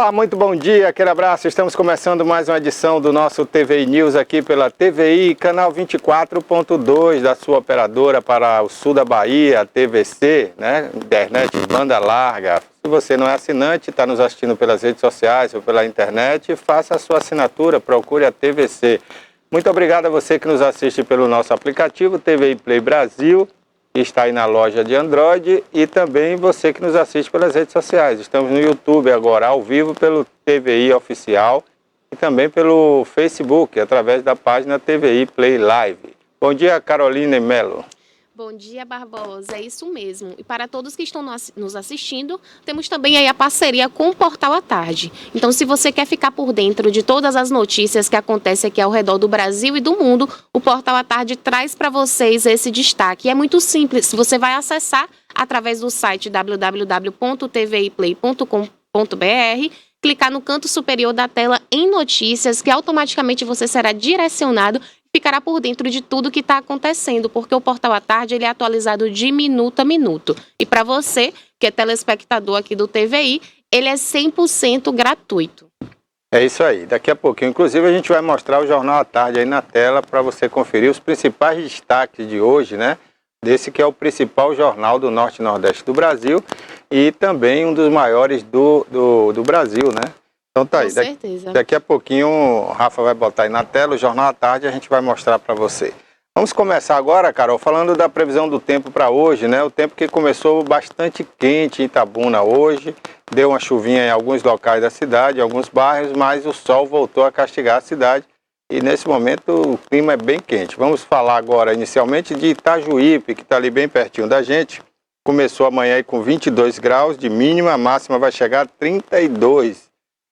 Olá, muito bom dia, aquele abraço. Estamos começando mais uma edição do nosso TVI News aqui pela TVI, canal 24.2 da sua operadora para o sul da Bahia, TVC, né? Internet banda larga. Se você não é assinante, está nos assistindo pelas redes sociais ou pela internet, faça a sua assinatura, procure a TVC. Muito obrigado a você que nos assiste pelo nosso aplicativo TVI Play Brasil, que está aí na loja de Android, e também você que nos assiste pelas redes sociais. Estamos no YouTube agora, ao vivo, pelo TVI Oficial e também pelo Facebook, através da página TVI Play Live. Bom dia, Caroline Melo. Bom dia, Barbosa, é isso mesmo. E para todos que estão nos assistindo, temos também aí a parceria com o Portal à Tarde. Então, se você quer ficar por dentro de todas as notícias que acontecem aqui ao redor do Brasil e do mundo, o Portal à Tarde traz para vocês esse destaque. E é muito simples, você vai acessar através do site www.tviplay.com.br, clicar no canto superior da tela em notícias, que automaticamente você será direcionado, ficará por dentro de tudo que está acontecendo, porque o Portal à Tarde ele é atualizado de minuto a minuto. E para você, que é telespectador aqui do TVI, ele é 100% gratuito. É isso aí, daqui a pouquinho, inclusive, a gente vai mostrar o Jornal à Tarde aí na tela para você conferir os principais destaques de hoje, né? Desse que é o principal jornal do Norte e Nordeste do Brasil e também um dos maiores do Brasil, né? Então tá aí, daqui a pouquinho o Rafa vai botar aí na tela o Jornal à Tarde e a gente vai mostrar para você. Vamos começar agora, Carol, falando da previsão do tempo para hoje, né? O tempo que começou bastante quente em Itabuna hoje, deu uma chuvinha em alguns locais da cidade, em alguns bairros, mas o sol voltou a castigar a cidade e nesse momento o clima é bem quente. Vamos falar agora inicialmente de Itajuípe, que está ali bem pertinho da gente. Começou amanhã aí com 22 graus de mínima, a máxima vai chegar a 32.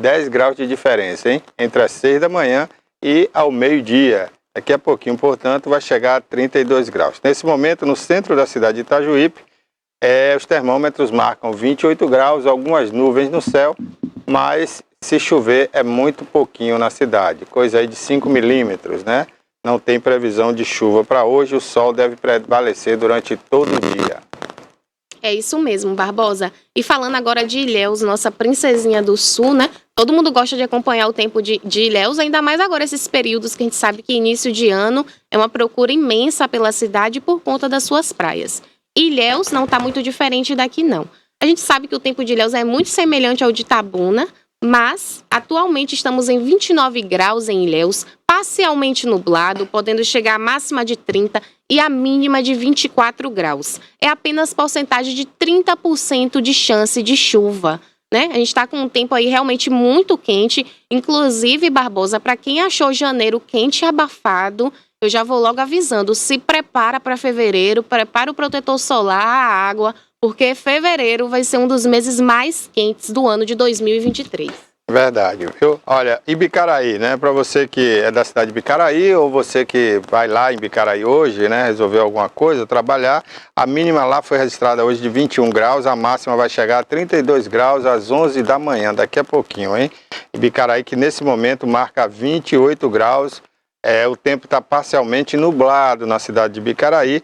10 graus de diferença, hein? Entre as 6 da manhã e ao meio-dia. Daqui a pouquinho, portanto, vai chegar a 32 graus. Nesse momento, no centro da cidade de Itajuípe, os termômetros marcam 28 graus, algumas nuvens no céu, mas se chover é muito pouquinho na cidade, coisa aí de 5 milímetros, né? Não tem previsão de chuva para hoje, o sol deve prevalecer durante todo o dia. É isso mesmo, Barbosa. E falando agora de Ilhéus, nossa princesinha do sul, né? Todo mundo gosta de acompanhar o tempo de Ilhéus, ainda mais agora esses períodos que a gente sabe que início de ano é uma procura imensa pela cidade por conta das suas praias. Ilhéus não está muito diferente daqui, não. A gente sabe que o tempo de Ilhéus é muito semelhante ao de Itabuna, mas atualmente estamos em 29 graus em Ilhéus, parcialmente nublado, podendo chegar à máxima de 30 e a mínima de 24 graus. É apenas porcentagem de 30% de chance de chuva, né? A gente está com um tempo aí realmente muito quente, inclusive, Barbosa, para quem achou janeiro quente e abafado, eu já vou logo avisando, se prepara para fevereiro, prepara o protetor solar, a água, porque fevereiro vai ser um dos meses mais quentes do ano de 2023. Verdade, viu? Olha, Ibicaraí, né? Para você que é da cidade de Ibicaraí ou você que vai lá em Ibicaraí hoje, né? Resolver alguma coisa, trabalhar, a mínima lá foi registrada hoje de 21 graus, a máxima vai chegar a 32 graus às 11 da manhã, daqui a pouquinho, hein? Ibicaraí que nesse momento marca 28 graus, o tempo está parcialmente nublado na cidade de Ibicaraí.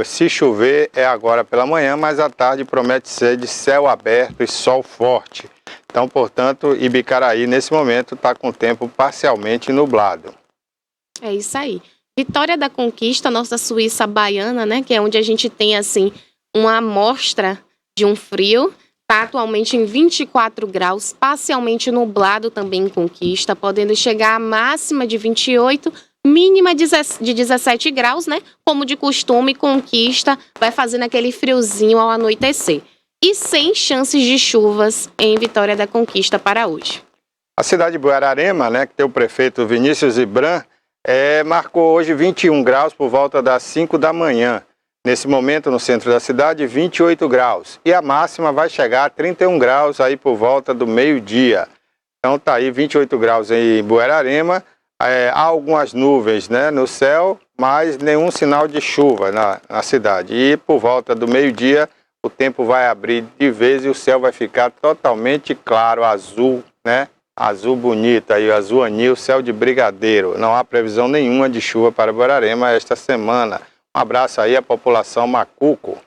Se chover é agora pela manhã, mas à tarde promete ser de céu aberto e sol forte. Então, portanto, Ibicaraí nesse momento está com o tempo parcialmente nublado. É isso aí. Vitória da Conquista, nossa Suíça baiana, né? Que é onde a gente tem, assim, uma amostra de um frio. Está atualmente em 24 graus, parcialmente nublado também em Conquista, podendo chegar à máxima de 28, mínima de 17 graus, né? Como de costume, Conquista vai fazendo aquele friozinho ao anoitecer. E sem chances de chuvas em Vitória da Conquista para hoje. A cidade de Buerarema, né, que tem o prefeito Vinícius Ibran, marcou hoje 21 graus por volta das 5 da manhã. Nesse momento, no centro da cidade, 28 graus. E a máxima vai chegar a 31 graus aí por volta do meio-dia. Então tá aí 28 graus em Buerarema. Há algumas nuvens, né, no céu, mas nenhum sinal de chuva na cidade. E por volta do meio-dia, o tempo vai abrir de vez e o céu vai ficar totalmente claro, azul, né? Azul bonito, aí azul anil, céu de brigadeiro. Não há previsão nenhuma de chuva para Buerarema esta semana. Um abraço aí à população Macuco.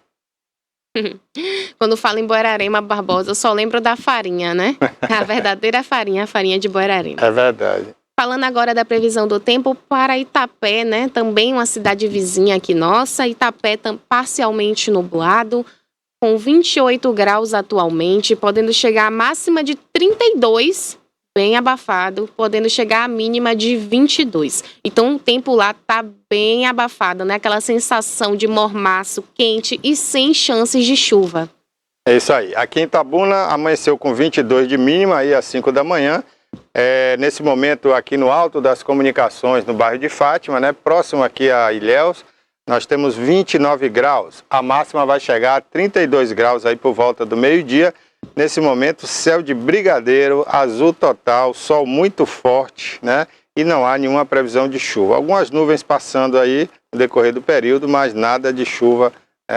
Quando falo em Buerarema, Barbosa, eu só lembro da farinha, né? A verdadeira farinha, a farinha de Buerarema. É verdade. Falando agora da previsão do tempo para Itapé, né? Também uma cidade vizinha aqui nossa. Itapé parcialmente nublado, com 28 graus atualmente, podendo chegar a máxima de 32, bem abafado, podendo chegar a mínima de 22. Então o tempo lá tá bem abafado, né? Aquela sensação de mormaço, quente e sem chances de chuva. É isso aí. Aqui em Itabuna amanheceu com 22 de mínima aí às 5 da manhã. Nesse momento aqui no Alto das Comunicações, no bairro de Fátima, né? Próximo aqui a Ilhéus, nós temos 29 graus. A máxima vai chegar a 32 graus aí por volta do meio-dia. Nesse momento, céu de brigadeiro, azul total, sol muito forte, né? E não há nenhuma previsão de chuva. Algumas nuvens passando aí no decorrer do período, mas nada de chuva,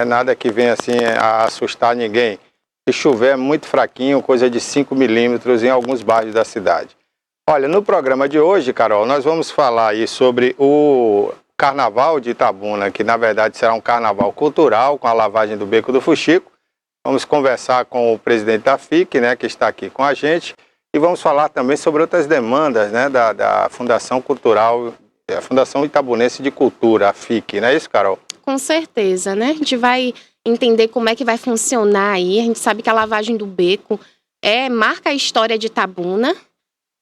nada que venha assim a assustar ninguém. Se chover é muito fraquinho, coisa de 5 milímetros em alguns bairros da cidade. Olha, no programa de hoje, Carol, nós vamos falar aí sobre o Carnaval de Itabuna, que na verdade será um carnaval cultural com a lavagem do Beco do Fuxico. Vamos conversar com o presidente da FIC, né, que está aqui com a gente, e vamos falar também sobre outras demandas, né, da Fundação Cultural, a Fundação Itabunense de Cultura, a FIC, não é isso, Carol? Com certeza, né? A gente vai entender como é que vai funcionar aí. A gente sabe que a lavagem do beco marca a história de Itabuna.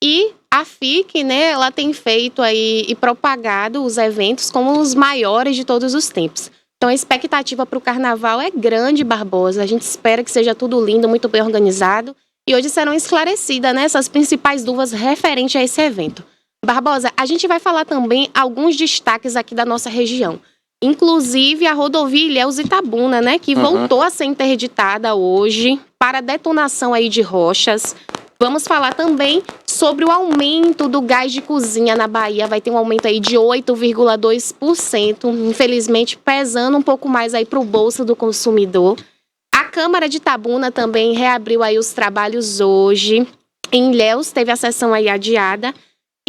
E a FIC, né, ela tem feito aí e propagado os eventos como os maiores de todos os tempos. Então a expectativa para o carnaval é grande, Barbosa. A gente espera que seja tudo lindo, muito bem organizado. E hoje serão esclarecidas, né, essas principais dúvidas referentes a esse evento. Barbosa, a gente vai falar também alguns destaques aqui da nossa região. Inclusive a rodovia Ilhéus-Itabuna, né, que voltou a ser interditada hoje para detonação aí de rochas. Vamos falar também sobre o aumento do gás de cozinha na Bahia. Vai ter um aumento aí de 8,2%, infelizmente pesando um pouco mais aí para o bolso do consumidor. A Câmara de Itabuna também reabriu aí os trabalhos hoje. Em Ilhéus teve a sessão aí adiada.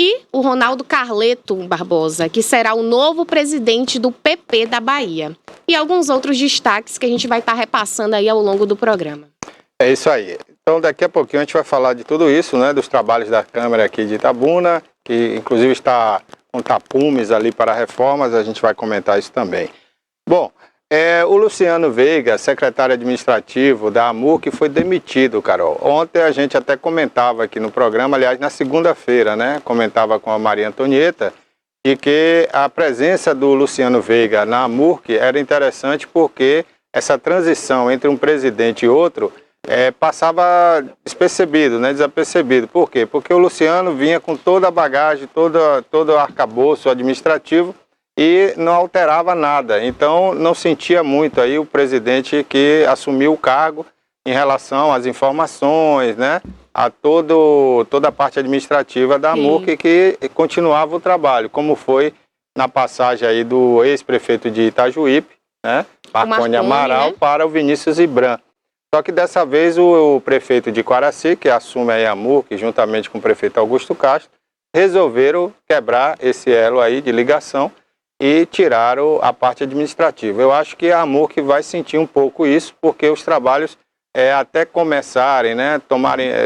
E o Ronaldo Carleto Barbosa, que será o novo presidente do PP da Bahia. E alguns outros destaques que a gente vai estar repassando aí ao longo do programa. É isso aí. Então daqui a pouquinho a gente vai falar de tudo isso, né, dos trabalhos da Câmara aqui de Itabuna, que inclusive está com tapumes ali para reformas, a gente vai comentar isso também. Bom, o Luciano Veiga, secretário administrativo da AMURC, foi demitido, Carol. Ontem a gente até comentava aqui no programa, aliás, na segunda-feira, né, comentava com a Maria Antonieta, de que a presença do Luciano Veiga na AMURC era interessante porque essa transição entre um presidente e outro passava despercebido, né, desapercebido. Por quê? Porque o Luciano vinha com toda a bagagem, todo o arcabouço administrativo e não alterava nada. Então não sentia muito aí o presidente que assumiu o cargo em relação às informações, né, a toda a parte administrativa da AMURC que continuava o trabalho, como foi na passagem aí do ex-prefeito de Itajuípe, né, Marconi Amaral, né, para o Vinícius Ibram. Só que dessa vez o prefeito de Quaraci, que assume aí a AMURC, juntamente com o prefeito Augusto Castro, resolveram quebrar esse elo aí de ligação e tiraram a parte administrativa. Eu acho que a AMURC vai sentir um pouco isso, porque os trabalhos até começarem, né,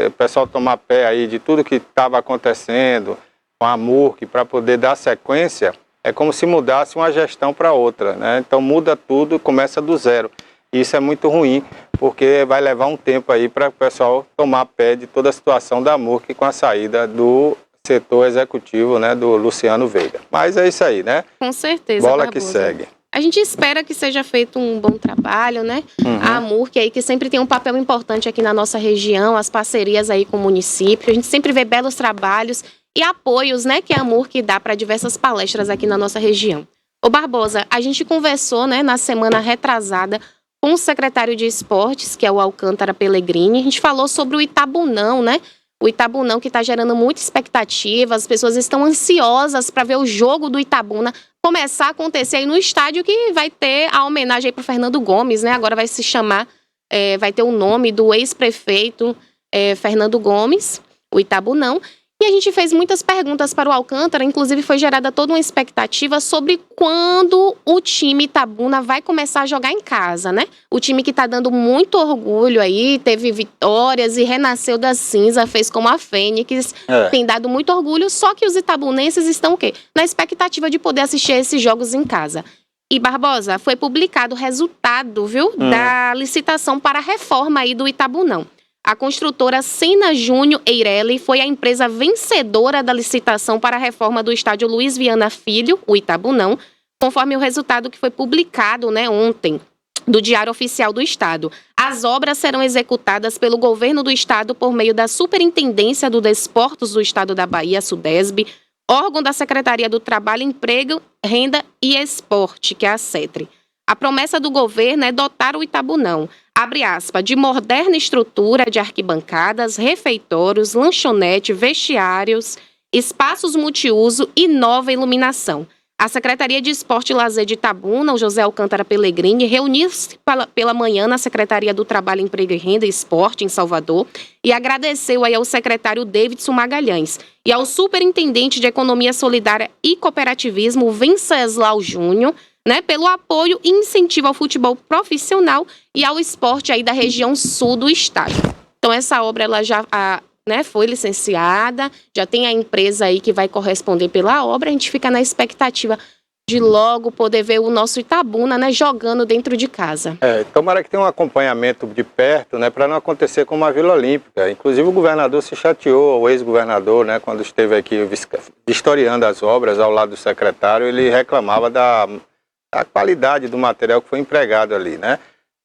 o pessoal tomar pé aí de tudo que estava acontecendo com a AMURC para poder dar sequência, é como se mudasse uma gestão para outra, né? Então muda tudo, começa do zero. Isso é muito ruim, porque vai levar um tempo aí para o pessoal tomar pé de toda a situação da AMURC com a saída do setor executivo, né, do Luciano Veiga. Mas é isso aí, né? Com certeza, bola Barbosa. Que segue. A gente espera que seja feito um bom trabalho, né? A AMURC aí, que sempre tem um papel importante aqui na nossa região, as parcerias aí com o município. A gente sempre vê belos trabalhos e apoios, né, que a AMURC dá para diversas palestras aqui na nossa região. Ô Barbosa, a gente conversou, né, na semana retrasada com o secretário de Esportes, que é o Alcântara Pellegrini. A gente falou sobre o Itabunão, né? O Itabunão que está gerando muita expectativa, as pessoas estão ansiosas para ver o jogo do Itabuna começar a acontecer aí no estádio, que vai ter a homenagem aí para o Fernando Gomes, né? Agora vai se chamar, vai ter o nome do ex-prefeito Fernando Gomes, o Itabunão. E a gente fez muitas perguntas para o Alcântara, inclusive foi gerada toda uma expectativa sobre quando o time Itabuna vai começar a jogar em casa, né? O time que está dando muito orgulho aí, teve vitórias e renasceu da cinza, fez como a Fênix, tem dado muito orgulho, só que os itabunenses estão o quê? Na expectativa de poder assistir a esses jogos em casa. E, Barbosa, foi publicado o resultado, viu, da licitação para a reforma aí do Itabunão. A construtora Sena Júnior Eireli foi a empresa vencedora da licitação para a reforma do estádio Luiz Viana Filho, o Itabunão, conforme o resultado que foi publicado, ontem, do Diário Oficial do Estado. As obras serão executadas pelo governo do estado por meio da Superintendência do Desportos do Estado da Bahia, SUDESB, órgão da Secretaria do Trabalho, Emprego, Renda e Esporte, que é a SETRE. A promessa do governo é dotar o Itabunão, abre aspas, de moderna estrutura de arquibancadas, refeitórios, lanchonete, vestiários, espaços multiuso e nova iluminação. A Secretaria de Esporte e Lazer de Itabuna, o José Alcântara Pellegrini, reuniu-se pela manhã na Secretaria do Trabalho, Emprego, Renda e Esporte, em Salvador, e agradeceu aí ao secretário Davidson Magalhães e ao superintendente de Economia Solidária e Cooperativismo, Venceslau Júnior, pelo apoio e incentivo ao futebol profissional e ao esporte aí da região sul do estado. Então, essa obra ela já foi licenciada, já tem a empresa aí que vai corresponder pela obra, a gente fica na expectativa de logo poder ver o nosso Itabuna, jogando dentro de casa. Tomara que tenha um acompanhamento de perto, para não acontecer como a Vila Olímpica. Inclusive o governador se chateou, o ex-governador, quando esteve aqui vistoriando as obras ao lado do secretário, ele reclamava da qualidade do material que foi empregado ali,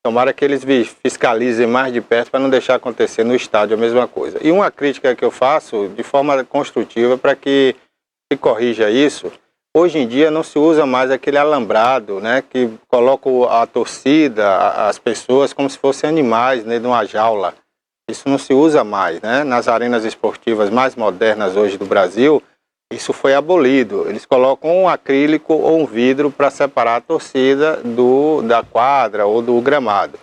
Tomara que eles fiscalizem mais de perto para não deixar acontecer no estádio a mesma coisa. E uma crítica que eu faço de forma construtiva para que se corrija isso, hoje em dia não se usa mais aquele alambrado, que coloca a torcida, as pessoas como se fossem animais dentro de uma jaula. Isso não se usa mais, Nas arenas esportivas mais modernas hoje do Brasil, isso foi abolido. Eles colocam um acrílico ou um vidro para separar a torcida da quadra ou do gramado.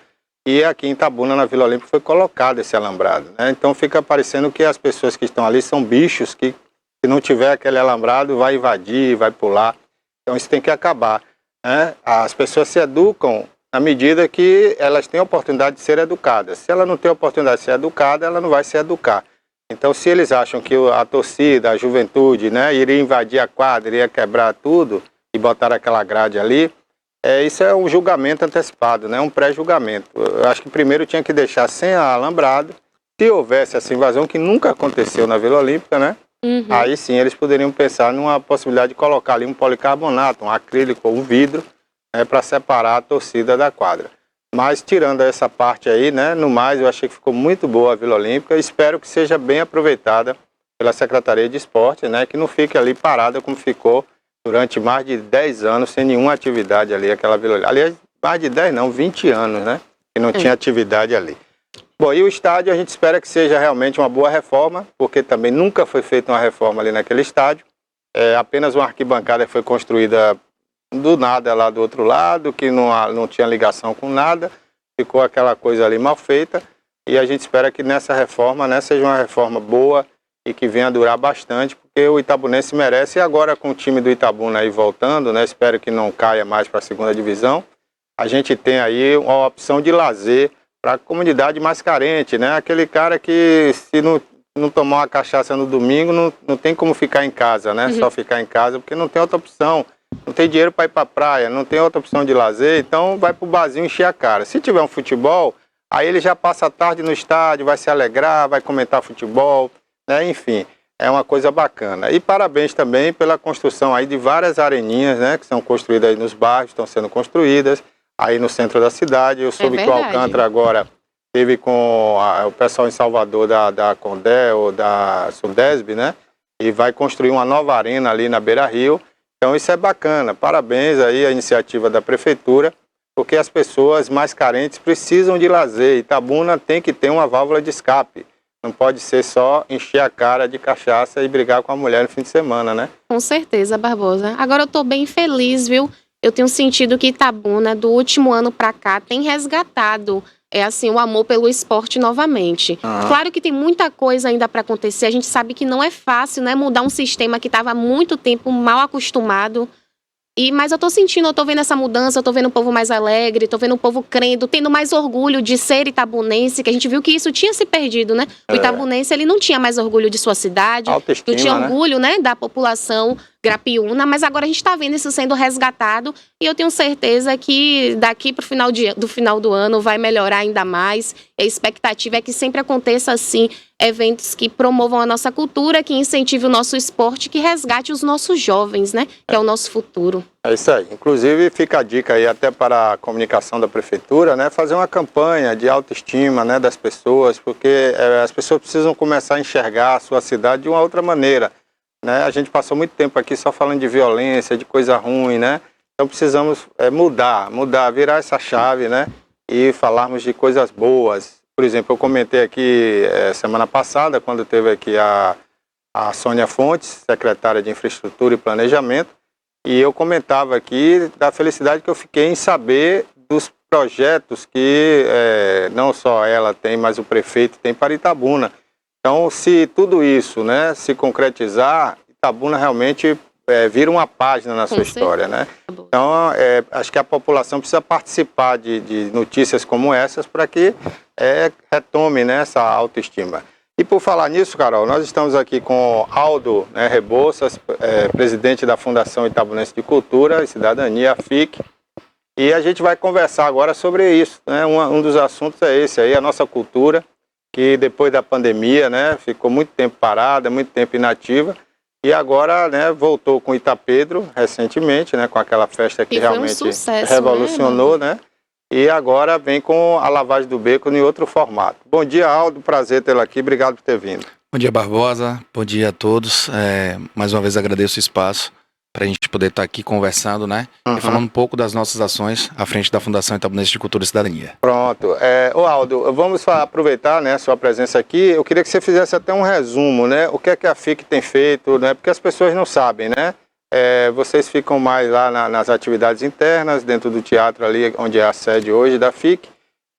E aqui em Itabuna, na Vila Olímpica, foi colocado esse alambrado. Então fica parecendo que as pessoas que estão ali são bichos que, se não tiver aquele alambrado, vai invadir, vai pular. Então isso tem que acabar. As pessoas se educam na medida que elas têm a oportunidade de ser educadas. Se ela não tem a oportunidade de ser educada, ela não vai se educar. Então, se eles acham que a torcida, a juventude, iria invadir a quadra, iria quebrar tudo e botar aquela grade ali, isso é um julgamento antecipado, um pré-julgamento. Eu acho que primeiro tinha que deixar sem alambrado. Se houvesse essa invasão, que nunca aconteceu na Vila Olímpica, aí sim eles poderiam pensar numa possibilidade de colocar ali um policarbonato, um acrílico ou um vidro, para separar a torcida da quadra. Mas tirando essa parte aí, no mais, eu achei que ficou muito boa a Vila Olímpica. Espero que seja bem aproveitada pela Secretaria de Esporte, que não fique ali parada como ficou durante mais de 10 anos, sem nenhuma atividade ali, aquela Vila Olímpica. Aliás, mais de 10 não, 20 anos, que não tinha atividade ali. Bom, e o estádio a gente espera que seja realmente uma boa reforma, porque também nunca foi feita uma reforma ali naquele estádio. Apenas uma arquibancada foi construída do nada lá do outro lado, que não tinha ligação com nada, ficou aquela coisa ali mal feita, e a gente espera que nessa reforma, seja uma reforma boa e que venha a durar bastante, porque o itabunense merece, e agora com o time do Itabuna aí voltando, espero que não caia mais para a segunda divisão, a gente tem aí uma opção de lazer para a comunidade mais carente, aquele cara que se não tomar uma cachaça no domingo, não tem como ficar em casa, Só ficar em casa, porque não tem outra opção. Não tem dinheiro para ir para a praia, não tem outra opção de lazer, então vai para o barzinho encher a cara. Se tiver um futebol, aí ele já passa a tarde no estádio, vai se alegrar, vai comentar futebol, enfim, é uma coisa bacana. E parabéns também pela construção aí de várias areninhas, que são construídas aí nos bairros, estão sendo construídas aí no centro da cidade. Eu soube que o Alcântara agora teve com o pessoal em Salvador da Condé ou da Sudesb, e vai construir uma nova arena ali na Beira-Rio. Então isso é bacana, parabéns aí à iniciativa da Prefeitura, porque as pessoas mais carentes precisam de lazer. Itabuna tem que ter uma válvula de escape, não pode ser só encher a cara de cachaça e brigar com a mulher no fim de semana, Com certeza, Barbosa. Agora eu tô bem feliz, viu? Eu tenho sentido que Itabuna, do último ano para cá, tem resgatado assim, o amor pelo esporte novamente. Claro que tem muita coisa ainda para acontecer, a gente sabe que não é fácil, né, mudar um sistema que estava há muito tempo mal acostumado. Mas eu tô sentindo, eu tô vendo essa mudança, eu tô vendo o povo mais alegre, tô vendo o povo crendo, tendo mais orgulho de ser itabunense, que a gente viu que isso tinha se perdido, né? O itabunense, ele não tinha mais orgulho de sua cidade, autoestima, não tinha orgulho, né, da população grapiúna, mas agora a gente tá vendo isso sendo resgatado e eu tenho certeza que daqui pro final do ano vai melhorar ainda mais. A expectativa é que sempre aconteça, assim, eventos que promovam a nossa cultura, que incentive o nosso esporte, que resgate os nossos jovens, né, que é o nosso futuro. É isso aí. Inclusive, fica a dica aí até para a comunicação da prefeitura, né? Fazer uma campanha de autoestima, né, das pessoas, porque as pessoas precisam começar a enxergar a sua cidade de uma outra maneira, né? A gente passou muito tempo aqui só falando de violência, de coisa ruim, né? Então precisamos mudar, virar essa chave, né? E falarmos de coisas boas. Por exemplo, eu comentei aqui semana passada, quando teve aqui a Sônia Fontes, secretária de Infraestrutura e Planejamento, e eu comentava aqui da felicidade que eu fiquei em saber dos projetos que não só ela tem, mas o prefeito tem para Itabuna. Então, se tudo isso, né, se concretizar, Itabuna realmente vira uma página na sua história, né? Então, acho que a população precisa participar de notícias como essas para que retome, né, essa autoestima. E por falar nisso, Carol, nós estamos aqui com Aldo, né, Rebouças, presidente da Fundação Itabunense de Cultura e Cidadania, a FIC, e a gente vai conversar agora sobre isso, né? Um dos assuntos é esse aí, a nossa cultura, que depois da pandemia, né, ficou muito tempo parada, muito tempo inativa, e agora, né, voltou com Itapedro recentemente, né, com aquela festa que realmente sucesso, revolucionou, né? E agora vem com a Lavagem do Beco em outro formato. Bom dia, Aldo, prazer tê-lo aqui, obrigado por ter vindo. Bom dia, Barbosa, bom dia a todos. Mais uma vez agradeço o espaço para a gente poder estar aqui conversando, né? E falando um pouco das nossas ações à frente da Fundação Itabunense de Cultura e Cidadania. Pronto. Ô Aldo, vamos aproveitar, né, a sua presença aqui. Eu queria que você fizesse até um resumo, né? O que é que a FIC tem feito, né? Porque as pessoas não sabem, né? Vocês ficam mais lá nas atividades internas, dentro do teatro ali, onde é a sede hoje da FIC,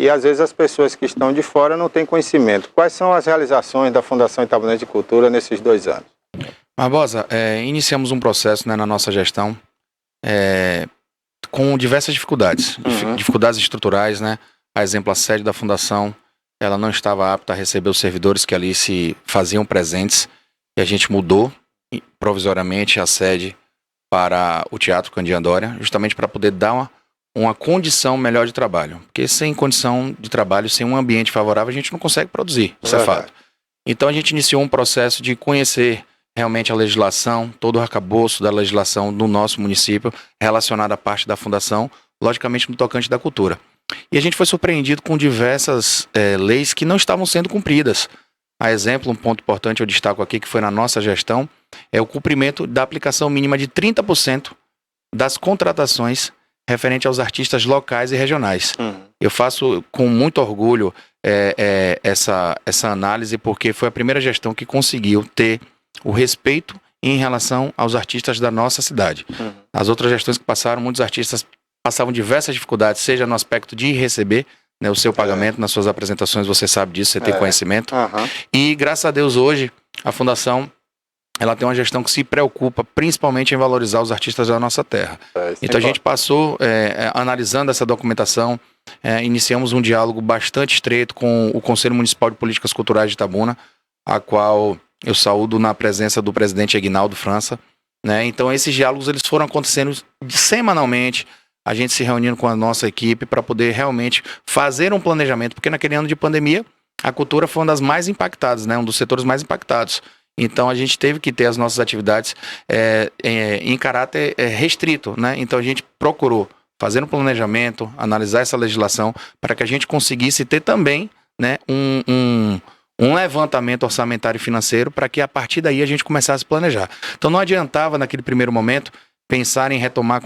e às vezes as pessoas que estão de fora não têm conhecimento. Quais são as realizações da Fundação Itabunense de Cultura nesses 2 anos? Barbosa, iniciamos um processo, né, na nossa gestão com diversas dificuldades, dificuldades estruturais, né? A exemplo, a sede da Fundação, ela não estava apta a receber os servidores que ali se faziam presentes, e a gente mudou provisoriamente a sede para o Teatro Candiandória, justamente para poder dar uma condição melhor de trabalho. Porque sem condição de trabalho, sem um ambiente favorável, a gente não consegue produzir, isso é fato. Então a gente iniciou um processo de conhecer realmente a legislação, todo o arcabouço da legislação do nosso município relacionada à parte da Fundação, logicamente no tocante da cultura. E a gente foi surpreendido com diversas leis que não estavam sendo cumpridas. A exemplo, um ponto importante eu destaco aqui, que foi na nossa gestão, é o cumprimento da aplicação mínima de 30% das contratações referente aos artistas locais e regionais. Eu faço com muito orgulho essa análise, porque foi a primeira gestão que conseguiu ter o respeito em relação aos artistas da nossa cidade. As outras gestões que passaram, muitos artistas passavam diversas dificuldades, seja no aspecto de receber, né, o seu pagamento nas suas apresentações, você sabe disso, você tem conhecimento. E graças a Deus hoje, a Fundação, ela tem uma gestão que se preocupa principalmente em valorizar os artistas da nossa terra. Então a gente passou, analisando essa documentação, iniciamos um diálogo bastante estreito com o Conselho Municipal de Políticas Culturais de Itabuna, a qual eu saúdo na presença do presidente Aguinaldo França, né? Então esses diálogos eles foram acontecendo semanalmente, a gente se reunindo com a nossa equipe para poder realmente fazer um planejamento, porque naquele ano de pandemia, a cultura foi uma das mais impactadas, né? Um dos setores mais impactados. Então a gente teve que ter as nossas atividades em caráter restrito, né? Então a gente procurou fazer um planejamento, analisar essa legislação, para que a gente conseguisse ter também, né, um levantamento orçamentário e financeiro, para que a partir daí a gente começasse a planejar. Então não adiantava naquele primeiro momento pensar em retomar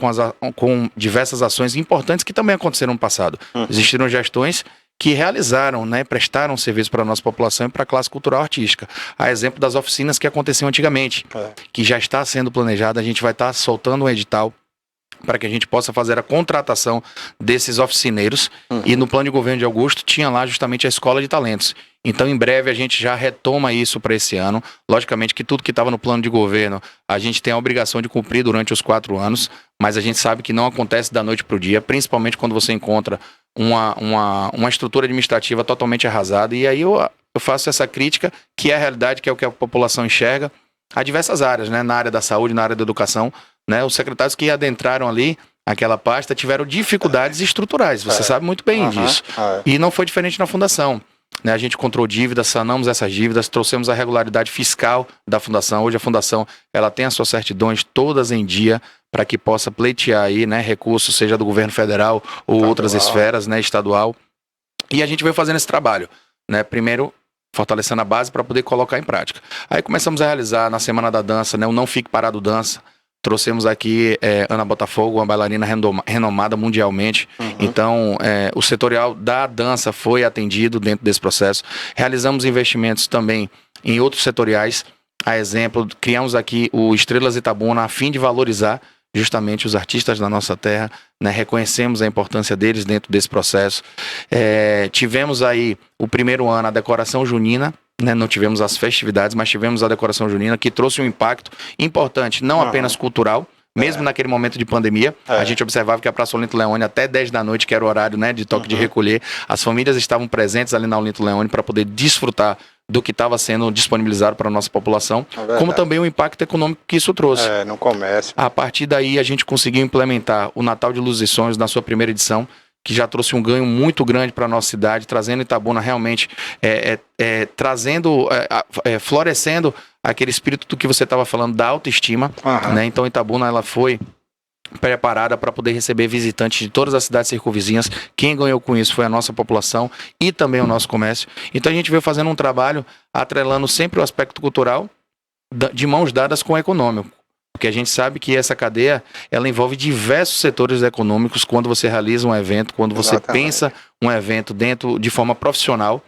com diversas ações importantes que também aconteceram no passado. Existiram gestões que realizaram, né, prestaram serviço para a nossa população e para a classe cultural artística. A exemplo das oficinas que aconteciam antigamente, que já está sendo planejada, a gente vai estar soltando um edital para que a gente possa fazer a contratação desses oficineiros. E no plano de governo de Augusto tinha lá justamente a Escola de Talentos. Então, em breve, a gente já retoma isso para esse ano. Logicamente que tudo que estava no plano de governo, a gente tem a obrigação de cumprir durante os 4 anos, mas a gente sabe que não acontece da noite para o dia, principalmente quando você encontra uma estrutura administrativa totalmente arrasada. E aí eu faço essa crítica, que é a realidade, que é o que a população enxerga, a diversas áreas, né? Na área da saúde, na área da educação, né? Os secretários que adentraram ali aquela pasta tiveram dificuldades estruturais, você sabe muito bem disso. E não foi diferente na fundação. Né? A gente encontrou dívidas, sanamos essas dívidas, trouxemos a regularidade fiscal da fundação. Hoje a fundação ela tem as suas certidões todas em dia para que possa pleitear aí, né, recursos, seja do governo federal ou outras esferas, né, estadual. E a gente veio fazendo esse trabalho, né? Primeiro fortalecendo a base para poder colocar em prática. Aí começamos a realizar na Semana da Dança, né, o Não Fique Parado Dança. Trouxemos aqui Ana Botafogo, uma bailarina renomada mundialmente. Então, o setorial da dança foi atendido dentro desse processo. Realizamos investimentos também em outros setoriais. A exemplo, criamos aqui o Estrelas Itabuna a fim de valorizar justamente os artistas da nossa terra, né? Reconhecemos a importância deles dentro desse processo. Tivemos aí o primeiro ano a decoração junina, né? Não tivemos as festividades, mas tivemos a decoração junina, que trouxe um impacto importante, não apenas cultural, mesmo naquele momento de pandemia. A gente observava que a Praça Olinto Leone, até 10 da noite, que era o horário, né, de toque de recolher, as famílias estavam presentes ali na Olinto Leone para poder desfrutar do que estava sendo disponibilizado para a nossa população, como também o impacto econômico que isso trouxe. No comércio. A partir daí, a gente conseguiu implementar o Natal de Luz e Sonhos na sua primeira edição, que já trouxe um ganho muito grande para a nossa cidade, trazendo Itabuna realmente, florescendo aquele espírito do que você estava falando, da autoestima. Né? Então, Itabuna ela foi preparada para poder receber visitantes de todas as cidades circunvizinhas. Quem ganhou com isso foi a nossa população e também o nosso comércio. Então a gente veio fazendo um trabalho atrelando sempre o aspecto cultural de mãos dadas com o econômico. Porque a gente sabe que essa cadeia, ela envolve diversos setores econômicos quando você realiza um evento, quando você pensa um evento de forma profissional,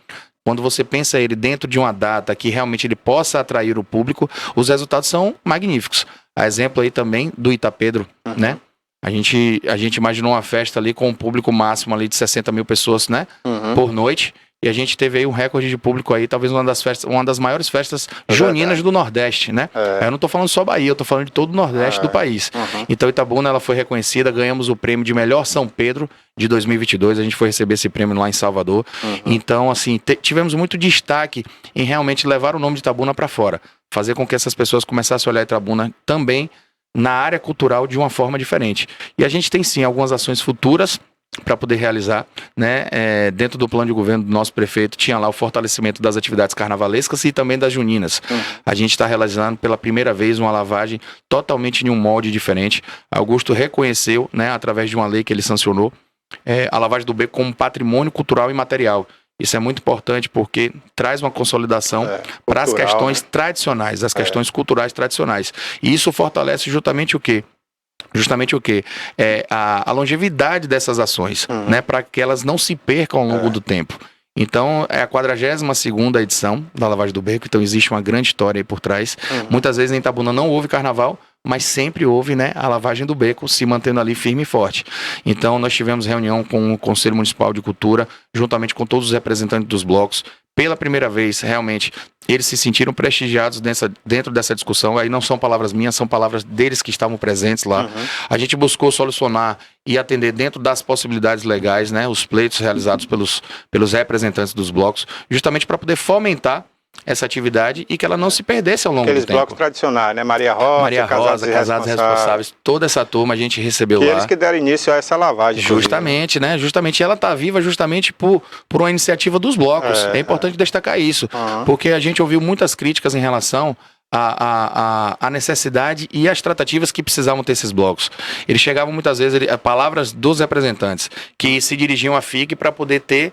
quando você pensa ele dentro de uma data que realmente ele possa atrair o público, os resultados são magníficos. A exemplo aí também do Itapedro, né? A gente imaginou uma festa ali com um público máximo ali de 60 mil pessoas, né? Por noite. E a gente teve aí um recorde de público aí, talvez uma das maiores festas juninas do Nordeste, né? Eu não tô falando só Bahia, eu tô falando de todo o Nordeste do país. Então Itabuna, ela foi reconhecida, ganhamos o prêmio de melhor São Pedro de 2022, a gente foi receber esse prêmio lá em Salvador. Então, assim, tivemos muito destaque em realmente levar o nome de Itabuna para fora, fazer com que essas pessoas começassem a olhar Itabuna também na área cultural de uma forma diferente. E a gente tem sim algumas ações futuras para poder realizar, né? Dentro do plano de governo do nosso prefeito tinha lá o fortalecimento das atividades carnavalescas e também das juninas. A gente está realizando pela primeira vez uma lavagem totalmente em um molde diferente. Augusto reconheceu, né, através de uma lei que ele sancionou, a lavagem do beco como patrimônio cultural e material. Isso é muito importante porque traz uma consolidação para as questões tradicionais, as questões culturais tradicionais. E isso fortalece justamente o quê? A longevidade dessas ações, né, para que elas não se percam ao longo do tempo. Então, é a 42ª edição da Lavagem do Beco, então existe uma grande história aí por trás. Muitas vezes em Itabuna não houve carnaval, mas sempre houve, né, a Lavagem do Beco se mantendo ali firme e forte. Então, nós tivemos reunião com o Conselho Municipal de Cultura, juntamente com todos os representantes dos blocos. Pela primeira vez, realmente, eles se sentiram prestigiados dentro dessa discussão. Aí não são palavras minhas, são palavras deles que estavam presentes lá. A gente buscou solucionar e atender dentro das possibilidades legais, né, os pleitos realizados pelos representantes dos blocos, justamente para poder fomentar essa atividade e que ela não se perdesse ao longo do tempo. Aqueles blocos tradicionais, né? Maria Rosa, Casados Responsáveis, toda essa turma a gente recebeu lá. Eles que deram início a essa lavagem. Justamente, né? Justamente ela está viva justamente por uma iniciativa dos blocos. É importante destacar isso, porque a gente ouviu muitas críticas em relação a necessidade e as tratativas que precisavam ter esses blocos. Eles chegavam muitas vezes, palavras dos representantes, que se dirigiam à FIC para poder ter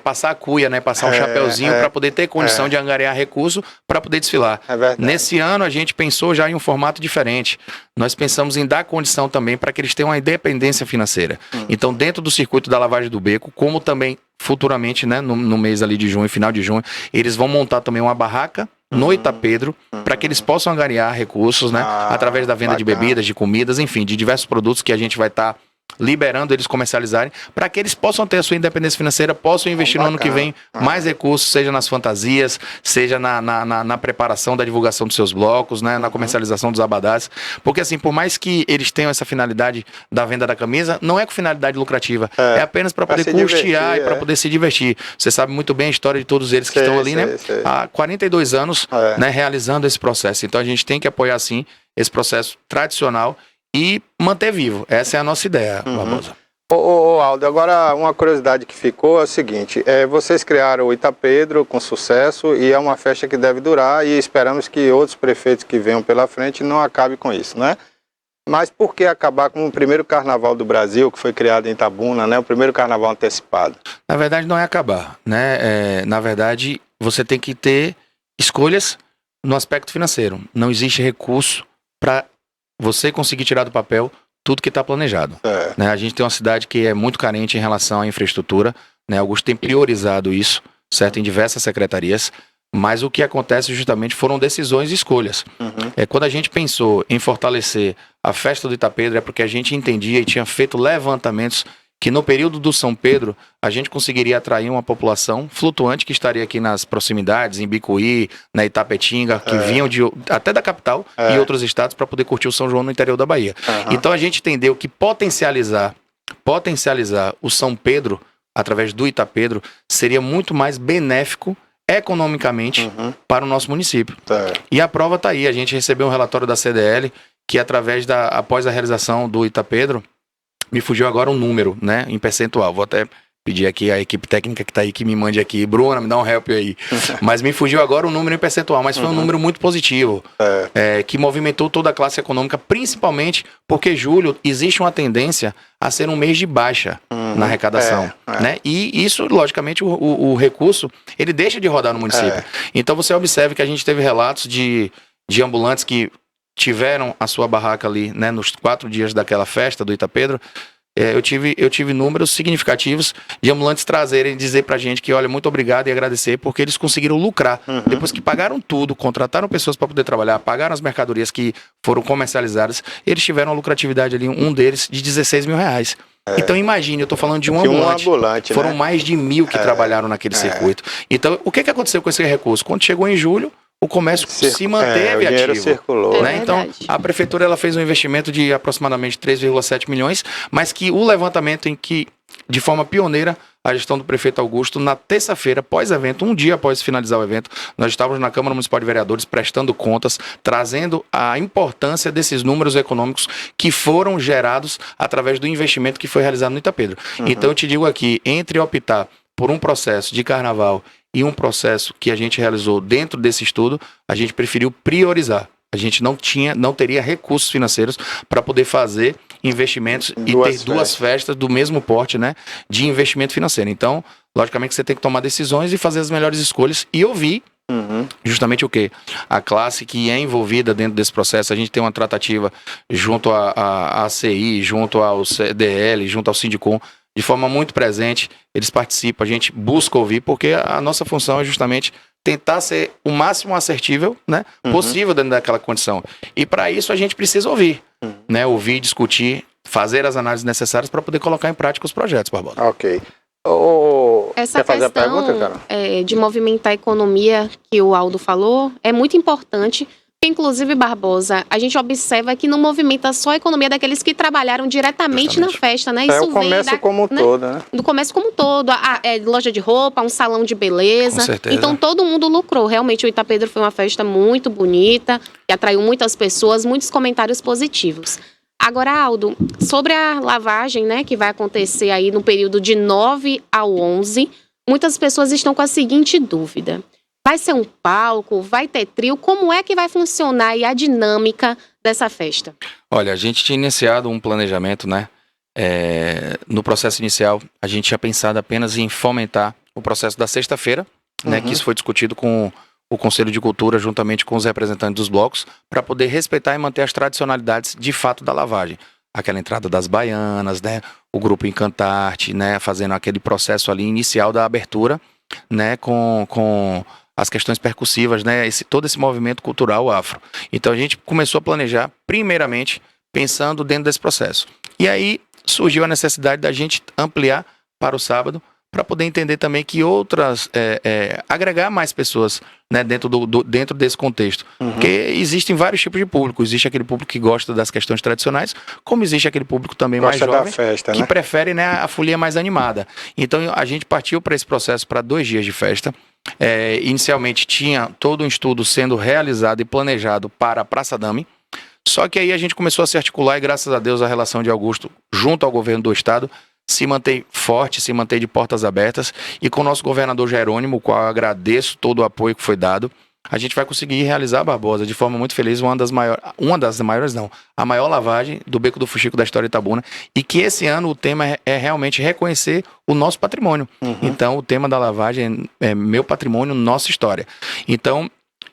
passar a cuia, né? Passar um chapeuzinho para poder ter condição de angariar recurso para poder desfilar. Nesse ano a gente pensou já em um formato diferente. Nós pensamos em dar condição também para que eles tenham uma independência financeira. Então, dentro do circuito da Lavagem do Beco, como também futuramente, né, no mês ali de junho, final de junho, eles vão montar também uma barraca no Itapedro, para que eles possam angariar recursos, né? Através da venda de bebidas, de comidas, enfim, de diversos produtos que a gente vai estar liberando eles comercializarem, para que eles possam ter a sua independência financeira, possam investir no ano que vem mais recursos, seja nas fantasias, seja na preparação da divulgação dos seus blocos, né, na comercialização dos abadás, porque assim, por mais que eles tenham essa finalidade da venda da camisa, não é com finalidade lucrativa, é apenas para poder custear e para poder se divertir. Você sabe muito bem a história de todos eles que estão ali, né, há 42 anos, né, realizando esse processo. Então a gente tem que apoiar, sim, esse processo tradicional e manter vivo. Essa é a nossa ideia, Barbosa. Ô Aldo, agora uma curiosidade que ficou é o seguinte, vocês criaram o Itapedro com sucesso e é uma festa que deve durar e esperamos que outros prefeitos que venham pela frente não acabem com isso, né? Mas por que acabar com o primeiro carnaval do Brasil, que foi criado em Itabuna, né? O primeiro carnaval antecipado? Na verdade, não é acabar, né? Na verdade, você tem que ter escolhas no aspecto financeiro. Não existe recurso para você conseguir tirar do papel tudo que está planejado. Né? A gente tem uma cidade que é muito carente em relação à infraestrutura, né? Augusto tem priorizado isso, certo? Em diversas secretarias, mas o que acontece justamente foram decisões e escolhas. Quando a gente pensou em fortalecer a festa do Itapedro, é porque a gente entendia e tinha feito levantamentos que no período do São Pedro, a gente conseguiria atrair uma população flutuante que estaria aqui nas proximidades, em Bicuí, na Itapetinga, que vinham até da capital e outros estados para poder curtir o São João no interior da Bahia. Então a gente entendeu que potencializar o São Pedro, através do Itapedro, seria muito mais benéfico economicamente para o nosso município. E a prova está aí, a gente recebeu um relatório da CDL que após a realização do Itapedro, me fugiu agora um número, né, em percentual. Vou até pedir aqui a equipe técnica que está aí, que me mande aqui. Bruna, me dá um help aí. Mas me fugiu agora um número em percentual, mas foi um número muito positivo, que movimentou toda a classe econômica, principalmente porque julho existe uma tendência a ser um mês de baixa na arrecadação. Né? E isso, logicamente, o recurso, ele deixa de rodar no município. Então você observa que a gente teve relatos de ambulantes que tiveram a sua barraca ali, né, nos 4 dias daquela festa do Itapedro. Eu tive números significativos de ambulantes trazerem e dizer pra gente que, olha, muito obrigado e agradecer, porque eles conseguiram lucrar. Depois que pagaram tudo, contrataram pessoas para poder trabalhar, pagaram as mercadorias que foram comercializadas, eles tiveram uma lucratividade ali, um deles, de 16 mil reais. Então imagine, eu estou falando de um ambulante. Foram mais de 1.000 que trabalharam naquele circuito. Então, o que aconteceu com esse recurso? Quando chegou em julho, o comércio se manteve o dinheiro ativo. Circulou. Né? Então, a prefeitura ela fez um investimento de aproximadamente 3,7 milhões, mas que o levantamento em que, de forma pioneira, a gestão do prefeito Augusto, na terça-feira, pós-evento, um dia após finalizar o evento, nós estávamos na Câmara Municipal de Vereadores prestando contas, trazendo a importância desses números econômicos que foram gerados através do investimento que foi realizado no Itapedro. Então, eu te digo aqui, entre optar por um processo de carnaval e um processo que a gente realizou dentro desse estudo, a gente preferiu priorizar. A gente não teria recursos financeiros para poder fazer investimentos e ter duas festas do mesmo porte, né, de investimento financeiro. Então, logicamente, você tem que tomar decisões e fazer as melhores escolhas e ouvir justamente o quê? A classe que é envolvida dentro desse processo. A gente tem uma tratativa junto à ACI, junto ao CDL, junto ao Sindicom, de forma muito presente, eles participam, a gente busca ouvir, porque a nossa função é justamente tentar ser o máximo assertível, né, possível dentro daquela condição. E para isso a gente precisa ouvir, né, ouvir, discutir, fazer as análises necessárias para poder colocar em prática os projetos, Barbosa. Ok. Essa quer fazer a questão pergunta, cara? De movimentar a economia que o Aldo falou é muito importante. Inclusive, Barbosa, a gente observa que não movimenta só a economia daqueles que trabalharam diretamente na festa, né? Isso o comércio como um todo, né? Do comércio como um todo, loja de roupa, um salão de beleza. Com certeza. Então, todo mundo lucrou. Realmente, o Itapedro foi uma festa muito bonita, que atraiu muitas pessoas, muitos comentários positivos. Agora, Aldo, sobre a lavagem, né, que vai acontecer aí no período de 9 ao 11, muitas pessoas estão com a seguinte dúvida. Vai ser um palco? Vai ter trio? Como é que vai funcionar aí a dinâmica dessa festa? Olha, a gente tinha iniciado um planejamento, né? No processo inicial, a gente tinha pensado apenas em fomentar o processo da sexta-feira, né? Que isso foi discutido com o Conselho de Cultura, juntamente com os representantes dos blocos, para poder respeitar e manter as tradicionalidades de fato da lavagem. Aquela entrada das baianas, né? O grupo Encantarte, né? Fazendo aquele processo ali inicial da abertura, né? Com as questões percussivas, né? Todo esse movimento cultural afro. Então a gente começou a planejar, primeiramente, pensando dentro desse processo. E aí surgiu a necessidade da gente ampliar para o sábado, para poder entender também que outras, agregar mais pessoas, né, dentro desse contexto. Porque existem vários tipos de público. Existe aquele público que gosta das questões tradicionais, como existe aquele público também mais jovem, da festa, que né? prefere, né, a folia mais animada. Então a gente partiu para esse processo para 2 dias de festa. Inicialmente tinha todo um estudo sendo realizado e planejado para a Praça Dame. Só que aí a gente começou a se articular e graças a Deus a relação de Augusto junto ao governo do estado se mantém forte, se mantém de portas abertas, e com o nosso governador Jerônimo, o qual eu agradeço todo o apoio que foi dado, a gente vai conseguir realizar, Barbosa, de forma muito feliz, a maior lavagem do Beco do Fuxico da história de Itabuna, e que esse ano o tema é realmente reconhecer o nosso patrimônio. Então o tema da lavagem é meu patrimônio, nossa história. Então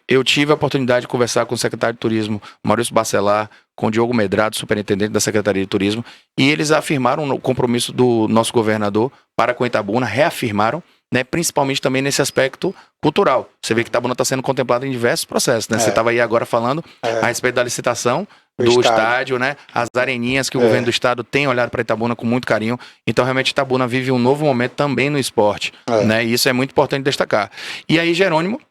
eu tive a oportunidade de conversar com o secretário de Turismo, Maurício Bacelar, com o Diogo Medrado, superintendente da Secretaria de Turismo, e eles afirmaram o compromisso do nosso governador para com Itabuna, reafirmaram, né, principalmente também nesse aspecto cultural. Você vê que Itabuna está sendo contemplada em diversos processos, né? Você estava aí agora falando a respeito da licitação do estádio, né? As areninhas que o governo do estado tem olhado para Itabuna com muito carinho. Então, realmente, Itabuna vive um novo momento também no esporte, né? E isso é muito importante destacar. E aí, Jerônimo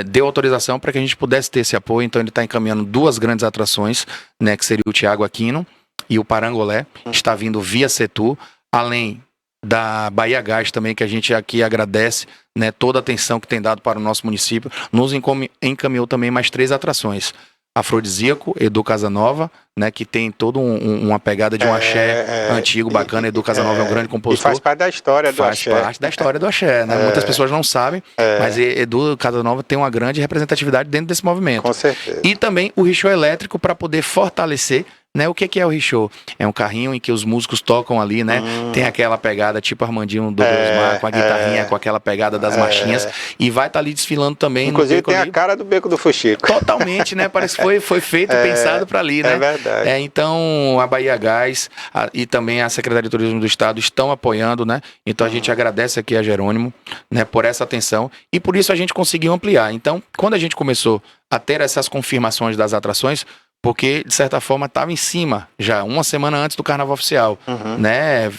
deu autorização para que a gente pudesse ter esse apoio, então ele está encaminhando 2 grandes atrações, né, que seria o Thiago Aquino e o Parangolé, está vindo via Setu, além da Bahia Gás também, que a gente aqui agradece, né, toda a atenção que tem dado para o nosso município, nos encaminhou também mais 3 atrações. Afrodisíaco, Edu Casanova, né, que tem toda uma pegada de um axé antigo, bacana. Edu Casanova é um grande compositor. E faz parte da história do axé. Faz parte da história do axé, né? Muitas pessoas não sabem, mas Edu Casanova tem uma grande representatividade dentro desse movimento. Com certeza. E também o Richô elétrico para poder fortalecer, né? O que é o Richô? É um carrinho em que os músicos tocam ali, né? Tem aquela pegada tipo Armandinho do Mar, com a guitarrinha, com aquela pegada das marchinhas, e vai estar ali desfilando também. Inclusive no tem a cara do Beco do Fuxico. Totalmente, né? Parece que foi feito, pensado para ali, né? É verdade. Então, a Bahia Gás e também a Secretaria de Turismo do Estado estão apoiando, né? Então, a gente agradece aqui a Jerônimo, né, por essa atenção, e por isso a gente conseguiu ampliar. Então, quando a gente começou a ter essas confirmações das atrações, porque, de certa forma, estava em cima, já uma semana antes do Carnaval Oficial, né?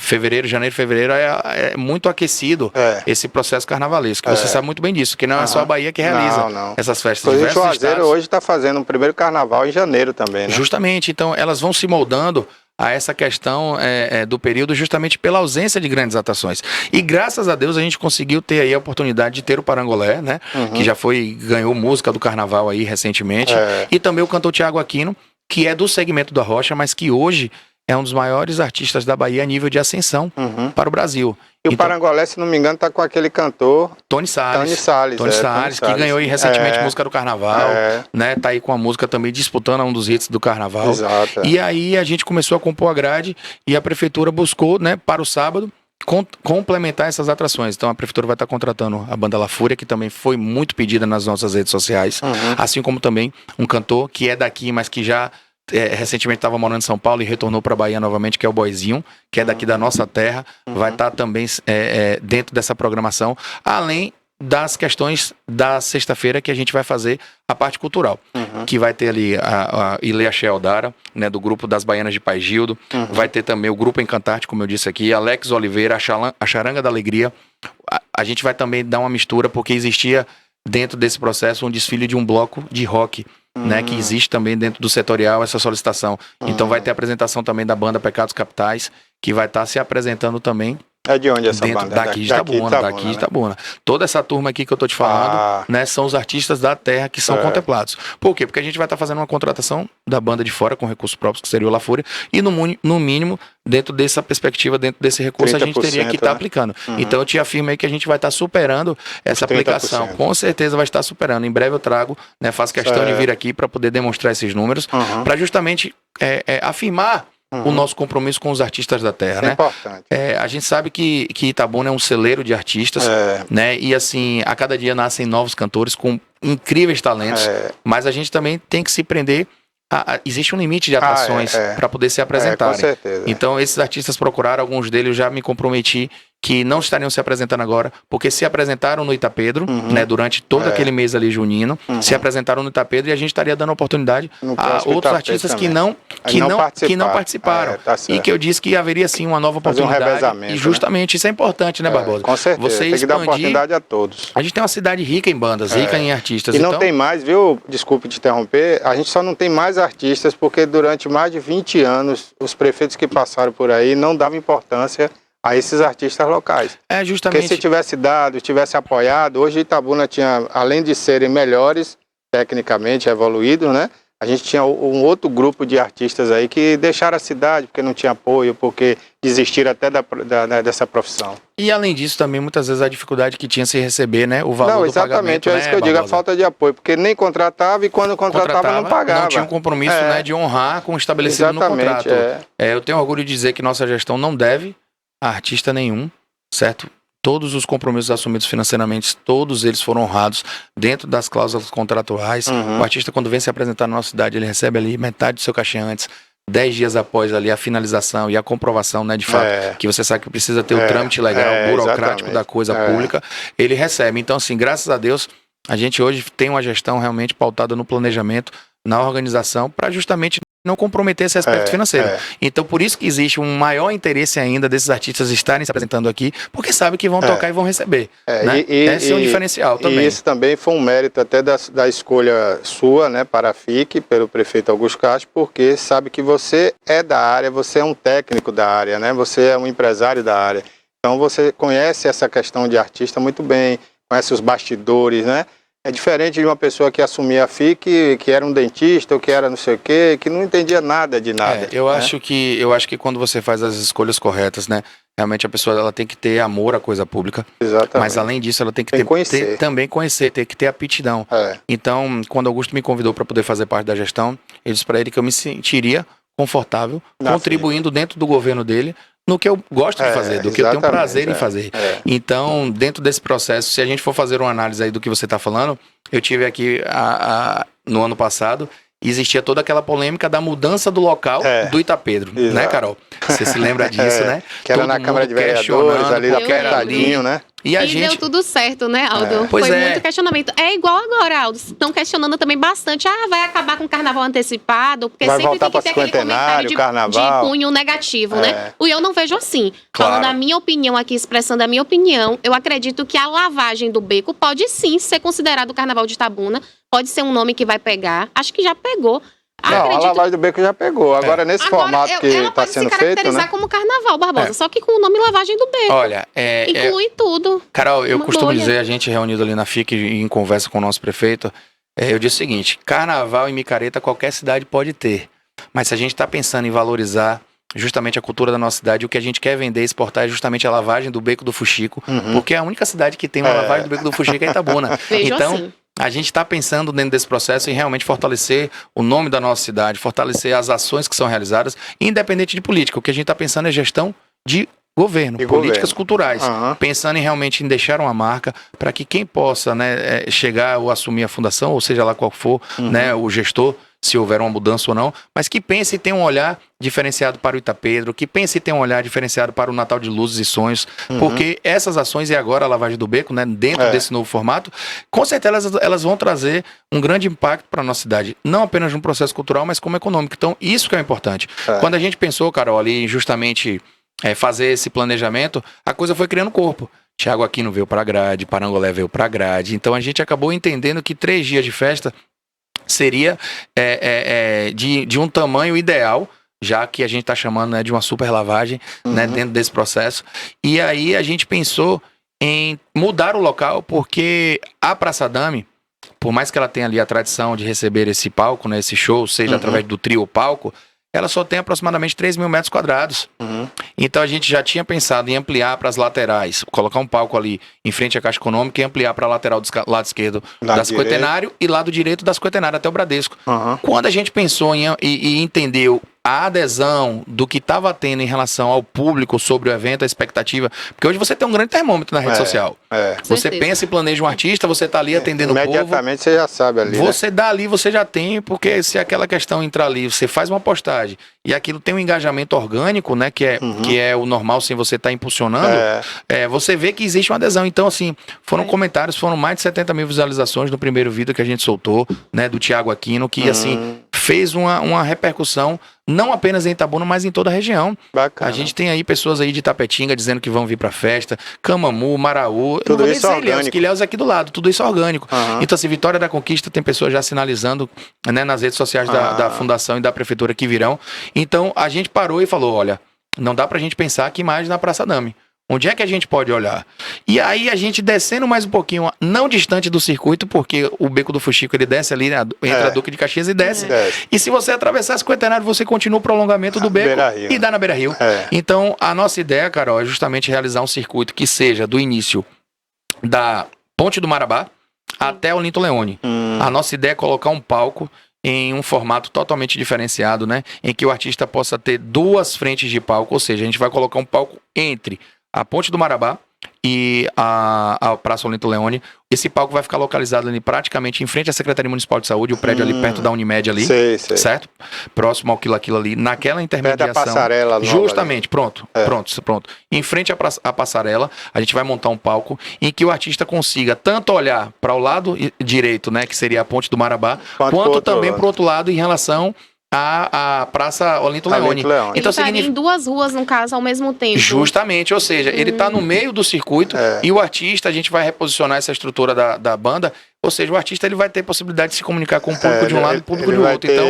Janeiro, fevereiro é muito aquecido esse processo carnavalesco. Você sabe muito bem disso, que não é só a Bahia que realiza essas festas. Inclusive, o Juazeiro hoje está fazendo o primeiro carnaval em janeiro também, né? Justamente, então elas vão se moldando a essa questão do período justamente pela ausência de grandes atrações. E graças a Deus a gente conseguiu ter aí a oportunidade de ter o Parangolé, né? Que já ganhou música do carnaval aí recentemente. E também o cantor Thiago Aquino, que é do segmento da Rocha, mas que hoje é um dos maiores artistas da Bahia a nível de ascensão para o Brasil. E o Parangolé, se não me engano, está com aquele cantor Tony Salles, que ganhou aí recentemente música do Carnaval, né? Tá aí com a música também disputando um dos hits do Carnaval. Exato. E aí a gente começou a compor a grade e a prefeitura buscou, né, para o sábado complementar essas atrações. Então a prefeitura vai estar contratando a banda La Fúria, que também foi muito pedida nas nossas redes sociais, assim como também um cantor que é daqui, mas que já recentemente estava morando em São Paulo e retornou para a Bahia novamente, que é o Boizinho, que é daqui da nossa terra, vai estar também dentro dessa programação, além das questões da sexta-feira que a gente vai fazer a parte cultural, que vai ter ali a Ilea Sheldara, né, do grupo das Baianas de Pai Gildo, vai ter também o grupo Encantarte, como eu disse aqui, Alex Oliveira, a Charanga da Alegria. A gente vai também dar uma mistura, porque existia dentro desse processo um desfile de um bloco de rock, né, que existe também dentro do setorial essa solicitação. Então vai ter a apresentação também da banda Pecados Capitais, que vai estar se apresentando também. É de onde essa banda? Daqui de Itabuna. Toda essa turma aqui que eu tô te falando, né, são os artistas da terra que são contemplados. Por quê? Porque a gente vai estar fazendo uma contratação da banda de fora com recursos próprios, que seria o La Fúria, e no mínimo, dentro dessa perspectiva, dentro desse recurso, a gente teria que estar aplicando. Então eu te afirmo aí que a gente vai estar superando essa aplicação. Com certeza vai estar superando. Em breve eu trago, né, faço questão de vir aqui para poder demonstrar esses números, para justamente afirmar o nosso compromisso com os artistas da terra, né? É importante. A gente sabe que Itabuna é um celeiro de artistas, né? E assim, a cada dia nascem novos cantores com incríveis talentos, mas a gente também tem que se prender. Existe um limite de atrações para poder se apresentarem. Com certeza. Então, esses artistas procuraram, alguns deles eu já me comprometi que não estariam se apresentando agora, porque se apresentaram no Itapedro, né, durante todo aquele mês ali junino, se apresentaram no Itapedro e a gente estaria dando oportunidade a outros artistas que não participaram. Tá e que eu disse que haveria sim uma nova oportunidade. E justamente isso é importante, né, Barbosa? Com certeza, você tem que dar oportunidade a todos. A gente tem uma cidade rica em bandas, rica em artistas. E não tem mais, viu? Desculpe te interromper, a gente só não tem mais artistas porque durante mais de 20 anos os prefeitos que passaram por aí não davam importância a esses artistas locais. Justamente. Porque se tivesse dado, tivesse apoiado, hoje Itabuna tinha, além de serem melhores, tecnicamente evoluídos, né? A gente tinha um outro grupo de artistas aí que deixaram a cidade porque não tinha apoio, porque desistiram até dessa profissão. E além disso também, muitas vezes a dificuldade que tinha se receber, né, o valor do pagamento. Não, exatamente, é isso que eu digo, a falta de apoio, porque nem contratava e quando contratava não pagava. Não tinha um compromisso, né, de honrar com o estabelecido no contrato. Eu tenho orgulho de dizer que nossa gestão não deve a artista nenhum, certo? Todos os compromissos assumidos financeiramente, todos eles foram honrados dentro das cláusulas contratuais. O artista, quando vem se apresentar na nossa cidade, ele recebe ali metade do seu cachê antes, 10 dias após ali a finalização e a comprovação, né, de fato, que você sabe que precisa ter o trâmite legal, burocrático da coisa pública, ele recebe. Então, assim, graças a Deus, a gente hoje tem uma gestão realmente pautada no planejamento, na organização, para justamente não comprometer esse aspecto financeiro. Então, por isso que existe um maior interesse ainda desses artistas estarem se apresentando aqui, porque sabem que vão tocar e vão receber. Né? Esse é um diferencial também. E isso também foi um mérito até da escolha sua, né, para a FIC, pelo prefeito Augusto Castro, porque sabe que você é da área, você é um técnico da área, né? Você é um empresário da área. Então, você conhece essa questão de artista muito bem, conhece os bastidores, né? É diferente de uma pessoa que assumia a FIC, que era um dentista ou que era não sei o quê, que não entendia nada de nada. Eu acho que quando você faz as escolhas corretas, né, realmente a pessoa ela tem que ter amor à coisa pública. Exatamente. Mas além disso, ela tem que também conhecer, tem que ter aptidão. Então, quando Augusto me convidou para poder fazer parte da gestão, eu disse para ele que eu me sentiria confortável, contribuindo dentro do governo dele, no que eu gosto de fazer, do que eu tenho prazer em fazer. Então, dentro desse processo, se a gente for fazer uma análise aí do que você está falando, eu tive aqui no ano passado, existia toda aquela polêmica da mudança do local do Itapedro, né, Carol? Você se lembra disso, né? Que era na Câmara de Vereadores, ali da Pertadinho, né? E deu tudo certo, né, Aldo? Foi muito questionamento. É igual agora, Aldo. Estão questionando também bastante. Vai acabar com o carnaval antecipado, porque vai sempre tem que ter aquele comentário de cunho negativo, né? E eu não vejo assim. Falando a minha opinião aqui, expressando a minha opinião, eu acredito que a lavagem do beco pode sim ser considerado o Carnaval de Itabuna. Pode ser um nome que vai pegar. Acho que já pegou. Não, a lavagem do beco já pegou. Agora, nesse formato que está sendo feito, né? Ela pode se caracterizar como carnaval, Barbosa, só que com o nome lavagem do beco. Olha, inclui tudo. Carol, eu costumo dizer, a gente reunido ali na FIC em conversa com o nosso prefeito, eu disse o seguinte, carnaval e micareta qualquer cidade pode ter, mas se a gente está pensando em valorizar justamente a cultura da nossa cidade, o que a gente quer vender e exportar é justamente a lavagem do Beco do Fuxico, porque a única cidade que tem uma lavagem do Beco do Fuxico é Itabuna. Então, assim, a gente está pensando dentro desse processo em realmente fortalecer o nome da nossa cidade, fortalecer as ações que são realizadas, independente de política. O que a gente está pensando é gestão de governo, políticas culturais, pensando em realmente em deixar uma marca para que quem possa, né, chegar ou assumir a fundação, ou seja lá qual for, né, o gestor, se houver uma mudança ou não, mas que pense e tenha um olhar diferenciado para o Itapedro, que pense e tenha um olhar diferenciado para o Natal de Luzes e Sonhos, porque essas ações, e agora a lavagem do beco, né, dentro desse novo formato, com certeza elas vão trazer um grande impacto para a nossa cidade, não apenas no processo cultural, mas como econômico. Então, isso que é importante. Quando a gente pensou, Carol, ali justamente fazer esse planejamento, a coisa foi criando corpo. Thiago Aquino veio para a grade, Parangolé veio para a grade, então a gente acabou entendendo que 3 dias de festa seria de um tamanho ideal, já que a gente está chamando, né, de uma super lavagem, né, dentro desse processo. E aí a gente pensou em mudar o local, porque a Praça Dame, por mais que ela tenha ali a tradição de receber esse palco, né, esse show, seja através do trio palco, ela só tem aproximadamente 3 mil metros quadrados. Então a gente já tinha pensado em ampliar para as laterais, colocar um palco ali em frente à Caixa Econômica e ampliar para a lateral do lado esquerdo da Cinquentenário e lado direito da Cinquentenário até o Bradesco. Quando a gente pensou em entender a adesão do que estava tendo em relação ao público sobre o evento, a expectativa, porque hoje você tem um grande termômetro na rede social. Você Certeza. pensa e planeja um artista, você está ali atendendo o povo. Imediatamente você já sabe ali, Você dá ali, você já tem, porque se aquela questão entrar ali, você faz uma postagem e aquilo tem um engajamento orgânico, né, que é o normal sem você estar impulsionando, você vê que existe uma adesão. Então, assim, foram comentários, foram mais de 70 mil visualizações no primeiro vídeo que a gente soltou, né, do Thiago Aquino, que, assim, fez uma repercussão não apenas em Itabuna, mas em toda a região. Bacana. A gente tem aí pessoas aí de Tapetinga dizendo que vão vir pra festa, Camamu, Maraú, Tudo isso orgânico. Ilhéus aqui do lado, tudo isso orgânico. Então, assim, Vitória da Conquista tem pessoas já sinalizando, né, nas redes sociais da Fundação e da Prefeitura que virão. Então, a gente parou e falou, olha, não dá pra gente pensar aqui mais na Praça Dame. Onde é que a gente pode olhar? E aí a gente descendo mais um pouquinho, não distante do circuito, porque o Beco do Fuxico ele desce ali, né, entre a Duque de Caxias e desce. E se você atravessar a Cinquentenário, você continua o prolongamento do Beco e dá na Beira Rio. Então, a nossa ideia, Carol, é justamente realizar um circuito que seja do início da Ponte do Marabá até o Linto Leone. A nossa ideia é colocar um palco em um formato totalmente diferenciado, né? Em que o artista possa ter duas frentes de palco, ou seja, a gente vai colocar um palco entre a Ponte do Marabá e a Praça Olinto Leone. Esse palco vai ficar localizado ali praticamente em frente à Secretaria Municipal de Saúde, o prédio ali perto da Unimed ali, sei. certo? Próximo ao Quilo ali, naquela intermediação. Perto da passarela nova justamente, ali. pronto. Em frente à passarela, a gente vai montar um palco em que o artista consiga tanto olhar para o lado direito, né, que seria a Ponte do Marabá, quanto também para o outro lado em relação a Praça Olinto Leone. Então, Então, em duas ruas, no caso, ao mesmo tempo. Justamente, ou seja, ele está no meio do circuito e o artista, a gente vai reposicionar essa estrutura da banda, ou seja, o artista ele vai ter possibilidade de se comunicar com o público de um lado e o público do outro. Então,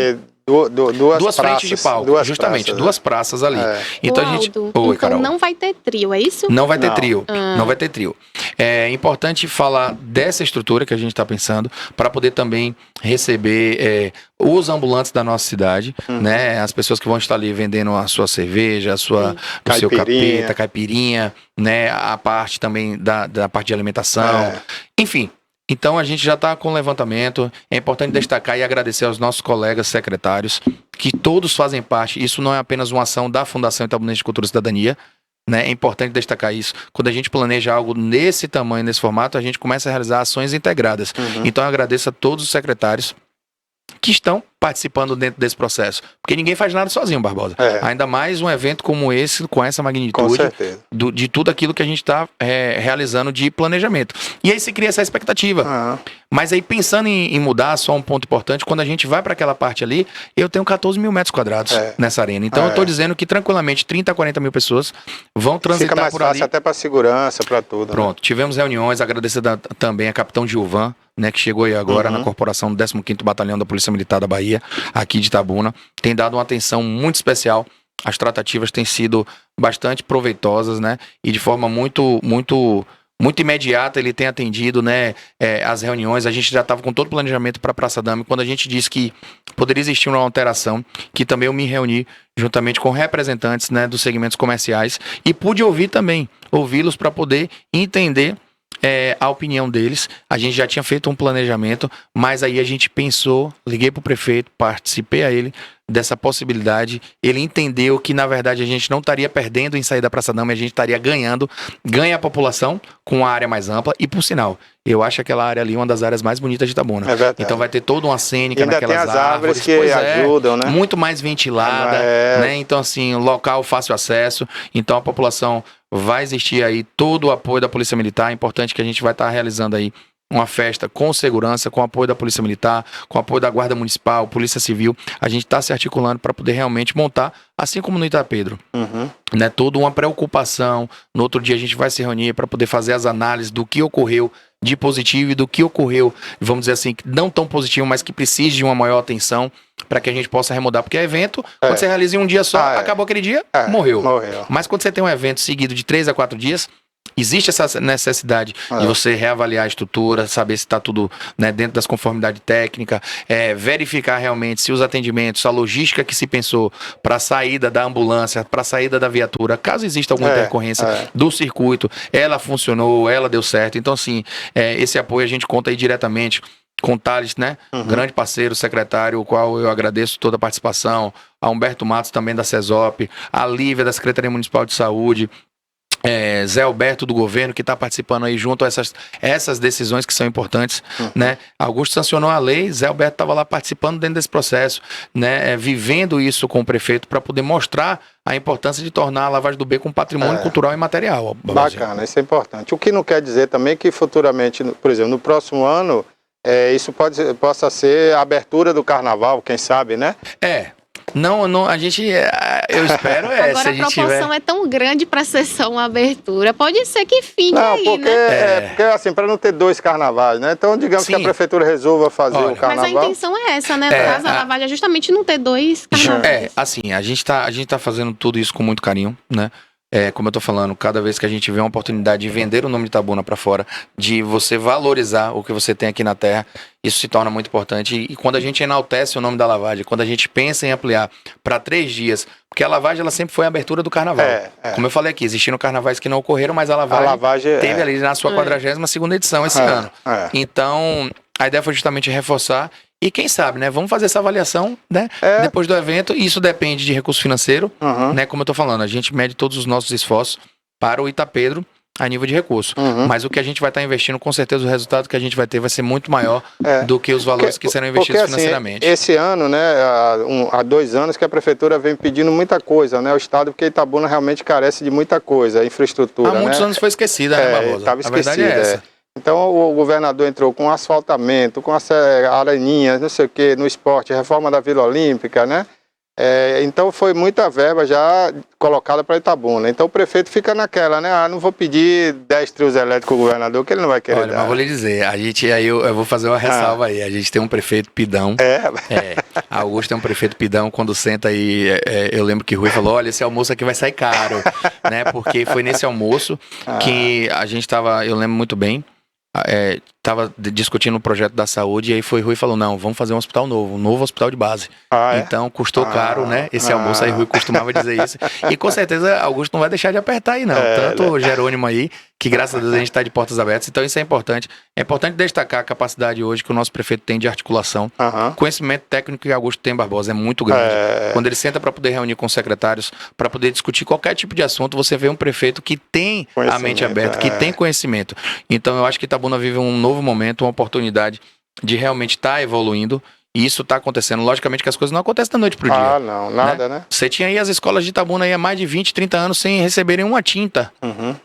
duas frentes de palco, justamente, duas praças ali. Então, a gente... Então Carol. não vai ter trio, é isso? Não vai ter trio, não vai ter trio. É importante falar dessa estrutura que a gente está pensando para poder também receber os ambulantes da nossa cidade, né? As pessoas que vão estar ali vendendo a sua cerveja, o seu capeta, caipirinha, né? A parte também da parte de alimentação, enfim. Então a gente já está com o levantamento. É importante destacar e agradecer aos nossos colegas secretários, que todos fazem parte. Isso não é apenas uma ação da Fundação Itabunense de Cultura e Cidadania, né? É importante destacar isso. Quando a gente planeja algo nesse tamanho, nesse formato, a gente começa a realizar ações integradas. Então eu agradeço a todos os secretários que estão participando dentro desse processo. Porque ninguém faz nada sozinho, Barbosa. Ainda mais um evento como esse, com essa magnitude, de tudo aquilo que a gente está realizando de planejamento. E aí se cria essa expectativa. Mas aí pensando em mudar, só um ponto importante, quando a gente vai para aquela parte ali, eu tenho 14 mil metros quadrados nessa arena. Então eu estou dizendo que tranquilamente 30 a 40 mil pessoas vão transitar por ali. Fica mais fácil até para segurança, para tudo. Pronto, tivemos reuniões, agradecer também a Capitão Gilvan, né, que chegou aí agora na corporação do 15º Batalhão da Polícia Militar da Bahia, aqui de Itabuna, tem dado uma atenção muito especial. As tratativas têm sido bastante proveitosas, né, e de forma muito imediata ele tem atendido, né, as reuniões. A gente já estava com todo o planejamento para a Praça Dame. Quando a gente disse que poderia existir uma alteração, que também eu me reuni juntamente com representantes, né, dos segmentos comerciais e pude ouvi-los para poder entender a opinião deles. A gente já tinha feito um planejamento, mas aí a gente pensou, liguei para o prefeito, participei a ele dessa possibilidade. Ele entendeu que, na verdade, a gente não estaria perdendo em sair da Praça Dama, a gente estaria ganhando. Ganha a população com uma área mais ampla e, por sinal, eu acho aquela área ali uma das áreas mais bonitas de Itabuna. Então vai ter toda uma cênica naquelas tem as árvores que ajudam, né? Muito mais ventilada, né? Então, assim, local fácil acesso. Então a população vai existir aí todo o apoio da Polícia Militar. É importante que a gente vai estar realizando aí uma festa com segurança, com apoio da Polícia Militar, com apoio da Guarda Municipal, Polícia Civil. A gente está se articulando para poder realmente montar, assim como no Itapedro, né, toda uma preocupação. No outro dia a gente vai se reunir para poder fazer as análises do que ocorreu de positivo e do que ocorreu, vamos dizer assim, não tão positivo, mas que precise de uma maior atenção para que a gente possa remodar. Porque evento, quando você realiza em um dia só, acabou aquele dia, morreu. Mas quando você tem um evento seguido de 3 a 4 dias, existe essa necessidade de você reavaliar a estrutura, saber se está tudo, né, dentro das conformidades técnicas, verificar realmente se os atendimentos, a logística que se pensou para a saída da ambulância, para a saída da viatura, caso exista alguma intercorrência do circuito, ela funcionou, ela deu certo. Então, assim, esse apoio a gente conta aí diretamente com o Thales, né? Grande parceiro, secretário, o qual eu agradeço toda a participação, a Humberto Matos também da CESOP, a Lívia da Secretaria Municipal de Saúde, Zé Alberto do governo que está participando aí junto a essas decisões que são importantes, né? Augusto sancionou a lei, Zé Alberto estava lá participando dentro desse processo, né? Vivendo isso com o prefeito para poder mostrar a importância de tornar a Lavagem do Beco um patrimônio cultural e material. Bacana, isso é importante. O que não quer dizer também que futuramente, por exemplo, no próximo ano, isso possa ser a abertura do carnaval, quem sabe, né? Não, a gente, eu espero Agora se a proporção é tão grande para ser só uma abertura, pode ser que fique aí, né? Porque assim, para não ter 2 carnavais, né? Então, digamos que a prefeitura resolva fazer o carnaval. Mas a intenção é essa, né? No caso da lavagem é justamente não ter 2 carnavais. Assim, a gente tá fazendo tudo isso com muito carinho, né? Como eu tô falando, cada vez que a gente vê uma oportunidade de vender o nome de Itabuna para fora, de você valorizar o que você tem aqui na terra, isso se torna muito importante. E quando a gente enaltece o nome da lavagem, quando a gente pensa em ampliar para 3 dias, porque a lavagem ela sempre foi a abertura do carnaval. Como eu falei aqui, existiram carnavais que não ocorreram, mas a lavagem teve ali na sua 42ª edição esse ano. Então, a ideia foi justamente reforçar. E quem sabe, né? Vamos fazer essa avaliação, né? Depois do evento. Isso depende de recurso financeiro, né? Como eu tô falando, a gente mede todos os nossos esforços para o Itapedro a nível de recurso. Mas o que a gente vai estar investindo, com certeza o resultado que a gente vai ter vai ser muito maior do que os valores que serão investidos financeiramente. Esse ano, né? Há 2 anos que a prefeitura vem pedindo muita coisa, né? O estado, porque Itabuna realmente carece de muita coisa, infraestrutura, Há muitos anos foi esquecida, né, Barbosa? Estava esquecida. A verdade é essa. Então o governador entrou com asfaltamento, com areninhas, não sei o que, no esporte, reforma da Vila Olímpica, né? Então foi muita verba já colocada para Itabuna. Então o prefeito fica naquela, né? Não vou pedir 10 trios elétricos ao governador, que ele não vai querer dar. Mas vou lhe dizer, eu vou fazer uma ressalva aí. A gente tem um prefeito pidão. Augusto é um prefeito pidão. Quando senta aí, eu lembro que Rui falou, olha, esse almoço aqui vai sair caro, né? Porque foi nesse almoço que a gente tava, eu lembro muito bem, estava discutindo o projeto da saúde, e aí foi Rui e falou, não, vamos fazer um hospital novo, um novo hospital de base. Então custou caro, né? Esse almoço aí, Rui costumava dizer isso. E com certeza Augusto não vai deixar de apertar aí, não. Tanto o Jerônimo aí, que graças a Deus a gente está de portas abertas. Então isso é importante. É importante destacar a capacidade hoje que o nosso prefeito tem de articulação. O conhecimento técnico que Augusto tem, Barbosa, é muito grande. Quando ele senta para poder reunir com os secretários, para poder discutir qualquer tipo de assunto, você vê um prefeito que tem a mente aberta, que tem conhecimento. Então eu acho que Itabuna vive um novo momento, uma oportunidade de realmente estar evoluindo. E isso está acontecendo. Logicamente que as coisas não acontecem da noite pro dia. Não, nada, né? Você tinha aí as escolas de Itabuna aí há mais de 20, 30 anos sem receberem uma tinta,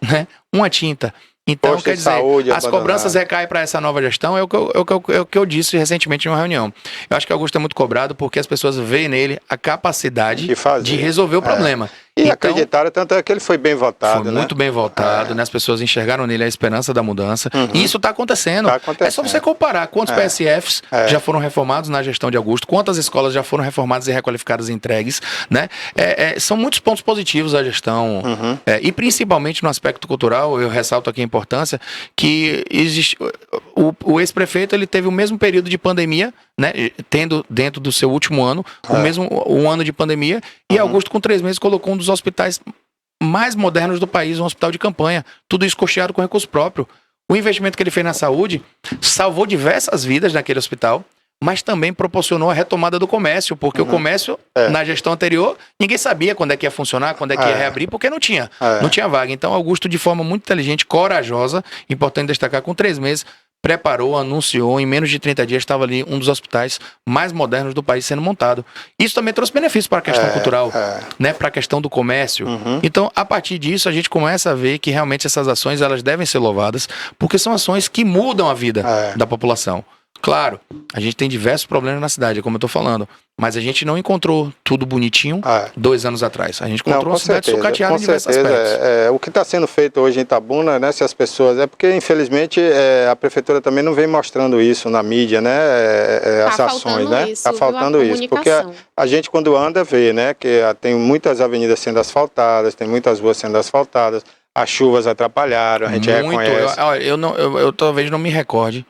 né? Uma tinta. Então, quer dizer, as cobranças recaem para essa nova gestão, é o que eu disse recentemente em uma reunião. Eu acho que Augusto é muito cobrado porque as pessoas veem nele a capacidade de resolver o problema. E acreditaram, tanto é que ele foi bem votado, foi muito bem votado, né? As pessoas enxergaram nele a esperança da mudança. E isso está acontecendo. É só você comparar quantos PSFs já foram reformados na gestão de Augusto, quantas escolas já foram reformadas e requalificadas e entregues, né? São muitos pontos positivos a gestão. E principalmente no aspecto cultural, eu ressalto aqui a importância que existe, o ex-prefeito ele teve o mesmo período de pandemia, né? Tendo dentro do seu último ano, um ano de pandemia, e Augusto com 3 meses colocou um dos hospitais mais modernos do país, um hospital de campanha, tudo isso custeado com recurso próprio. O investimento que ele fez na saúde salvou diversas vidas naquele hospital, mas também proporcionou a retomada do comércio, porque o comércio, na gestão anterior, ninguém sabia quando é que ia funcionar, quando é que ia reabrir, porque não tinha vaga. Então, Augusto, de forma muito inteligente, corajosa, importante destacar, com 3 meses, preparou, anunciou, em menos de 30 dias estava ali um dos hospitais mais modernos do país sendo montado. Isso também trouxe benefícios para a questão cultural, né, para a questão do comércio. Então, a partir disso, a gente começa a ver que realmente essas ações elas devem ser louvadas, porque são ações que mudam a vida da população. Claro, a gente tem diversos problemas na cidade, como eu estou falando, mas a gente não encontrou tudo bonitinho 2 anos atrás. A gente encontrou uma cidade sucateada em diversos aspectos. O que está sendo feito hoje em Itabuna, né, se as pessoas... porque, infelizmente, a prefeitura também não vem mostrando isso na mídia, né, as ações, né? Está faltando isso, porque a gente, quando anda, vê, né, que tem muitas avenidas sendo asfaltadas, tem muitas ruas sendo asfaltadas, as chuvas atrapalharam, a gente reconhece. Eu talvez não me recorde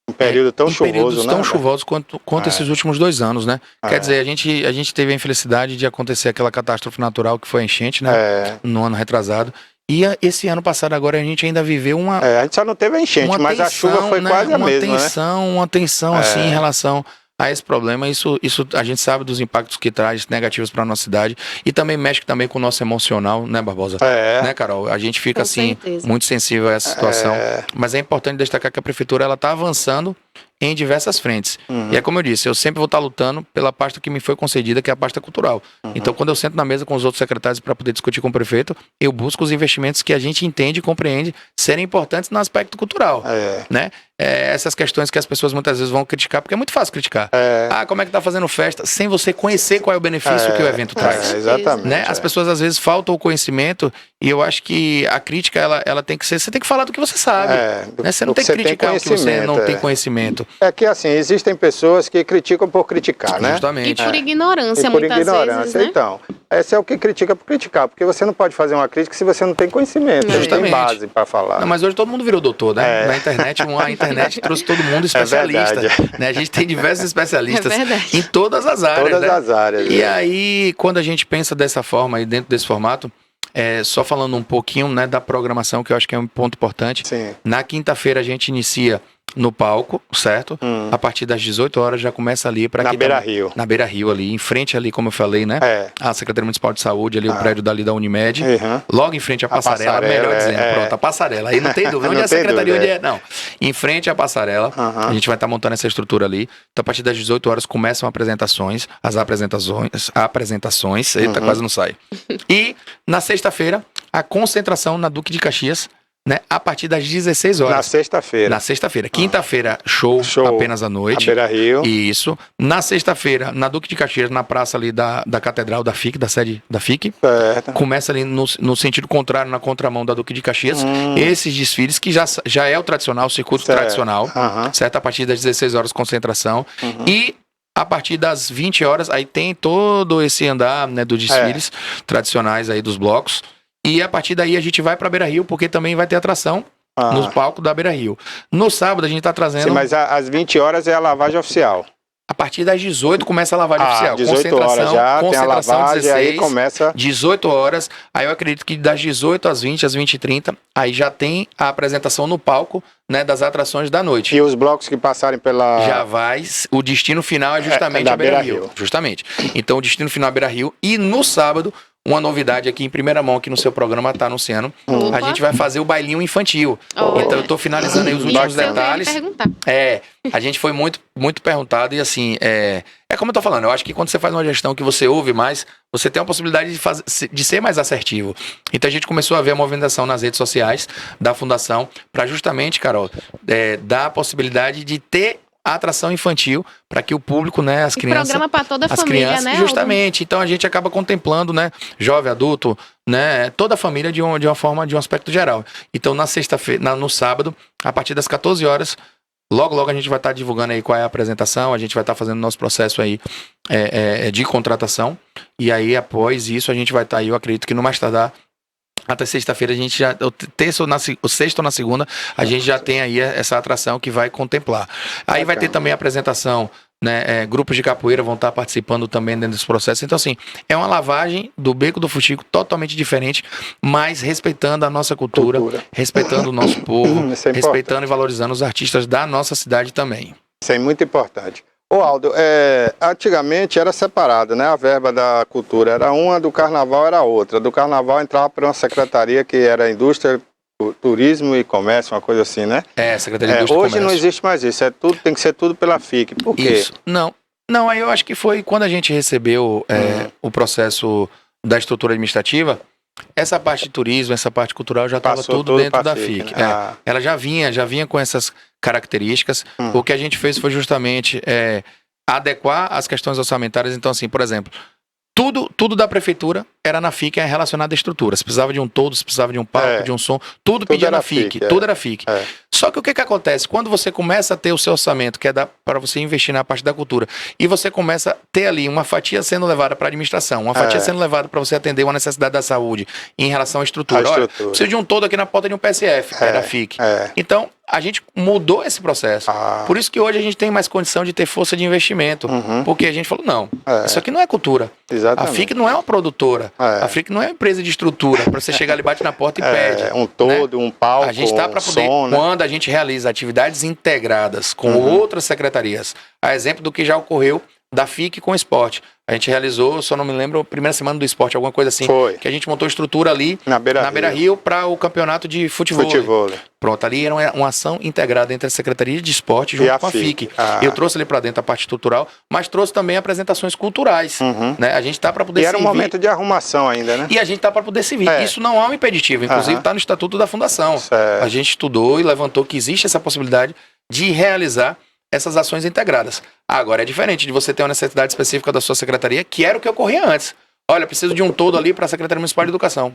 um período tão chuvoso, períodos tão chuvosos quanto esses últimos 2 anos, né? Quer dizer, a gente teve a infelicidade de acontecer aquela catástrofe natural que foi a enchente, né? No ano retrasado. E esse ano passado agora a gente ainda viveu uma A gente só não teve a enchente, mas a chuva foi quase a mesma, né? Uma tensão assim em relação a esse problema. Isso a gente sabe dos impactos que traz negativos para a nossa cidade e também mexe também com o nosso emocional, né, Barbosa? Né, Carol? A gente fica Com assim certeza. muito sensível a essa situação, mas é importante destacar que a prefeitura ela está avançando em diversas frentes. E é como eu disse, eu sempre vou estar lutando pela pasta que me foi concedida, que é a pasta cultural. Então, quando eu sento na mesa com os outros secretários para poder discutir com o prefeito, eu busco os investimentos que a gente entende e compreende serem importantes no aspecto cultural, né? Essas questões que as pessoas muitas vezes vão criticar, porque é muito fácil criticar. Como é que tá fazendo festa sem você conhecer qual é o benefício que o evento traz? Exatamente. Né? As pessoas às vezes faltam o conhecimento e eu acho que a crítica ela tem que ser, você tem que falar do que você sabe. Né? Você não tem que criticar o que você não tem conhecimento. É que assim, existem pessoas que criticam por criticar, né? Justamente. E por ignorância, E por muitas ignorância, vezes, né? então. Esse é o que critica por criticar, porque você não pode fazer uma crítica se você não tem conhecimento, não tem base para falar. Não, mas hoje todo mundo virou doutor, né? Na internet, a internet trouxe todo mundo especialista. Né? A gente tem diversos especialistas em todas as áreas. Todas né? as áreas. E aí, quando a gente pensa dessa forma, aí dentro desse formato, só falando um pouquinho, né, da programação, que eu acho que é um ponto importante. Sim. Na quinta-feira a gente inicia no palco, certo? A partir das 18 horas já começa ali para Na Beira-Rio. Na Beira-Rio ali, em frente ali, como eu falei, né? A Secretaria Municipal de Saúde, ali o prédio dali da Unimed. Logo em frente à passarela, melhor dizendo, pronto, a passarela. Aí não tem dúvida. Onde é a secretaria, onde é? Não. Em frente à passarela, a gente vai estar montando essa estrutura ali. Então, a partir das 18 horas começam as apresentações. Eita, quase não sai. E na sexta-feira, a concentração na Duque de Caxias, né, a partir das 16 horas. Na sexta-feira. Na sexta-feira. Quinta-feira, show apenas à noite. A Beira-Rio. Isso. Na sexta-feira, na Duque de Caxias, na praça ali da Catedral da FIC, da sede da FIC. Certo. Começa ali no sentido contrário, na contramão da Duque de Caxias. Esses desfiles, que já é o tradicional, o circuito tradicional. Certo? A partir das 16 horas, concentração. E a partir das 20 horas, aí tem todo esse andar, né, dos desfiles tradicionais aí dos blocos. E a partir daí a gente vai para Beira-Rio, porque também vai ter atração nos palcos da Beira-Rio. No sábado a gente está trazendo... Sim, mas às 20 horas é a lavagem oficial. A partir das 18 começa a lavagem oficial. 18 horas já, tem a lavagem, 16, aí começa... 18 horas, aí eu acredito que das 18 às 20, às 20h30, aí já tem a apresentação no palco, né, das atrações da noite. E os blocos que passarem pela... Já vai, o destino final é justamente a Beira-Rio. Justamente. Então o destino final é Beira-Rio. E no sábado, uma novidade aqui em primeira mão, que no seu programa está anunciando, a gente vai fazer o bailinho infantil. Então eu estou finalizando aí os últimos detalhes. A gente foi muito, muito perguntado e assim, é como eu tô falando, eu acho que quando você faz uma gestão que você ouve mais, você tem a possibilidade de ser mais assertivo. Então a gente começou a ver a movimentação nas redes sociais da Fundação para justamente, Carol, dar a possibilidade de ter a atração infantil para que o público, né, as crianças... programa para toda a família, crianças, né? Justamente. Então a gente acaba contemplando, né, jovem, adulto, né, toda a família de uma forma, de um aspecto geral. Então na sexta-feira, no sábado, a partir das 14 horas, logo a gente vai estar divulgando aí qual é a apresentação, a gente vai estar fazendo nosso processo aí de contratação, e aí após isso a gente vai estar aí, eu acredito que no mais tardar, até sexta-feira a gente já, o sexto ou na segunda, a gente já tem aí essa atração que vai contemplar. Aí vai ter também a apresentação, né, grupos de capoeira vão estar participando também dentro desse processo. Então assim, é uma lavagem do Beco do Fuxico totalmente diferente, mas respeitando a nossa cultura. Respeitando o nosso povo, respeitando e valorizando os artistas da nossa cidade também. Isso é muito importante. Ô Aldo, antigamente era separado, né? A verba da cultura era uma, do carnaval era outra. Do carnaval entrava para uma secretaria que era Indústria, Turismo e Comércio, uma coisa assim, né? Secretaria de Indústria e Hoje Comércio. não existe mais isso, tem que ser tudo pela FIC. Por quê? Isso. Não, aí eu acho que foi quando a gente recebeu o processo da estrutura administrativa, essa parte de turismo, essa parte cultural já estava tudo dentro da FIC. Né? Ela já vinha com essas características. O que a gente fez foi justamente adequar as questões orçamentárias. Então, assim, por exemplo, tudo da prefeitura era na FIC relacionado à estrutura. Se precisava de um todo, se precisava de um palco, de um som, tudo pedia na FIC. Tudo era FIC. Só que o que acontece? Quando você começa a ter o seu orçamento, que é para você investir na parte da cultura, e você começa a ter ali uma fatia sendo levada para a administração, uma fatia sendo levada para você atender uma necessidade da saúde em relação à estrutura. Olha, preciso de um todo aqui na porta de um PSF, é da FIC. Então, a gente mudou esse processo. Por isso que hoje a gente tem mais condição de ter força de investimento. Porque a gente falou, não, isso aqui não é cultura. Exatamente. A FIC não é uma produtora. A FIC não é uma empresa de estrutura, para você chegar ali, bate na porta e pede. Um todo, um palco, a gente está para poder, som, quando a gente realiza atividades integradas com outras secretarias, a exemplo do que já ocorreu da FIC com o esporte. A gente realizou, só não me lembro, a primeira semana do esporte, alguma coisa assim. Foi. Que a gente montou estrutura ali na Beira-Rio para o campeonato de futebol. Pronto, ali era uma ação integrada entre a Secretaria de Esporte junto com a FIC. Eu trouxe ali para dentro a parte estrutural, mas trouxe também apresentações culturais. Né? A gente está para poder servir. E era um momento de arrumação ainda, né? E a gente está para poder servir. Isso não é um impeditivo, inclusive está no Estatuto da Fundação. Certo. A gente estudou e levantou que existe essa possibilidade de realizar essas ações integradas. Agora, é diferente de você ter uma necessidade específica da sua secretaria, que era o que ocorria antes. Olha, preciso de um todo ali para a Secretaria Municipal de Educação.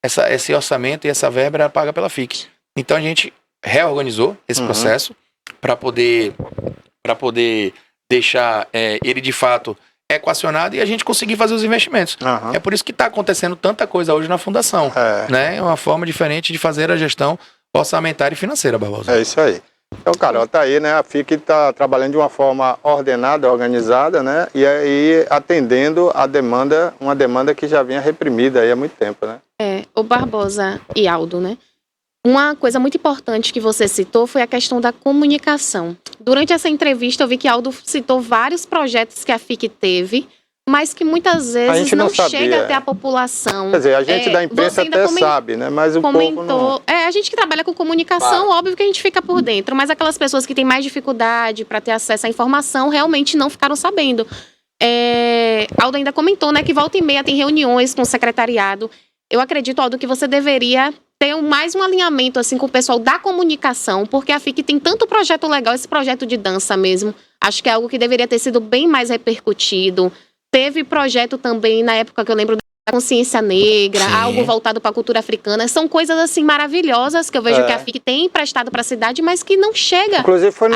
Esse orçamento e essa verba era paga pela FIC. Então, a gente reorganizou esse processo para poder deixar ele, de fato, equacionado e a gente conseguir fazer os investimentos. É por isso que está acontecendo tanta coisa hoje na Fundação. Né? É uma forma diferente de fazer a gestão orçamentária e financeira, Barbosa. É isso aí. Então, Carol, tá aí, né? A FIC está trabalhando de uma forma ordenada, organizada, né? E aí atendendo a demanda, uma demanda que já vinha reprimida aí há muito tempo, né? O Barbosa e Aldo, né? Uma coisa muito importante que você citou foi a questão da comunicação. Durante essa entrevista, eu vi que Aldo citou vários projetos que a FIC teve, mas que muitas vezes não chega até a população. Quer dizer, a gente da imprensa até sabe, né? Mas o povo não... a gente que trabalha com comunicação, óbvio que a gente fica por dentro, mas aquelas pessoas que têm mais dificuldade para ter acesso à informação realmente não ficaram sabendo. Aldo ainda comentou, né, que volta e meia tem reuniões com o secretariado. Eu acredito, Aldo, que você deveria ter mais um alinhamento assim, com o pessoal da comunicação, porque a FIC tem tanto projeto legal, esse projeto de dança mesmo. Acho que é algo que deveria ter sido bem mais repercutido. Teve projeto também, na época que eu lembro, da consciência negra, algo voltado para a cultura africana. São coisas, assim, maravilhosas que eu vejo que a FIC tem emprestado para a cidade, mas que não chega. Inclusive, foi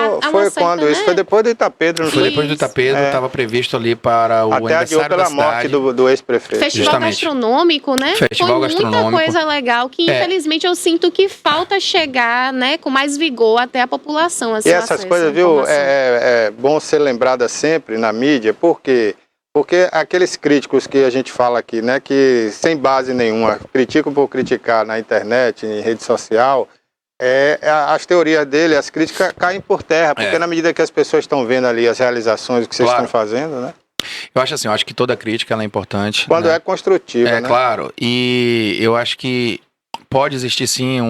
quando? Isso foi depois do Itapedro, não foi? Foi depois do Itapedro, estava previsto ali para o até aniversário pela da cidade. morte do ex-prefeito. Festival gastronômico, né? Festival foi muita coisa legal que, infelizmente, eu sinto que falta chegar, né, com mais vigor até a população. Assim, e essas coisas, viu, é bom ser lembrada sempre na mídia, porque aqueles críticos que a gente fala aqui, né, que sem base nenhuma, criticam por criticar na internet, em rede social, as teorias dele, as críticas caem por terra, porque na medida que as pessoas estão vendo ali as realizações que vocês estão fazendo, né? Eu acho assim, eu acho que toda crítica ela é importante. Quando é construtiva, né? Claro, e eu acho que pode existir sim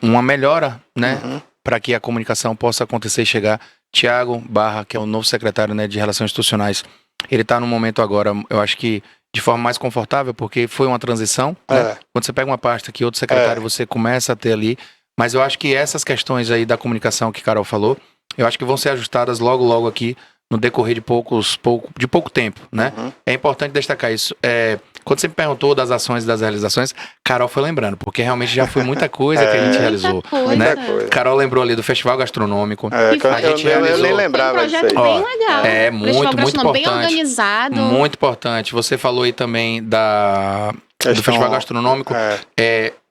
uma melhora, né, para que a comunicação possa acontecer e chegar. Tiago Barra, que é o novo secretário, né, de Relações Institucionais, ele está no momento agora, eu acho que de forma mais confortável, porque foi uma transição, né? Quando você pega uma pasta que outro secretário, você começa a ter ali, mas eu acho que essas questões aí da comunicação que Carol falou, eu acho que vão ser ajustadas logo aqui, no decorrer de pouco tempo, né? É importante destacar isso. Quando você me perguntou das ações e das realizações, Carol foi lembrando, porque realmente já foi muita coisa que a gente realizou. Né? Carol lembrou ali do Festival Gastronômico. A gente realizou. Eu nem lembrava disso aí. Foi um projeto bem legal. Muito importante. Bem organizado. Muito importante. Você falou aí também do Festival Gastronômico.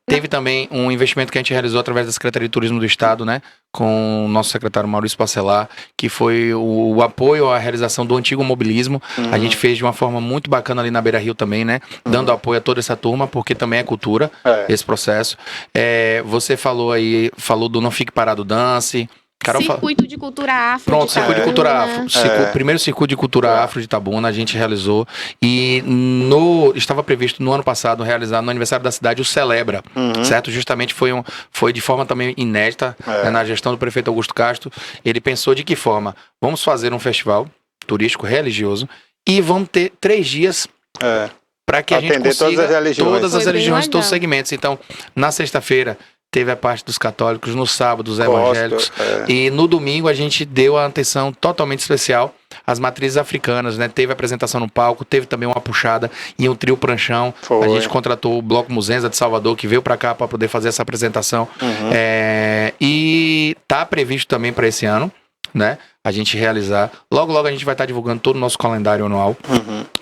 Teve também um investimento que a gente realizou através da Secretaria de Turismo do Estado, né? Com o nosso secretário Maurício Parcelar, que foi o apoio à realização do antigo mobilismo. A gente fez de uma forma muito bacana ali na Beira-Rio também, né? Dando apoio a toda essa turma, porque também é cultura, esse processo. Você falou do Não Fique Parado Dance. Carol Circuito de Cultura Afro. Pronto, Circuito de Cultura Afro. Primeiro Circuito de Cultura Afro de Itabuna, a gente realizou. E estava previsto no ano passado realizar no aniversário da cidade o Celebra, certo? Justamente foi de forma também inédita, né, na gestão do prefeito Augusto Castro. Ele pensou de que forma? Vamos fazer um festival turístico religioso e vamos ter 3 dias para que a gente consiga todas as religiões, todos os segmentos. Então, na sexta-feira teve a parte dos católicos, no sábado os evangélicos, e no domingo a gente deu a atenção totalmente especial às matrizes africanas, né? Teve apresentação no palco, teve também uma puxada e um trio pranchão. A gente contratou o Bloco Muzenza de Salvador, que veio para cá para poder fazer essa apresentação. E tá previsto também para esse ano, né? a gente realizar. Logo, logo a gente vai estar divulgando todo o nosso calendário anual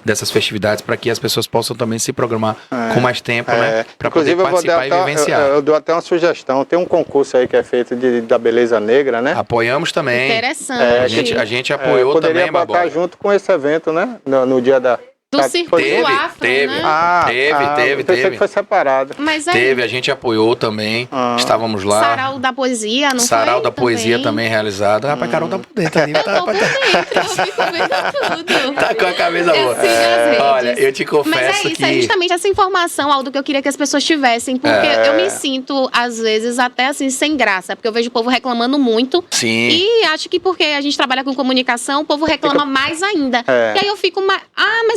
dessas festividades para que as pessoas possam também se programar com mais tempo, né? Para poder participar e vivenciar. Eu dou até uma sugestão. Tem um concurso aí que é feito da beleza negra, né? Apoiamos também. Interessante. A gente apoiou poderia também, botar Barbosa. junto com esse evento, né? No dia da... Do Circuito Afro, teve. né? Eu pensei que foi separado. Mas aí, Teve, a gente apoiou também. Estávamos lá. Sarau da Poesia, não Sarau foi? da Poesia também realizado. Rapaz, Carol tá por dentro ali. Eu tô por dentro, eu fico vendo tudo. Tá com a cabeça boa. Eu sigo as redes. Olha, eu te confesso Mas é isso, que... é justamente essa informação, Aldo, que eu queria que as pessoas tivessem. Porque eu me sinto, às vezes, até assim, sem graça. Porque eu vejo o povo reclamando muito. Sim. E acho que porque a gente trabalha com comunicação, o povo reclama mais ainda. E aí eu fico, mas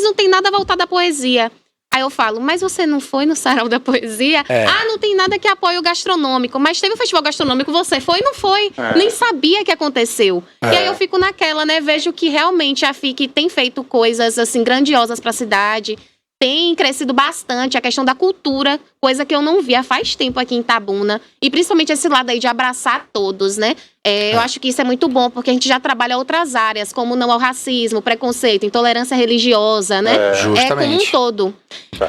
não tem nada voltado à poesia. Aí eu falo, mas você não foi no Sarau da Poesia? Não tem nada que apoie o gastronômico. Mas teve um festival gastronômico, você foi? Não foi. Nem sabia que aconteceu. E aí eu fico naquela, né? Vejo que realmente a FIC tem feito coisas, assim, grandiosas pra cidade. Tem crescido bastante a questão da cultura, coisa que eu não via faz tempo aqui em Itabuna. E principalmente esse lado aí de abraçar todos, né? Eu acho que isso é muito bom, porque a gente já trabalha outras áreas, como não ao racismo, preconceito, intolerância religiosa, né? Justamente. Como um todo.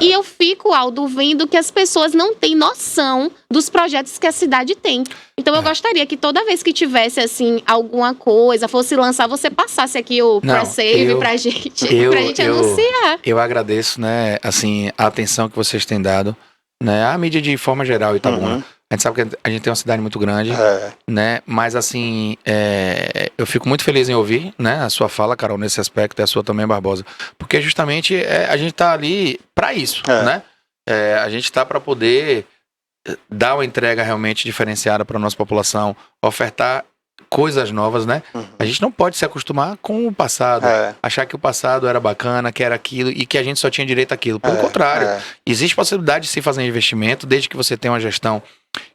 E eu fico, Aldo, vendo que as pessoas não têm noção dos projetos que a cidade tem. Então eu gostaria que toda vez que tivesse, assim, alguma coisa, fosse lançar, você passasse aqui o pre-save pra gente anunciar. Eu agradeço, né, assim, a atenção que vocês têm dado, né, a mídia de forma geral, Itabuna. A gente sabe que a gente tem uma cidade muito grande, né? Mas assim, eu fico muito feliz em ouvir, né, a sua fala, Carol, nesse aspecto, e a sua também, Barbosa. Porque justamente a gente tá ali para isso, né? A gente tá para poder dar uma entrega realmente diferenciada para nossa população, ofertar coisas novas, né? A gente não pode se acostumar com o passado, achar que o passado era bacana, que era aquilo e que a gente só tinha direito àquilo. Pelo contrário, existe possibilidade de se fazer investimento desde que você tenha uma gestão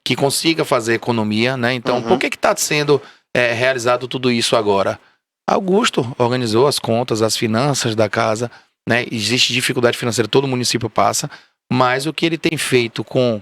que consiga fazer economia, né? Então, por que está sendo realizado tudo isso agora? Augusto organizou as contas, as finanças da casa, né? Existe dificuldade financeira, todo município passa, mas o que ele tem feito com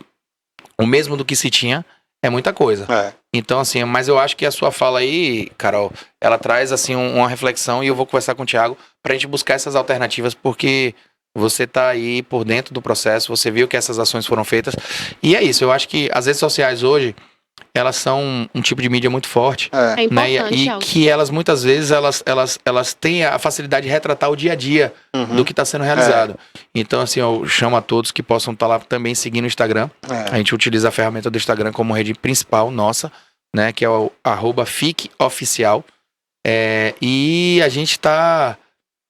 o mesmo do que se tinha é muita coisa. Então, assim, mas eu acho que a sua fala aí, Carol, ela traz, assim, uma reflexão e eu vou conversar com o Thiago pra gente buscar essas alternativas, porque você tá aí por dentro do processo, você viu que essas ações foram feitas. E é isso, eu acho que as redes sociais hoje, elas são um tipo de mídia muito forte. É importante, né? E que elas, muitas vezes, elas têm a facilidade de retratar o dia a dia do que está sendo realizado. Então, assim, eu chamo a todos que possam estar lá também seguindo o Instagram. A gente utiliza a ferramenta do Instagram como rede principal nossa, né? Que é o @ficoficial. E a gente está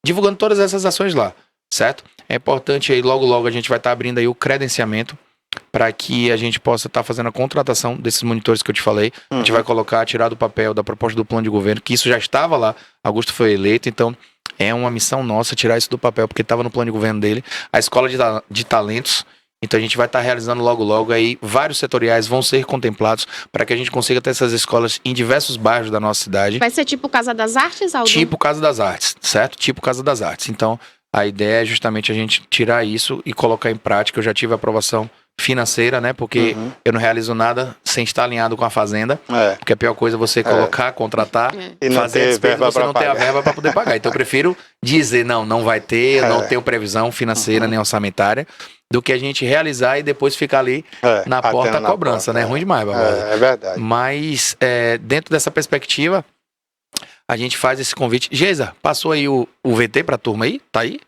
divulgando todas essas ações lá, certo? É importante aí, logo, logo, a gente vai estar abrindo aí o credenciamento para que a gente possa estar fazendo a contratação desses monitores que eu te falei. A gente vai colocar, tirar do papel da proposta do plano de governo, que isso já estava lá, Augusto foi eleito, então é uma missão nossa tirar isso do papel, porque estava no plano de governo dele. A escola de talentos, então a gente vai estar realizando logo, logo aí, vários setoriais vão ser contemplados para que a gente consiga ter essas escolas em diversos bairros da nossa cidade. Vai ser tipo Casa das Artes, Aldo? Tipo Casa das Artes, certo? Tipo Casa das Artes. Então, a ideia é justamente a gente tirar isso e colocar em prática. Eu já tive aprovação financeira, né? Porque eu não realizo nada sem estar alinhado com a fazenda. Porque a pior coisa é você colocar, contratar, e fazer a despesa, você não ter a verba para poder pagar. Então eu prefiro dizer, não vai ter, eu não tenho previsão financeira nem orçamentária, do que a gente realizar e depois ficar ali na porta a cobrança, né? É ruim demais, Barbosa. É verdade. Mas dentro dessa perspectiva, a gente faz esse convite. Geisa, passou aí o VT pra turma aí? Tá aí?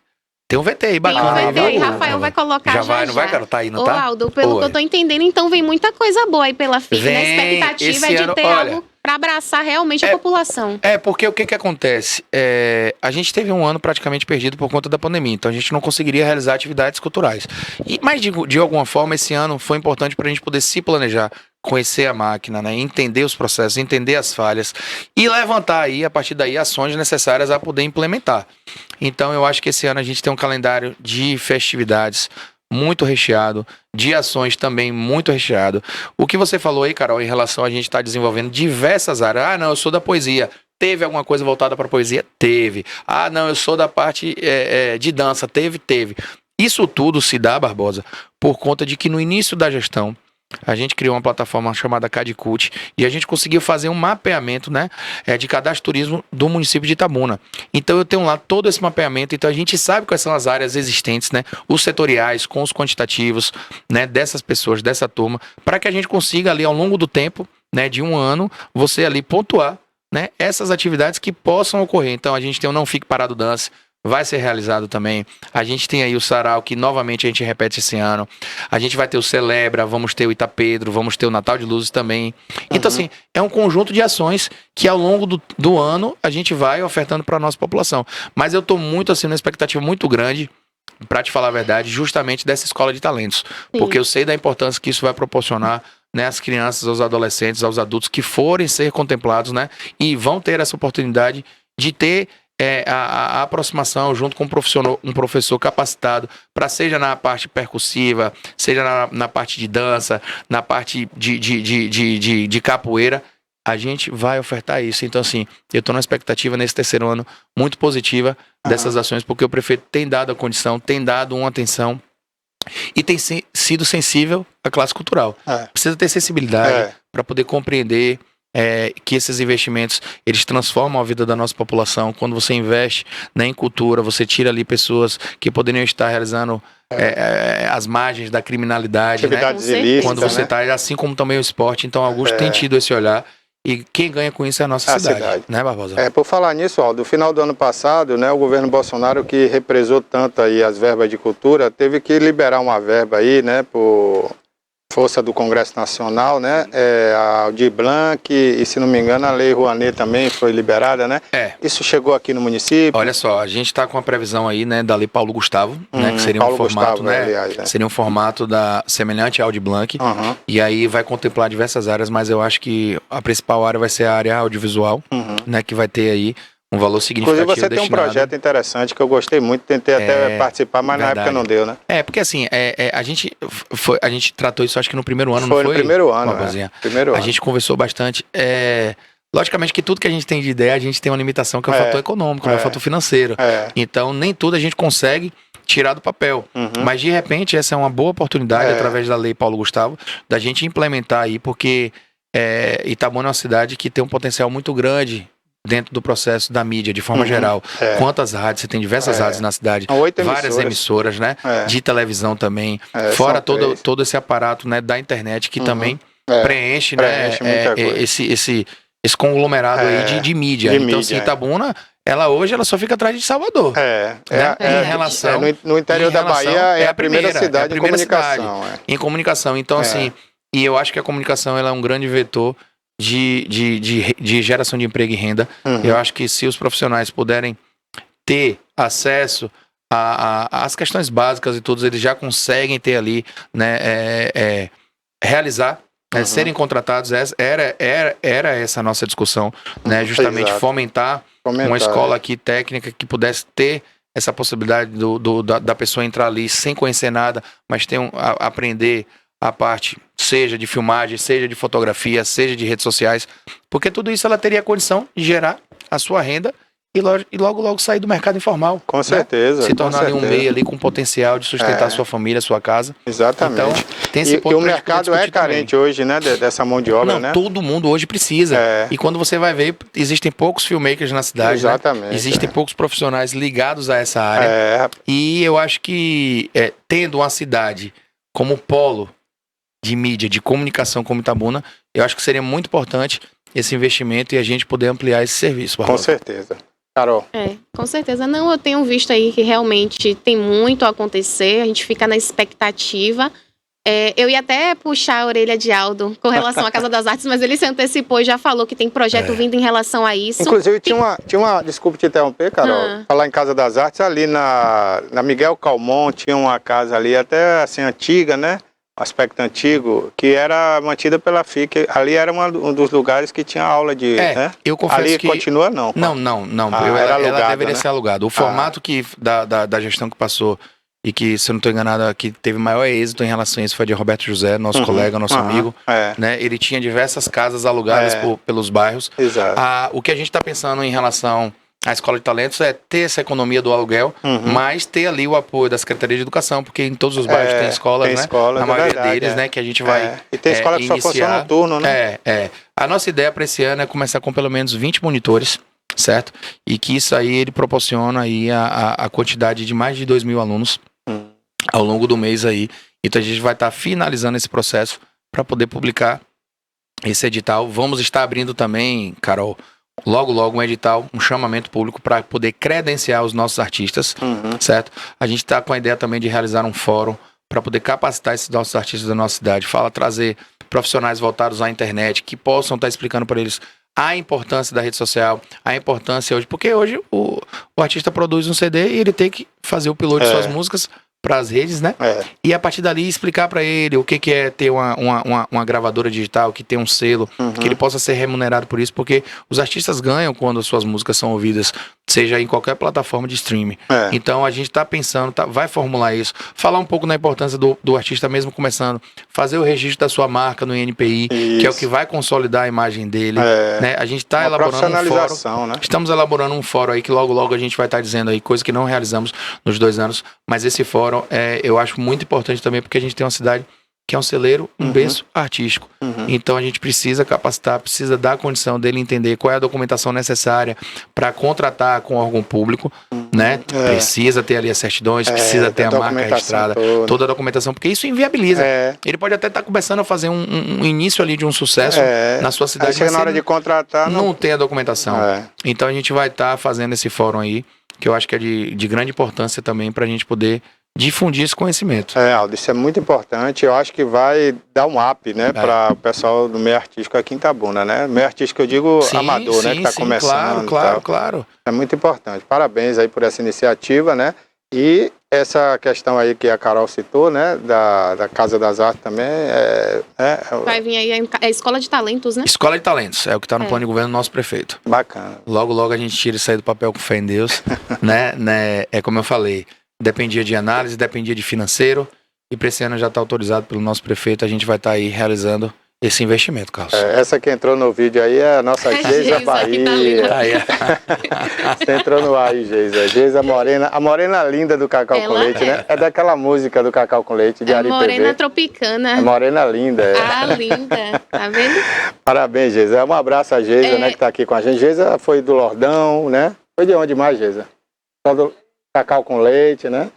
Tem um VT aí bacana. Tem um VT aí, Rafael vai colocar já. Vai, não vai, cara? Tá aí, não tá? Ô, Aldo, pelo que eu tô entendendo, então vem muita coisa boa aí pela FIC, né? A expectativa é de ter algo pra abraçar realmente a população. Porque o que acontece? A gente teve um ano praticamente perdido por conta da pandemia, então a gente não conseguiria realizar atividades culturais. Mas de alguma forma esse ano foi importante pra gente poder se planejar, conhecer a máquina, né? Entender os processos, entender as falhas e levantar aí, a partir daí, ações necessárias a poder implementar. Então eu acho que esse ano a gente tem um calendário de festividades muito recheado, de ações também muito recheado. O que você falou aí, Carol, em relação a gente estar desenvolvendo diversas áreas. Ah, não, eu sou da poesia. Teve alguma coisa voltada para poesia? Teve. Ah, não, eu sou da parte de dança. Teve. Isso tudo se dá, Barbosa, por conta de que no início da gestão a gente criou uma plataforma chamada Cadicult e a gente conseguiu fazer um mapeamento, né, de cadastro turismo do município de Itabuna. Então eu tenho lá todo esse mapeamento, então a gente sabe quais são as áreas existentes, né, os setoriais com os quantitativos, né, dessas pessoas, dessa turma, para que a gente consiga ali ao longo do tempo, né, de um ano, você ali pontuar, né, essas atividades que possam ocorrer. Então a gente tem o Não Fique Parado Dance, vai ser realizado também. A gente tem aí o Sarau, que novamente a gente repete esse ano. A gente vai ter o Celebra, vamos ter o Itapedro, vamos ter o Natal de Luzes também. Então, assim, é um conjunto de ações que ao longo do ano a gente vai ofertando para a nossa população. Mas eu estou muito, assim, numa expectativa muito grande, para te falar a verdade, justamente dessa escola de talentos. Sim. Porque eu sei da importância que isso vai proporcionar, né, às crianças, aos adolescentes, aos adultos que forem ser contemplados, né, e vão ter essa oportunidade de ter a aproximação junto com um professor capacitado para, seja na parte percussiva, seja na parte de dança, na parte de capoeira, a gente vai ofertar isso. Então, assim, eu estou numa expectativa nesse terceiro ano muito positiva dessas ações, porque o prefeito tem dado a condição, tem dado uma atenção e tem sido sensível à classe cultural. Precisa ter sensibilidade para poder compreender que esses investimentos, eles transformam a vida da nossa população. Quando você investe, né, em cultura, você tira ali pessoas que poderiam estar realizando as margens da criminalidade, atividades né? ilícitas, Quando você né? está, assim como também o esporte. Então, Augusto tem tido esse olhar, e quem ganha com isso é a nossa cidade, né, Barbosa? Por falar nisso, Aldo, no final do ano passado, né, o governo Bolsonaro, que represou tanto aí as verbas de cultura, teve que liberar uma verba aí, né, por força do Congresso Nacional, né, a Aldir Blanc, e se não me engano a Lei Rouanet também foi liberada, né? Isso chegou aqui no município? Olha só, a gente está com a previsão aí, né, da Lei Paulo Gustavo, né, que seria um formato, né, aliás, seria um formato semelhante ao Aldir Blanc, e aí vai contemplar diversas áreas, mas eu acho que a principal área vai ser a área audiovisual, né, que vai ter aí um valor significativo. Inclusive você destinado. tem um projeto interessante que eu gostei muito, tentei até participar, mas verdade. na época não deu, né? Porque assim, a gente tratou isso acho que no primeiro ano, foi não foi? No primeiro ano, A gente conversou bastante. Logicamente que tudo que a gente tem de ideia, a gente tem uma limitação, que é o fator econômico, né, o fator financeiro. Então, nem tudo a gente consegue tirar do papel. Mas, de repente, essa é uma boa oportunidade, através da Lei Paulo Gustavo, da gente implementar aí, porque Itabuna é uma cidade que tem um potencial muito grande dentro do processo da mídia, de forma geral. Quantas rádios? Você tem diversas rádios na cidade, várias emissoras, né? De televisão também. Fora todo esse aparato, né, da internet, que também preenche, né, esse conglomerado aí de mídia. Então, assim, Itabuna, hoje ela só fica atrás de Salvador. Em relação, no interior da Bahia é a primeira cidade em comunicação. Em comunicação. Então, assim, e eu acho que a comunicação ela é um grande vetor de geração de emprego e renda. Eu acho que se os profissionais puderem ter acesso às questões básicas e todos, eles já conseguem ter ali, né, realizar, serem contratados. Era essa a nossa discussão, né, justamente fomentar uma escola aqui técnica que pudesse ter essa possibilidade da pessoa entrar ali sem conhecer nada, mas aprender a parte, seja de filmagem, seja de fotografia, seja de redes sociais, porque tudo isso ela teria a condição de gerar a sua renda e logo sair do mercado informal. Com certeza. Se tornar ali um meio ali com potencial de sustentar a sua família, a sua casa. Exatamente. Então, tem esse ponto. E o mercado é carente hoje, né, dessa mão de obra, né? Todo mundo hoje precisa. E quando você vai ver, existem poucos filmmakers na cidade. Exatamente. Né? Existem poucos profissionais ligados a essa área. E eu acho que tendo uma cidade como polo de mídia, de comunicação como Itabuna, eu acho que seria muito importante esse investimento e a gente poder ampliar esse serviço. Com certeza. Carol. Com certeza. Não, eu tenho visto aí que realmente tem muito a acontecer, a gente fica na expectativa. Eu ia até puxar a orelha de Aldo com relação à Casa das Artes, mas ele se antecipou e já falou que tem projeto vindo em relação a isso. Inclusive, tinha uma desculpa te interromper, Carol, falar em Casa das Artes, ali na Miguel Calmon, tinha uma casa ali, até assim, antiga, né? Aspecto antigo, que era mantida pela FIC. Ali era um dos lugares que tinha aula de... né? Eu confesso ali que... continua, não. Não. Ela deveria ser alugada. O formato da gestão que passou e que, se eu não estou enganado, que teve maior êxito em relação a isso foi de Roberto José, nosso colega, nosso amigo. Né? Ele tinha diversas casas alugadas pelos bairros. Exato. O que a gente está pensando em relação a Escola de Talentos é ter essa economia do aluguel, mas ter ali o apoio da Secretaria de Educação, porque em todos os bairros tem escolas, tem né? escolas, Na maioria deles, né? Que a gente vai E tem escola que só funciona no turno, né? A nossa ideia para esse ano é começar com pelo menos 20 monitores, certo? E que isso aí ele proporciona aí a quantidade de mais de 2.000 alunos ao longo do mês aí. Então a gente vai estar finalizando esse processo para poder publicar esse edital. Vamos estar abrindo também, Carol, logo um edital, um chamamento público para poder credenciar os nossos artistas, certo? A gente está com a ideia também de realizar um fórum para poder capacitar esses nossos artistas da nossa cidade, trazer profissionais voltados à internet, que possam estar explicando para eles a importância da rede social, a importância hoje, porque hoje o artista produz um CD e ele tem que fazer o piloto de suas músicas para as redes, né? E a partir dali explicar para ele o que é ter uma gravadora digital, que tem um selo, que ele possa ser remunerado por isso, porque os artistas ganham quando as suas músicas são ouvidas, seja em qualquer plataforma de streaming. Então a gente está pensando, vai formular isso, falar um pouco da importância do artista mesmo começando, fazer o registro da sua marca no INPI, que é o que vai consolidar a imagem dele, né? A gente está elaborando um fórum, né? Estamos elaborando um fórum aí que logo a gente vai estar dizendo aí, coisa que não realizamos nos 2 anos, mas esse fórum eu acho muito importante também, porque a gente tem uma cidade que é um celeiro, um berço artístico. Então a gente precisa capacitar, precisa dar a condição dele entender qual é a documentação necessária para contratar com órgão público, né? Precisa ter ali as certidões, precisa ter a marca registrada, toda a documentação, porque isso inviabiliza. Ele pode até estar começando a fazer um início ali de um sucesso na sua cidade, mas na hora de contratar não tem a documentação. Então a gente vai estar fazendo esse fórum aí, que eu acho que é de grande importância também para a gente poder difundir esse conhecimento. Aldo, isso é muito importante. Eu acho que vai dar um up, né, para o pessoal do meio artístico aqui em Itabuna, né? Meio artístico, eu digo amador, né, que está começando. Claro. É muito importante. Parabéns aí por essa iniciativa, né? E essa questão aí que a Carol citou, né, da Casa das Artes também vai vir aí a Escola de Talentos, né? Escola de Talentos, é o que está no plano de governo do nosso prefeito. Bacana. Logo a gente tira isso aí do papel com fé em Deus, né? É como eu falei, dependia de análise, dependia de financeiro, e para esse ano já está autorizado pelo nosso prefeito, a gente vai estar aí realizando esse investimento, Carlos. Essa que entrou no vídeo aí é a nossa Geisa Bahia. Você entrou no ar aí, Geisa. Geisa Morena, a morena linda do Cacau com Leite, né? É daquela música do Cacau com Leite, de Ari Morena TV. Tropicana. A morena linda. Linda. Tá vendo? Parabéns, Geisa. Um abraço a Geisa, né, que tá aqui com a gente. Geisa foi do Lordão, né? Foi de onde mais, Geisa? Só do Cacau com Leite, né?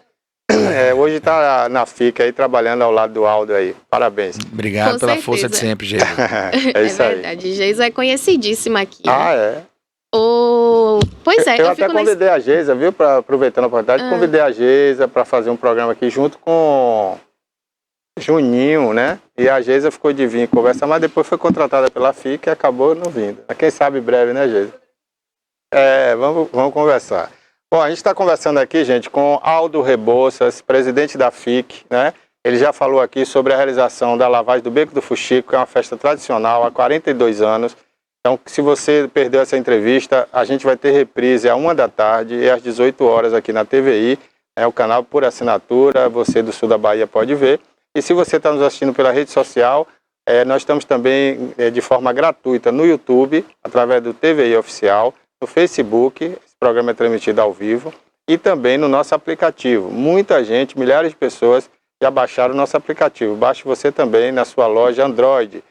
Hoje está na FIC aí, trabalhando ao lado do Aldo aí. Parabéns. Obrigado pela força de sempre, Geisa. É isso aí. Verdade. Geisa é conhecidíssima aqui. Pois é. Eu até convidei a Geisa, viu? Aproveitando a oportunidade, convidei a Geisa para fazer um programa aqui junto com Juninho, né? E a Geisa ficou de vir conversar, mas depois foi contratada pela FIC e acabou não vindo. Quem sabe breve, né, Geisa? Vamos conversar. Bom, a gente está conversando aqui, gente, com Aldo Rebouças, presidente da FIC, né? Ele já falou aqui sobre a realização da lavagem do Beco do Fuxico, que é uma festa tradicional há 42 anos. Então, se você perdeu essa entrevista, a gente vai ter reprise às 1 da tarde e às 18 horas aqui na TVI, o canal por assinatura, você do sul da Bahia pode ver. E se você está nos assistindo pela rede social, nós estamos também de forma gratuita no YouTube, através do TVI Oficial, no Facebook, esse programa é transmitido ao vivo, e também no nosso aplicativo. Muita gente, milhares de pessoas já baixaram o nosso aplicativo. Baixe você também na sua loja Android.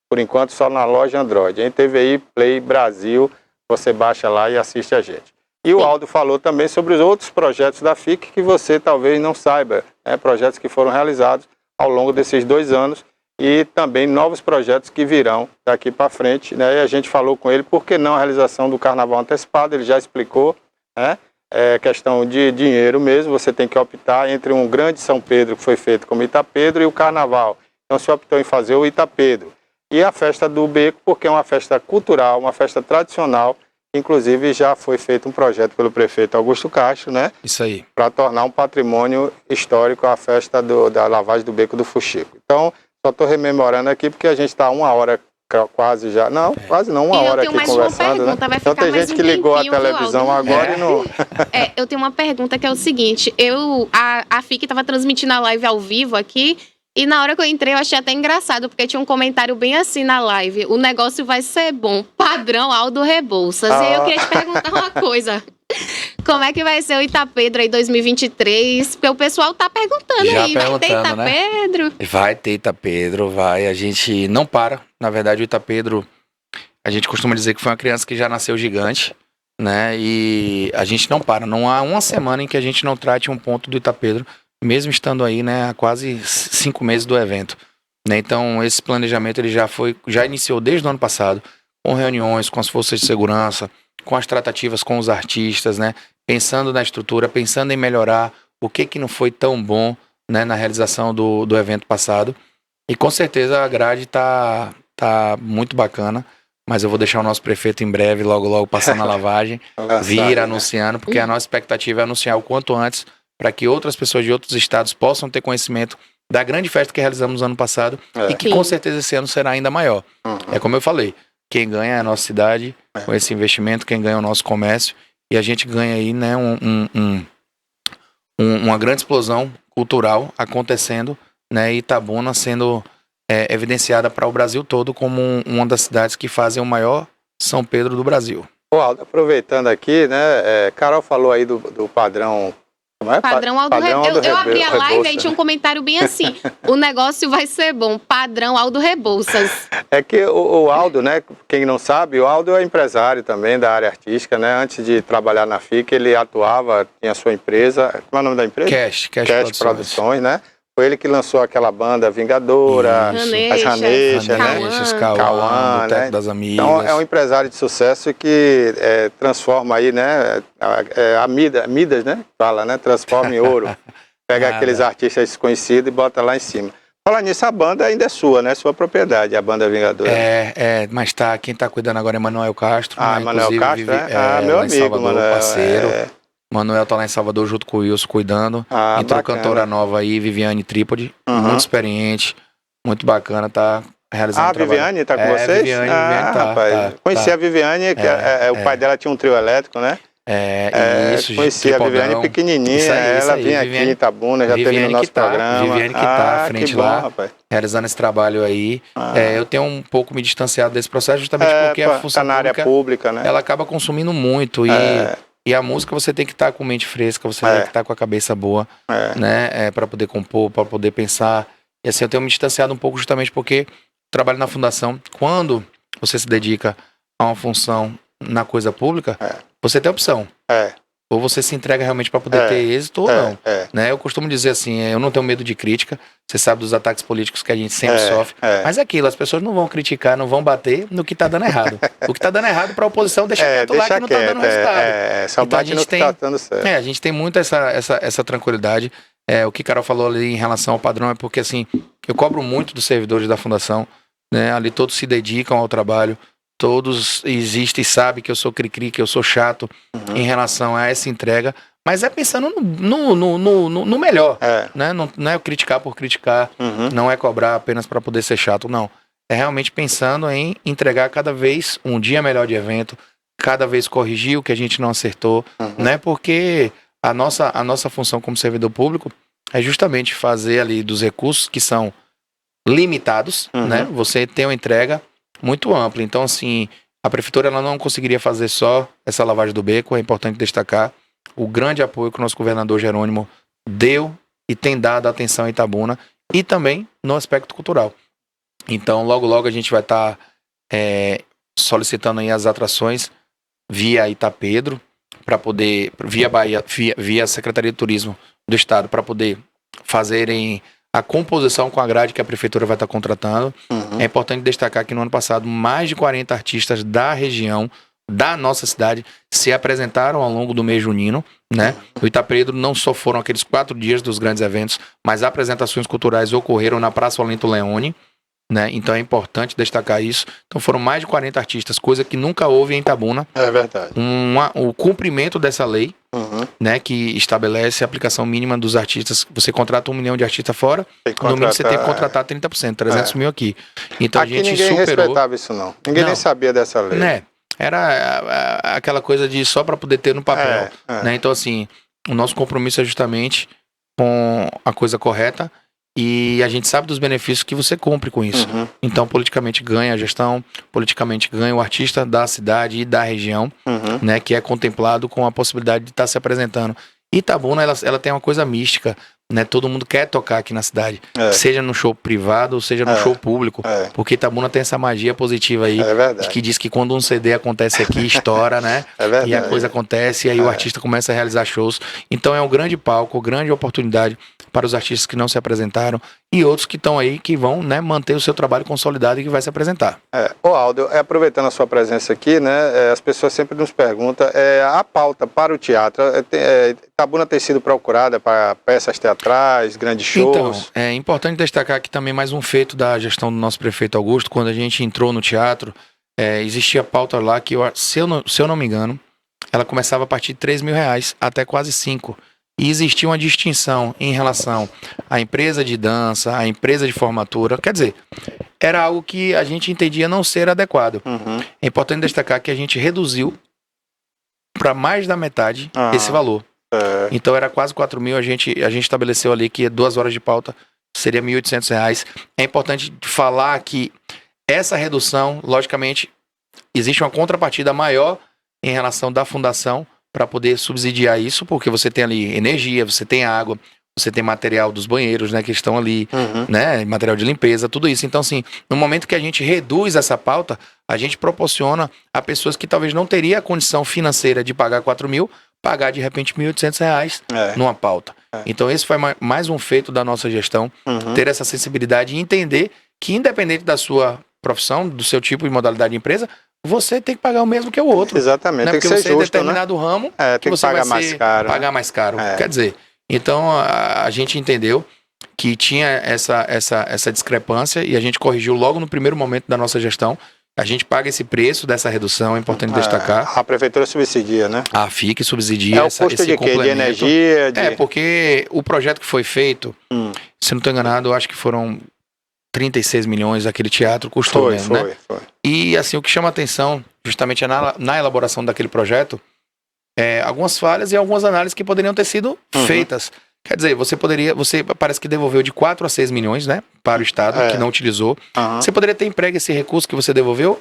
Por enquanto, só na loja Android. Em TVI Play Brasil, você baixa lá e assiste a gente. E o Aldo falou também sobre os outros projetos da FIC que você talvez não saiba, projetos que foram realizados ao longo desses 2 anos, e também novos projetos que virão daqui para frente, né? E a gente falou com ele, por que não a realização do Carnaval Antecipado, ele já explicou, né? É questão de dinheiro mesmo, você tem que optar entre um grande São Pedro, que foi feito como Itapedro, e o Carnaval. Então se optou em fazer o Itapedro. E a festa do Beco, porque é uma festa cultural, uma festa tradicional, inclusive já foi feito um projeto pelo prefeito Augusto Castro, né? Isso aí. Para tornar um patrimônio histórico a festa da lavagem do Beco do Fuxico. Então, só estou rememorando aqui porque a gente está 1 hora quase já. Não, quase não, 1 hora aqui conversando. Né? Então tem gente que ligou a televisão agora e não. Eu tenho uma pergunta que é o seguinte: a FIC estava transmitindo a live ao vivo aqui. E na hora que eu entrei, eu achei até engraçado, porque tinha um comentário bem assim na live. O negócio vai ser bom. Padrão Aldo Rebouças. E aí eu queria te perguntar uma coisa. Como é que vai ser o Itapedro aí 2023? Porque o pessoal tá perguntando Já aí. Vai ter perguntando, né? Itapedro? Vai ter Itapedro, vai. A gente não para. Na verdade, o Itapedro, a gente costuma dizer que foi uma criança que já nasceu gigante, né? E a gente não para. Não há uma semana em que a gente não trate um ponto do Itapedro, mesmo estando aí, né, há quase 5 meses do evento. Né? Então, esse planejamento ele já iniciou desde o ano passado, com reuniões com as forças de segurança, com as tratativas com os artistas, né? Pensando na estrutura, pensando em melhorar o que não foi tão bom, né, na realização do evento passado. E com certeza a grade tá muito bacana, mas eu vou deixar o nosso prefeito em breve, logo passando a lavagem, vir anunciando, porque a nossa expectativa é anunciar o quanto antes, para que outras pessoas de outros estados possam ter conhecimento da grande festa que realizamos no ano passado e que com certeza esse ano será ainda maior. É como eu falei, quem ganha é a nossa cidade, com esse investimento, quem ganha é o nosso comércio, e a gente ganha aí, né, uma grande explosão cultural acontecendo, né, e Itabuna sendo evidenciada para o Brasil todo como uma das cidades que fazem o maior São Pedro do Brasil. Ô, Aldo, aproveitando aqui, né, Carol falou aí do padrão... Como é? Padrão Aldo Rebouças. Eu abri a live e tinha um comentário bem assim, o negócio vai ser bom, padrão Aldo Rebouças. É que o Aldo, né, quem não sabe, o Aldo é empresário também da área artística, né, antes de trabalhar na FIC ele atuava, tinha sua empresa, como é o nome da empresa? Cash Produções, né? Foi ele que lançou aquela banda Vingadora, as Raneixas, né? Cauã, né? Das Amigas. Então é um empresário de sucesso que transforma aí, né? A Midas, né? Fala, né? Transforma em ouro. Pega aqueles artistas desconhecidos e bota lá em cima. Falar nisso, a banda ainda é sua, né? Sua propriedade, a banda Vingadora. Mas quem tá cuidando agora é Manuel Castro. Ah, né? Manuel Castro, meu amigo, Salvador, Manuel, parceiro. Manuel tá lá em Salvador junto com o Wilson cuidando. Entrou cantora nova aí, Viviane Trípode, muito experiente, muito bacana, tá realizando trabalho. Viviane tá com vocês? Viviane tá. Rapaz, conheci a Viviane, que o pai dela tinha um trio elétrico, né? Isso, conheci a Viviane pequenininha, ela vinha aqui em Itabuna, já teve no nosso programa. Viviane que tá à frente lá, rapaz. realizando esse trabalho aí. Eu tenho um pouco me distanciado desse processo, justamente porque a função na área pública, né? Ela acaba consumindo muito e a música você tem que estar com mente fresca, você tem que estar com a cabeça boa, né? Para poder compor, para poder pensar. E assim, eu tenho me distanciado um pouco justamente porque trabalho na fundação. Quando você se dedica a uma função na coisa pública, você tem opção. Ou você se entrega realmente para poder ter êxito ou não. Né? Eu costumo dizer assim, eu não tenho medo de crítica, você sabe dos ataques políticos que a gente sempre sofre, mas é aquilo, as pessoas não vão criticar, não vão bater no que tá dando errado. O que tá dando errado para a oposição, deixa quieto lá que não tá dando resultado. Só então, bate no que tá dando certo. A gente tem muito essa tranquilidade. O que Carol falou ali em relação ao padrão é porque assim, eu cobro muito dos servidores da fundação, né? Ali todos se dedicam ao trabalho, todos existem e sabem que eu sou cri-cri, que eu sou chato em relação a essa entrega, mas é pensando no melhor, né? Não é eu criticar por criticar, não é cobrar apenas para poder ser chato, não. É realmente pensando em entregar cada vez um dia melhor de evento, cada vez corrigir o que a gente não acertou, né? Porque a nossa função como servidor público é justamente fazer ali dos recursos que são limitados, né? Você tem uma entrega muito ampla. Então, assim, a prefeitura ela não conseguiria fazer só essa lavagem do beco. É importante destacar o grande apoio que o nosso governador Jerônimo deu e tem dado atenção a Itabuna e também no aspecto cultural. Então, logo a gente vai estar solicitando aí as atrações via Itapedro, para poder, via a Secretaria de Turismo do Estado, para poder fazerem a composição com a grade que a prefeitura vai estar contratando. É importante destacar que no ano passado mais de 40 artistas da região, da nossa cidade, se apresentaram ao longo do mês junino, né? O Itapedro não só foram aqueles 4 dias dos grandes eventos, mas apresentações culturais ocorreram na Praça Olento Leone, né? Então é importante destacar isso. Então foram mais de 40 artistas, coisa que nunca houve em Itabuna. É verdade. O cumprimento dessa lei, né, que estabelece a aplicação mínima dos artistas. Você contrata 1 milhão de artistas fora, no mínimo você tem que contratar 30%, 300 mil aqui. Então aqui a gente ninguém superou. Respeitava isso não. Ninguém nem sabia dessa lei. Né? Era aquela coisa de só para poder ter no papel. Né? Então assim, o nosso compromisso é justamente com a coisa correta E a gente sabe dos benefícios que você cumpre com isso. Uhum. Então, politicamente ganha a gestão, politicamente ganha o artista da cidade e da região, Uhum. né, que é contemplado com a possibilidade de estar se apresentando. Itabuna, ela tem uma coisa mística, né? Todo mundo quer tocar aqui na cidade, seja no show privado ou seja no show público, porque Itabuna tem essa magia positiva aí, de que diz que quando um CD acontece aqui, estoura, né? E a coisa acontece, e aí o artista começa a realizar shows. Então é um grande palco, grande oportunidade para os artistas que não se apresentaram e outros que estão aí, que vão, né, manter o seu trabalho consolidado e que vai se apresentar. Ô Aldo, aproveitando a sua presença aqui, né, as pessoas sempre nos perguntam, a pauta para o teatro, Itabuna tem sido procurada para peças teatrais, grandes shows? Então, é importante destacar aqui também mais um feito da gestão do nosso prefeito Augusto. Quando a gente entrou no teatro, existia pauta lá que, se eu não me engano, ela começava a partir de R$3.000 até quase 5. E existia uma distinção em relação à empresa de dança, à empresa de formatura. Quer dizer, era algo que a gente entendia não ser adequado. Uhum. É importante destacar que a gente reduziu para mais da metade esse valor. Então era quase 4 mil, a gente estabeleceu ali que 2 horas de pauta seria R$1.800. É importante falar que essa redução, logicamente, existe uma contrapartida maior em relação da fundação para poder subsidiar isso, porque você tem ali energia, você tem água, você tem material dos banheiros, né, que estão ali, né, material de limpeza, tudo isso. Então, assim, no momento que a gente reduz essa pauta, a gente proporciona a pessoas que talvez não teriam a condição financeira de pagar 4 mil, pagar de repente R$1.800 numa pauta. Então esse foi mais um feito da nossa gestão, ter essa sensibilidade e entender que independente da sua profissão, do seu tipo e modalidade de empresa, você tem que pagar o mesmo que o outro. Exatamente, né? tem que Porque ser você justo, é determinado ramo que você pagar vai mais caro, pagar mais caro. Quer dizer, então a gente entendeu que tinha essa discrepância e a gente corrigiu logo no primeiro momento da nossa gestão. A gente paga esse preço dessa redução, é importante destacar. A prefeitura subsidia, né? A FIC subsidia o custo esse de quê? De energia? Porque o projeto que foi feito, se não estou enganado, eu acho que foram 36 milhões aquele teatro custou mesmo, né? Foi. E assim, o que chama atenção, justamente na elaboração daquele projeto, algumas falhas e algumas análises que poderiam ter sido feitas. Quer dizer, você parece que devolveu de 4 a 6 milhões, né, para o Estado, que não utilizou. Você poderia ter emprego esse recurso que você devolveu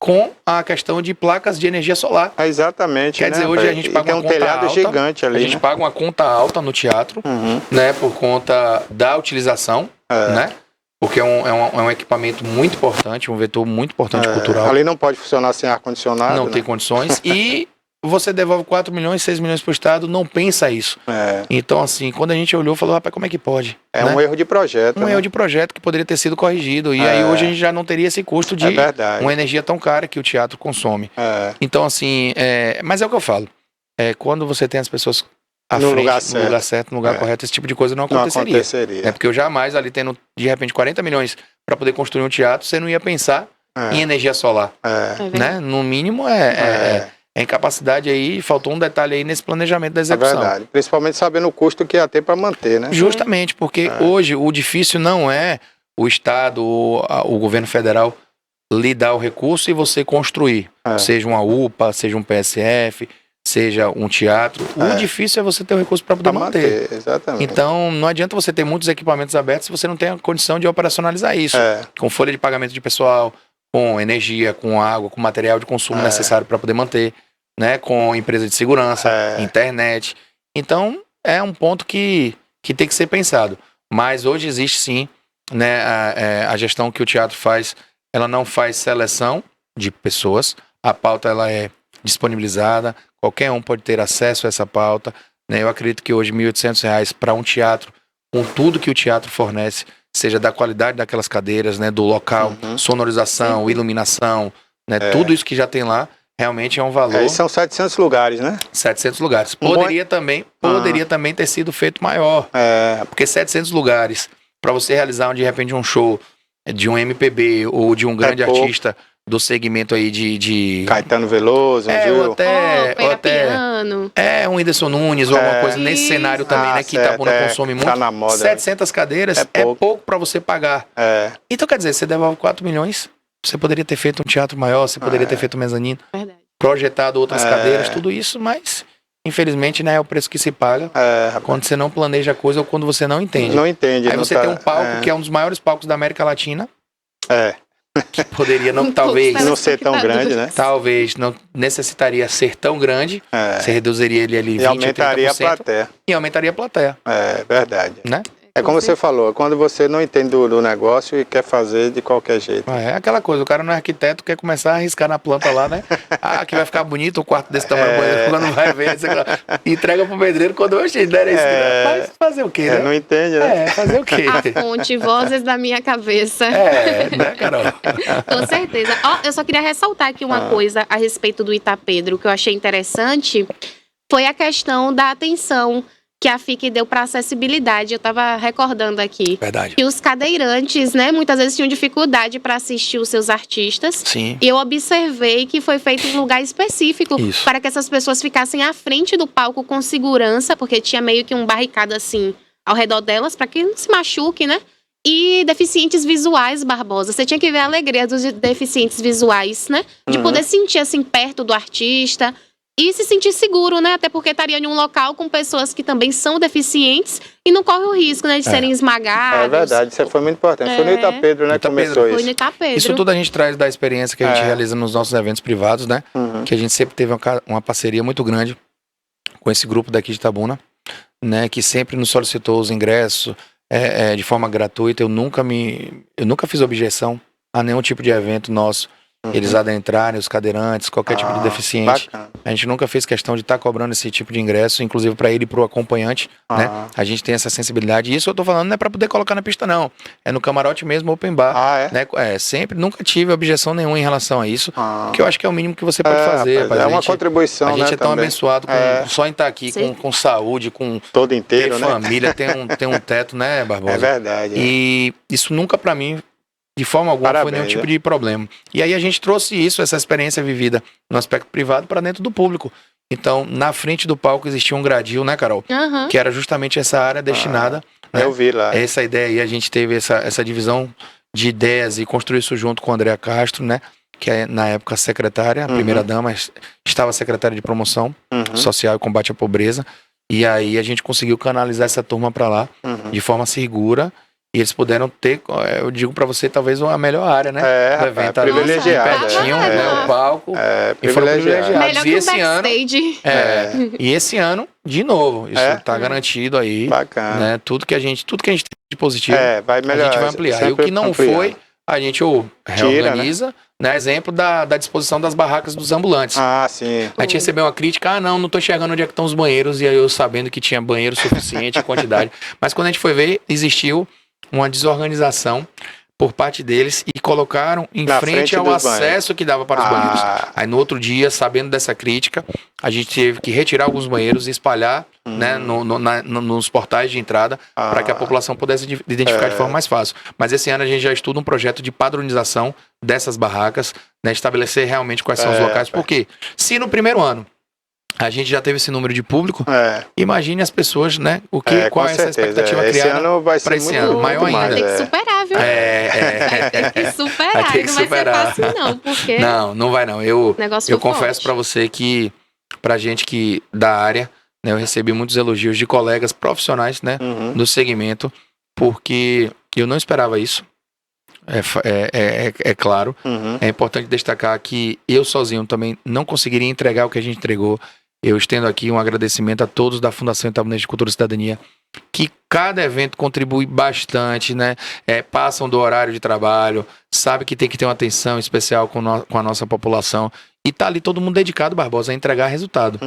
com a questão de placas de energia solar. Exatamente. Quer dizer, hoje a gente paga uma conta telhado alta, gigante ali. A gente paga uma conta alta no teatro, né, por conta da utilização, né? Porque é um equipamento muito importante, um vetor muito importante cultural. Ali não pode funcionar sem ar-condicionado. Não tem condições. E você devolve 4 milhões, 6 milhões para o Estado, não pensa isso. Então, assim, quando a gente olhou, falou, rapaz, como é que pode? É, né? Um erro de projeto. Um erro de projeto que poderia ter sido corrigido. E aí hoje a gente já não teria esse custo de uma energia tão cara que o teatro consome. Então, assim, mas é o que eu falo. Quando você tem as pessoas à frente, no lugar certo, no lugar correto, esse tipo de coisa não aconteceria. Porque eu jamais, ali tendo, de repente, 40 milhões para poder construir um teatro, você não ia pensar em energia solar. Né? No mínimo, incapacidade aí, faltou um detalhe aí nesse planejamento da execução. É verdade, principalmente sabendo o custo que ia ter para manter, né? Justamente, porque hoje o difícil não é o Estado, o governo federal lhe dar o recurso e você construir, seja uma UPA, seja um PSF, seja um teatro. O difícil é você ter o recurso para poder manter. Exatamente. Então, não adianta você ter muitos equipamentos abertos se você não tem a condição de operacionalizar isso, com folha de pagamento de pessoal, com energia, com água, com material de consumo necessário para poder manter, né, com empresa de segurança, internet. Então, é um ponto que tem que ser pensado. Mas hoje existe sim, né, a gestão que o teatro faz, ela não faz seleção de pessoas, a pauta ela é disponibilizada, qualquer um pode ter acesso a essa pauta, né? Eu acredito que hoje R$1.800 para um teatro, com tudo que o teatro fornece, seja da qualidade daquelas cadeiras, né, do local, sonorização, iluminação, né, tudo isso que já tem lá, realmente é um valor. São 700 lugares, né? 700 lugares. Poderia também ter sido feito maior. Porque 700 lugares, para você realizar de repente um show de um MPB ou de um grande artista do segmento aí de Caetano Veloso, ou até piano. Um Whindersson Nunes ou alguma coisa nesse cenário também, né, que Itabuna consome muito. Tá na moda. 700 cadeiras é pouco para você pagar. Então, quer dizer, você devolve 4 milhões, você poderia ter feito um teatro maior, você poderia ter feito um mezanino, projetado outras cadeiras, tudo isso, mas infelizmente, né, é o preço que se paga quando você não planeja a coisa ou quando você não entende. Não entende. Aí você tem um palco que é um dos maiores palcos da América Latina, que poderia não, talvez... Não ser tão grande, né? Talvez não necessitaria ser tão grande, você reduziria ele ali 20%, e aumentaria a plateia. E aumentaria a plateia. É verdade. Né? É como você falou, quando você não entende do negócio e quer fazer de qualquer jeito. É aquela coisa, o cara não é arquiteto, quer começar a arriscar na planta lá, né? Aqui vai ficar bonito o quarto desse tamanho, quando vai ver, você entrega pro pedreiro quando eu achei der isso. Mas fazer o quê, né? Não entende, né? Fazer o quê? A fonte, vozes da minha cabeça. Né, Carol? Com certeza. Eu só queria ressaltar aqui uma coisa a respeito do Itapedro, que eu achei interessante, foi a questão da atenção que a FIC deu para acessibilidade. Eu estava recordando aqui. Verdade. Que os cadeirantes, né, muitas vezes tinham dificuldade para assistir os seus artistas. Sim. E eu observei que foi feito em um lugar específico para que essas pessoas ficassem à frente do palco com segurança, porque tinha meio que um barricado assim ao redor delas, para que não se machuque, né? E deficientes visuais, Barbosa. Você tinha que ver a alegria dos deficientes visuais, né? De poder sentir assim perto do artista. E se sentir seguro, né? Até porque estaria em um local com pessoas que também são deficientes e não corre o risco, né? De serem esmagados. É verdade, isso foi muito importante. Foi no Itapedro, né? Começou isso. Foi no Itapedro. Isso tudo a gente traz da experiência que a gente realiza nos nossos eventos privados, né? Que a gente sempre teve uma parceria muito grande com esse grupo daqui de Itabuna, né? Que sempre nos solicitou os ingressos de forma gratuita. Eu nunca fiz objeção a nenhum tipo de evento nosso. Eles adentrarem, os cadeirantes, qualquer tipo de deficiente. Bacana. A gente nunca fez questão de estar cobrando esse tipo de ingresso, inclusive para ele e para o acompanhante, né? A gente tem essa sensibilidade. E isso eu tô falando não é para poder colocar na pista, não. É no camarote mesmo, open bar. Né? Sempre, nunca tive objeção nenhuma em relação a isso, que eu acho que é o mínimo que você pode fazer. Rapaz, é uma contribuição, A gente né, é tão também. abençoado só em estar aqui, com saúde, com todo inteiro, ter família, ter um teto, né, Barbosa? É verdade. E isso nunca para mim de forma alguma foi nenhum tipo de problema. E aí a gente trouxe essa experiência vivida no aspecto privado para dentro do público. Então, na frente do palco existia um gradil, né, Carol? Que era justamente essa área destinada. Né? Eu vi lá. Essa ideia aí, a gente teve essa divisão de ideias e construiu isso junto com a Andrea Castro, né? Que é, na época, secretária, a primeira-dama, estava secretária de promoção social e combate à pobreza. E aí a gente conseguiu canalizar essa turma para lá de forma segura. E eles puderam ter, eu digo pra você, talvez a melhor área, né? Do evento privilegiada. Pertinho, né? O palco. E foram privilegiados. Melhor que esse backstage. E esse ano, de novo, isso tá garantido aí. Bacana. Né? Tudo que a gente tem de positivo, vai melhorar, a gente vai ampliar. E o que não foi, a gente reorganiza, né? Exemplo da disposição das barracas dos ambulantes. Sim. A gente recebeu uma crítica, não tô enxergando onde é que estão os banheiros, e aí eu sabendo que tinha banheiro suficiente em quantidade. Mas quando a gente foi ver, existiu uma desorganização por parte deles e colocaram em frente ao acesso que dava para os banheiros. Aí no outro dia, sabendo dessa crítica, a gente teve que retirar alguns banheiros e espalhar né, nos portais de entrada para que a população pudesse identificar de forma mais fácil. Mas esse ano a gente já estuda um projeto de padronização dessas barracas, né, estabelecer realmente quais são os locais. Porque se no primeiro ano a gente já teve esse número de público, imagine as pessoas, né? Qual é essa expectativa criada para esse ano? Maior ainda. Vai ter que superar, viu? Vai ter que superar. Vai ter que não superar. vai ser fácil, não, porque... Não vai não. Eu confesso forte. para você que, pra gente que da área, né, eu recebi muitos elogios de colegas profissionais, né, do segmento, porque eu não esperava isso. É claro. É importante destacar que eu sozinho também não conseguiria entregar o que a gente entregou. Eu estendo aqui um agradecimento a todos da Fundação Itabunense de Cultura e Cidadania, que cada evento contribui bastante, né? Passam do horário de trabalho, sabe que tem que ter uma atenção especial com a nossa população. E tá ali todo mundo dedicado, Barbosa, a entregar resultado.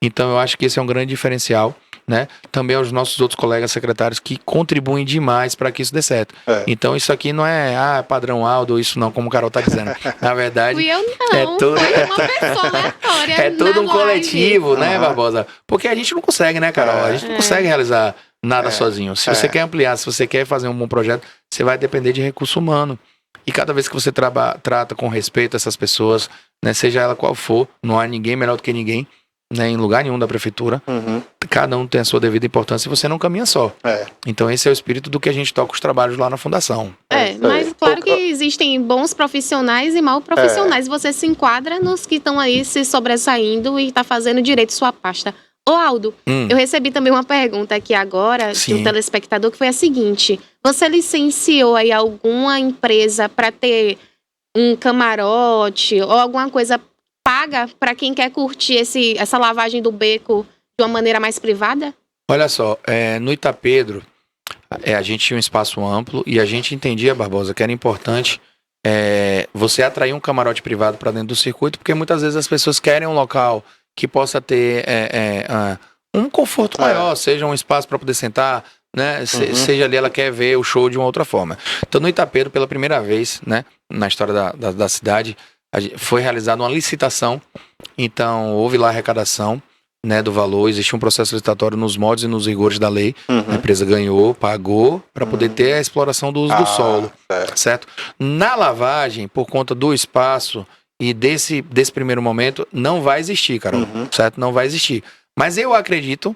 Então eu acho que esse é um grande diferencial, né? Também aos nossos outros colegas secretários que contribuem demais para que isso dê certo. Então isso aqui não é padrão Aldo, isso não, como o Carol tá dizendo. Na verdade, Fui eu não, foi uma pessoa aleatória. É todo um na coletivo, live. né, Barbosa? Porque a gente não consegue, né, Carol? A gente não consegue realizar nada sozinho. Se você quer ampliar, se você quer fazer um bom projeto, você vai depender de recurso humano. E cada vez que você trata com respeito essas pessoas, né, seja ela qual for, não há ninguém melhor do que ninguém, né, em lugar nenhum da prefeitura. Cada um tem a sua devida importância e você não caminha só. Então esse é o espírito do que a gente toca os trabalhos lá na fundação. Mas claro que existem bons profissionais e mal profissionais. Você se enquadra nos que estão aí se sobressaindo e está fazendo direito sua pasta. Ô, Aldo, eu recebi também uma pergunta aqui agora de Sim. um telespectador que foi a seguinte: você licenciou aí alguma empresa para ter um camarote ou alguma coisa paga para quem quer curtir essa lavagem do beco de uma maneira mais privada? Olha só, no Itapedro, a gente tinha um espaço amplo e a gente entendia, Barbosa, que era importante você atrair um camarote privado para dentro do circuito, porque muitas vezes as pessoas querem um local que possa ter um conforto maior, seja um espaço para poder sentar, né? Seja ali ela quer ver o show de uma outra forma. Então, no Itapedro, pela primeira vez, né, na história da cidade, foi realizada uma licitação. Então, houve lá arrecadação, né, do valor, existia um processo licitatório nos moldes e nos rigores da lei. A empresa ganhou, pagou para poder ter a exploração do uso do solo, certo? Na lavagem, por conta do espaço e desse primeiro momento, não vai existir, Carol, certo? Não vai existir. Mas eu acredito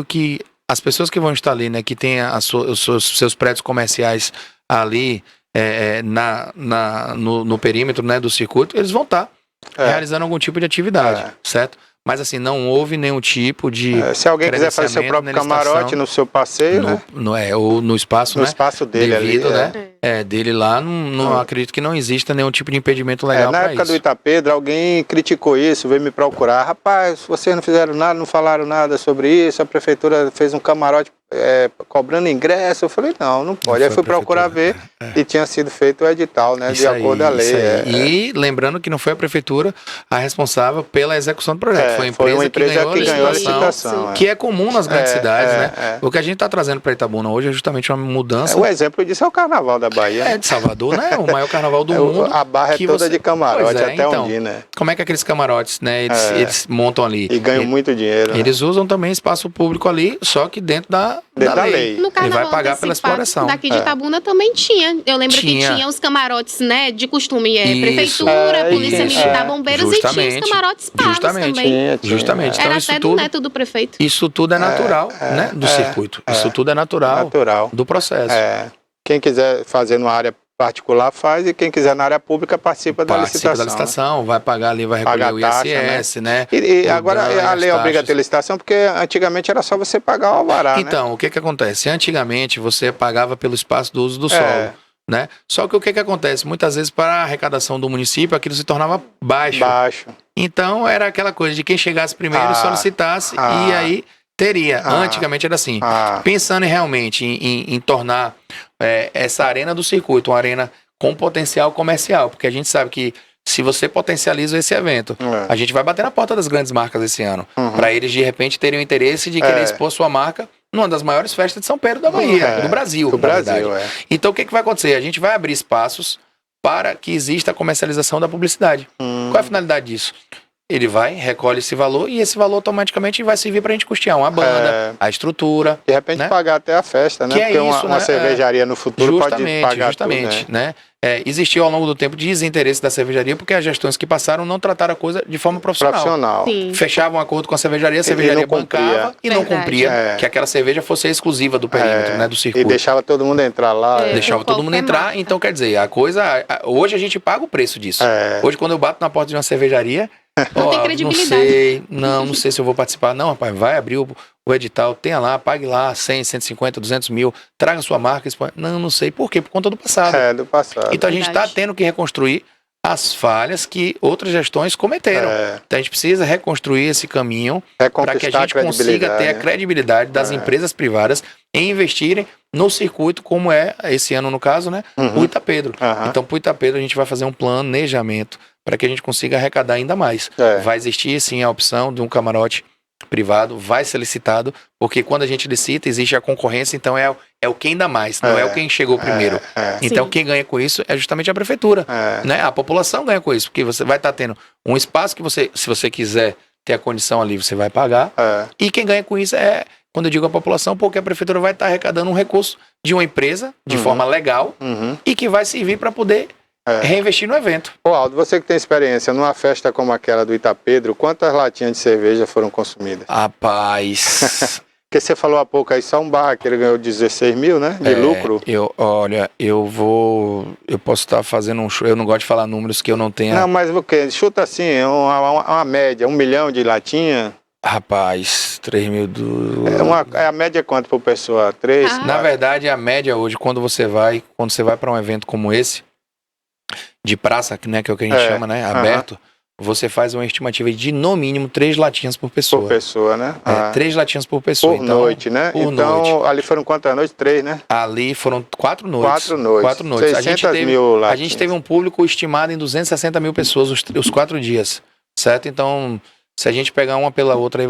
que as pessoas que vão estar ali, né, que têm os seus prédios comerciais ali no perímetro, né, do circuito, eles vão estar realizando algum tipo de atividade, certo? Mas assim, não houve nenhum tipo de se alguém quiser fazer seu próprio camarote no seu passeio, né? Ou no espaço, no espaço dele devido, ali, né? Dele lá, não acredito que não exista nenhum tipo de impedimento legal na para época isso. do Itapedro, alguém criticou isso, veio me procurar. Rapaz, vocês não fizeram nada, não falaram nada sobre isso, a prefeitura fez um camarote cobrando ingresso. Eu falei, não pode. Aí fui procurar ver e tinha sido feito o edital, né? De acordo com a lei. E lembrando que não foi a prefeitura a responsável pela execução do projeto. Foi uma empresa que ganhou a licitação. Que é comum nas grandes cidades, né? O que a gente está trazendo para Itabuna hoje é justamente uma mudança. O exemplo disso é o Carnaval da Bahia. De Salvador, né? O maior carnaval do mundo. A barra é toda de camarote, até um dia, né? Como é que aqueles camarotes, né? Eles montam ali. E ganham muito dinheiro. Eles usam também espaço público ali, só que dentro da lei. No Ele vai pagar pela exploração. Daqui de Itabuna também tinha. Eu lembro que tinha os camarotes, né? De costume. Prefeitura, Polícia Militar, Bombeiros e tinha os camarotes pagos também. Justamente. Era Então, até do neto do prefeito. Isso tudo é natural, né? Do circuito. Isso tudo é natural do processo. Quem quiser fazer numa área particular faz, e quem quiser na área pública participa da licitação. Vai pagar ali, vai recolher o ISS, né? E agora a lei obriga a ter licitação, porque antigamente era só você pagar o alvará, então, o que acontece? Antigamente você pagava pelo espaço do uso do solo, né? Só que o que acontece? Muitas vezes para a arrecadação do município aquilo se tornava baixo. Então era aquela coisa de quem chegasse primeiro solicitasse e aí teria. Antigamente era assim. Pensando realmente em tornar essa arena do circuito uma arena com potencial comercial, porque a gente sabe que se você potencializa esse evento, a gente vai bater na porta das grandes marcas esse ano, para eles de repente terem o interesse de querer expor sua marca numa das maiores festas de São Pedro da Bahia, do Brasil. Então o que vai acontecer? A gente vai abrir espaços para que exista a comercialização da publicidade. Qual é a finalidade disso? Ele vai, recolhe esse valor e esse valor automaticamente vai servir para a gente custear uma banda, a estrutura. De repente, né? Pagar até a festa, né? Que porque isso, uma cervejaria no futuro pode pagar justamente, tudo, né? Existiu ao longo do tempo desinteresse da cervejaria porque as gestões que passaram não trataram a coisa de forma profissional. Fechavam um acordo com a cervejaria bancava e não cumpria que aquela cerveja fosse exclusiva do perímetro, né, do circuito. E deixava todo mundo entrar lá. Deixava todo mundo entrar, então quer dizer, a coisa... Hoje a gente paga o preço disso. Hoje quando eu bato na porta de uma cervejaria... Não tem credibilidade. Não sei se eu vou participar. Não, rapaz, vai abrir o edital, tenha lá, pague lá 100, 150, 200 mil, traga sua marca. Não sei. Por quê? Por conta do passado. Do passado. Então a gente está tendo que reconstruir as falhas que outras gestões cometeram. Então a gente precisa reconstruir esse caminho para que a gente consiga ter a credibilidade das empresas privadas em investirem no circuito, como é esse ano no caso, né? O Itapedro. Então, para o Itapedro, a gente vai fazer um planejamento para que a gente consiga arrecadar ainda mais. Vai existir, sim, a opção de um camarote privado, vai ser licitado, porque quando a gente licita, existe a concorrência, então é o quem dá mais, não é o quem chegou primeiro. Então, quem ganha com isso é justamente a prefeitura. Né? A população ganha com isso, porque você vai estar tendo um espaço que você, se você quiser ter a condição ali, você vai pagar. E quem ganha com isso quando eu digo a população, porque a prefeitura vai estar arrecadando um recurso de uma empresa, de forma legal, e que vai servir para poder reinvestir no evento. Aldo, você que tem experiência numa festa como aquela do Itapedro, quantas latinhas de cerveja foram consumidas? Rapaz... Porque você falou há pouco aí, só um bar que ele ganhou 16 mil, né? De lucro. Eu posso estar fazendo um show, eu não gosto de falar números que eu não tenho. Não, mas o quê? Chuta assim, uma média, 1 milhão de latinha. Rapaz, 3 mil do... É a média quanto por pessoa? 3? Ah. Na verdade, a média hoje, quando você vai para um evento como esse, de praça, né, que é o que a gente chama, né, aberto, você faz uma estimativa de, no mínimo, 3 latinhas por pessoa. Por pessoa, né? 3 latinhas por pessoa. Por noite, né? Por então, noite. ali foram quantas noites? 3, né? Ali foram 4 noites. 4 noites. 4 noites. 600 mil latinhas. A gente teve um público estimado em 260 mil pessoas os 4 dias, certo? Então, se a gente pegar uma pela outra, aí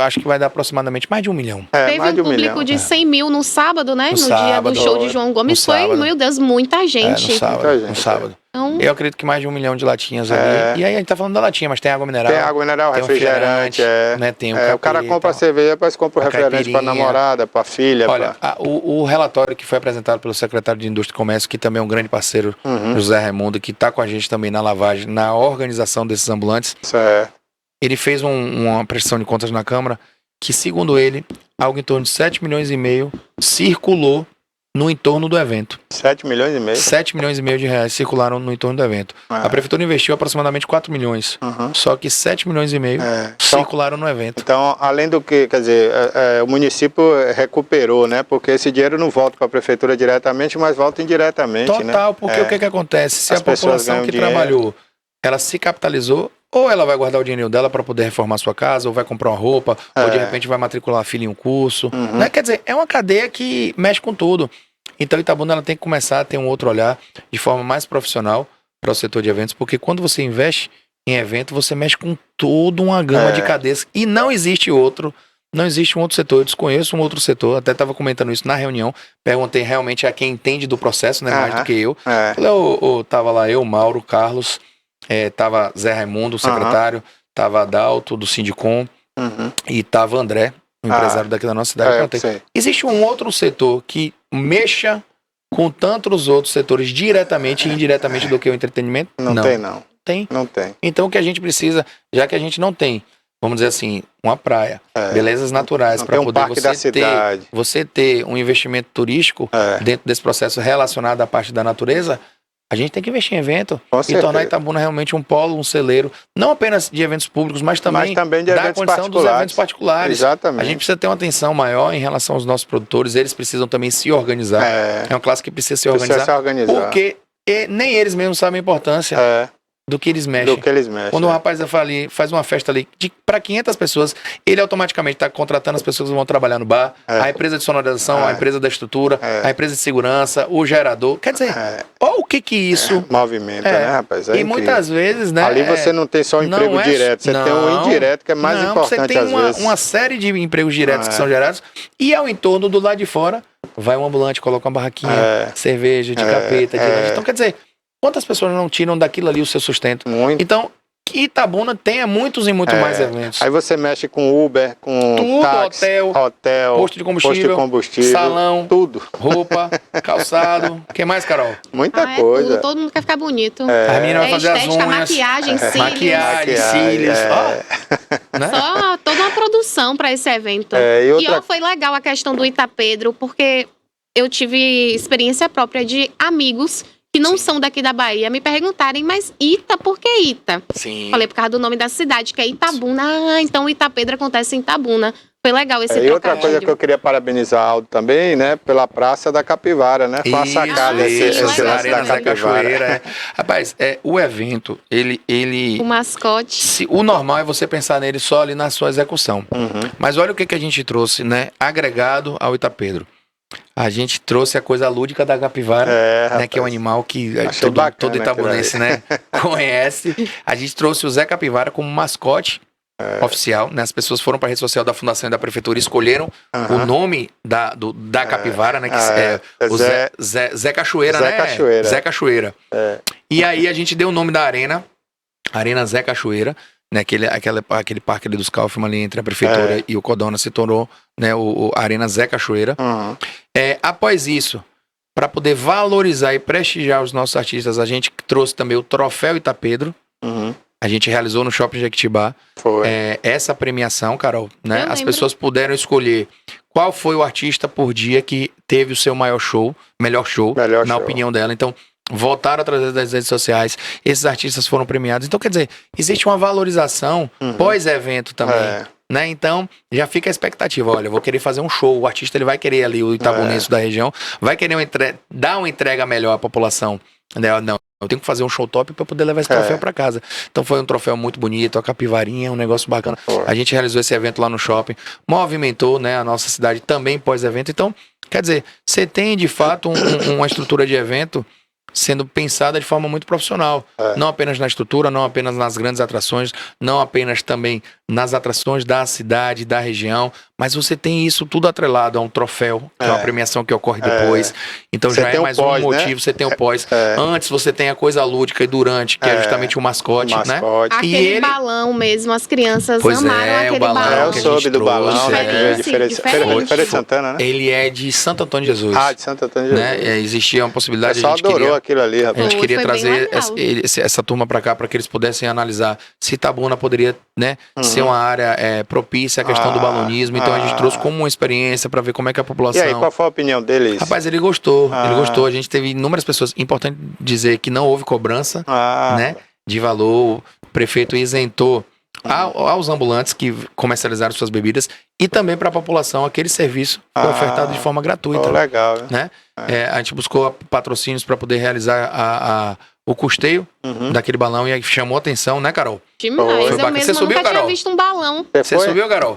acho que vai dar aproximadamente mais de 1 milhão. Teve mais um de 1 público milhão. de 100 mil no sábado, né? No No dia sábado, do show de João Gomes. no Foi, sábado. meu Deus, muita gente. No sábado. Muita gente, No sábado. Então, Eu acredito que mais de 1 milhão de latinhas ali. E aí a gente tá falando da latinha, mas tem água mineral. Tem água mineral, tem um refrigerante, né? Tem o cara compra a cerveja, depois compra o a refrigerante para caipirinha. namorada, para filha. Olha, o relatório que foi apresentado pelo secretário de Indústria e Comércio, que também é um grande parceiro, José Raimundo, que está com a gente também na lavagem, na organização desses ambulantes, Certo. ele fez uma prestação de contas na Câmara que, segundo ele, algo em torno de 7 milhões e meio circulou no entorno do evento. 7 milhões e meio? 7 milhões e meio de reais circularam no entorno do evento. A Prefeitura investiu aproximadamente 4 milhões, só que 7 milhões e meio circularam no evento. Então, além do que, quer dizer, o município recuperou, né? Porque esse dinheiro não volta para a Prefeitura diretamente, mas volta indiretamente, né? Total, porque o que acontece? Se As a pessoas população ganham que dinheiro. trabalhou, ela se capitalizou, ou ela vai guardar o dinheiro dela para poder reformar sua casa, ou vai comprar uma roupa, ou de repente vai matricular a filha em um curso. Né? Quer dizer, é uma cadeia que mexe com tudo. Então Itabuna ela tem que começar a ter um outro olhar de forma mais profissional para o setor de eventos, porque quando você investe em evento, você mexe com toda uma gama de cadeias e não existe um outro setor. Eu desconheço um outro setor, até estava comentando isso na reunião, perguntei realmente a quem entende do processo, né, mais do que eu. Falei, tava lá eu, Mauro, Carlos, tava Zé Raimundo, o secretário, tava Adalto, do Sindicom, e tava André, o empresário daqui da nossa cidade. Existe um outro setor que mexa com tantos outros setores diretamente e indiretamente do que o entretenimento? Não tem, não. Tem. Não tem. Então o que a gente precisa, já que a gente não tem, vamos dizer assim, uma praia, belezas naturais, para poder parque da cidade. você ter um investimento turístico dentro desse processo relacionado à parte da natureza, a gente tem que investir em evento e tornar Itabuna realmente um polo, um celeiro, não apenas de eventos públicos, mas também de da eventos condição dos eventos particulares. Exatamente. A gente precisa ter uma atenção maior em relação aos nossos produtores, eles precisam também se organizar. É uma classe que precisa se organizar, porque nem eles mesmos sabem a importância do que eles mexem. Quando o rapaz faz uma festa ali para 500 pessoas, ele automaticamente está contratando as pessoas que vão trabalhar no bar, a empresa de sonorização, a empresa da estrutura, a empresa de segurança, o gerador. Quer dizer, olha o que isso... movimenta, né, rapaz? E muitas vezes, né... Ali você não tem só um emprego direto, você tem um indireto que é mais importante às vezes. Você tem uma série de empregos diretos que são gerados e ao entorno do lado de fora, vai um ambulante, coloca uma barraquinha, cerveja, de capeta, de lanche. Então, quer dizer... Quantas pessoas não tiram daquilo ali o seu sustento? Muito. Então, que Itabuna tenha muitos e muito mais eventos. Aí você mexe com Uber, com tudo, táxi, hotel, posto de combustível, salão, tudo. Roupa, calçado. O que mais, Carol? Muita coisa. Tudo, todo mundo quer ficar bonito. A menina vai fazer as unhas. Maquiagem, cílios. Maquiagem, cílios. Né? Só toda uma produção para esse evento. E foi legal a questão do Itapedro, porque eu tive experiência própria de amigos que não são daqui da Bahia, me perguntarem, mas Ita, por que Ita? Sim. Falei por causa do nome da cidade, que é Itabuna. então o Itapedro acontece em Itabuna. Foi legal esse E outra coisa que eu queria parabenizar a Aldo também, né, pela Praça da Capivara, né? Foi uma sacada esse lance da Capivaara. Rapaz, o evento, ele... O mascote. O normal é você pensar nele só ali na sua execução. Mas olha o que a gente trouxe, né, agregado ao Itapedro. A gente trouxe a coisa lúdica da capivara, né, que é um animal que todo itabunense, né, conhece. A gente trouxe o Zé Capivara como mascote oficial, né? As pessoas foram para a rede social da Fundação e da Prefeitura e escolheram o nome da capivara, né, que é o Zé Cachoeira, né? Zé Cachoeira. E aí a gente deu o nome da Arena Zé Cachoeira, né, aquele parque ali dos Kaufmann ali entre a prefeitura e o Codona se tornou, né, o Arena Zé Cachoeira. Após isso, para poder valorizar e prestigiar os nossos artistas, a gente trouxe também o Troféu Itapedro. A gente realizou no Shopping Jequitibá essa premiação, Carol, né? As pessoas puderam escolher qual foi o artista por dia que teve o seu melhor show, na opinião dela. Então, voltaram através das redes sociais, esses artistas foram premiados. Então, quer dizer, existe uma valorização pós-evento também, né? Então, já fica a expectativa. Olha, eu vou querer fazer um show. O artista ele vai querer ali, o itabunense da região, vai querer dar uma entrega melhor à população. Né? Não, eu tenho que fazer um show top para poder levar esse troféu para casa. Então foi um troféu muito bonito, a capivarinha, um negócio bacana. A gente realizou esse evento lá no shopping, movimentou, né, a nossa cidade também pós-evento. Então, quer dizer, você tem de fato uma estrutura de evento sendo pensada de forma muito profissional. Não apenas na estrutura, não apenas nas grandes atrações, não apenas também nas atrações da cidade, da região, mas você tem isso tudo atrelado a um troféu, que é uma premiação que ocorre depois. Então você já é mais um motivo, você tem o pós. Antes você tem a coisa lúdica e durante, que é justamente o mascote, né? Aquele balão mesmo, as crianças amaram aquele balão. Eu soube do balão, né? Feira de Santana, né? Ele é de Santo Antônio de Jesus. De Santo Antônio de Jesus. Né? Existia uma possibilidade, a gente adorou aquilo ali, rapaz. A gente queria trazer essa turma para cá para que eles pudessem analisar se Itabuna poderia, né, ser uma área propícia à questão do balonismo. Então a gente trouxe como uma experiência para ver como é que a população... E aí, qual foi a opinião deles? Rapaz, ele gostou. Ele gostou. A gente teve inúmeras pessoas. Importante dizer que não houve cobrança, né, de valor. O prefeito isentou aos ambulantes que comercializaram suas bebidas e também para a população aquele serviço foi ofertado de forma gratuita. Legal, né? A gente buscou patrocínios para poder realizar o custeio daquele balão e aí chamou atenção, né, Carol? Demais, eu mesmo nunca tinha visto um balão. Você subiu, Carol?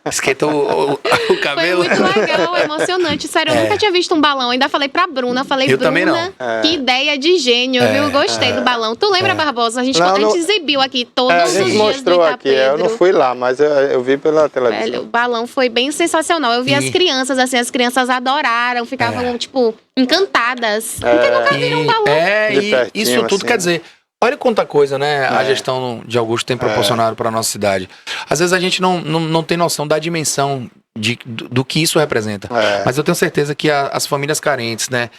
Esquentou o cabelo. Foi muito legal, emocionante. Sério, eu nunca tinha visto um balão. Ainda falei pra Bruna, Bruna, também não. Que ideia de gênio, viu? Gostei do balão. Tu lembra, Barbosa? A gente exibiu aqui todos os dias. A gente mostrou aqui, eu não fui lá, mas eu vi pela televisão. Velho, o balão foi bem sensacional. Eu vi as crianças, assim, as crianças adoraram, ficavam, tipo, encantadas. Porque nunca viram um balão. Isso tudo assim, quer dizer... Olha quanta coisa, né, a gestão de Augusto tem proporcionado para a nossa cidade. Às vezes a gente não tem noção da dimensão do que isso representa. Mas eu tenho certeza que as famílias carentes, né,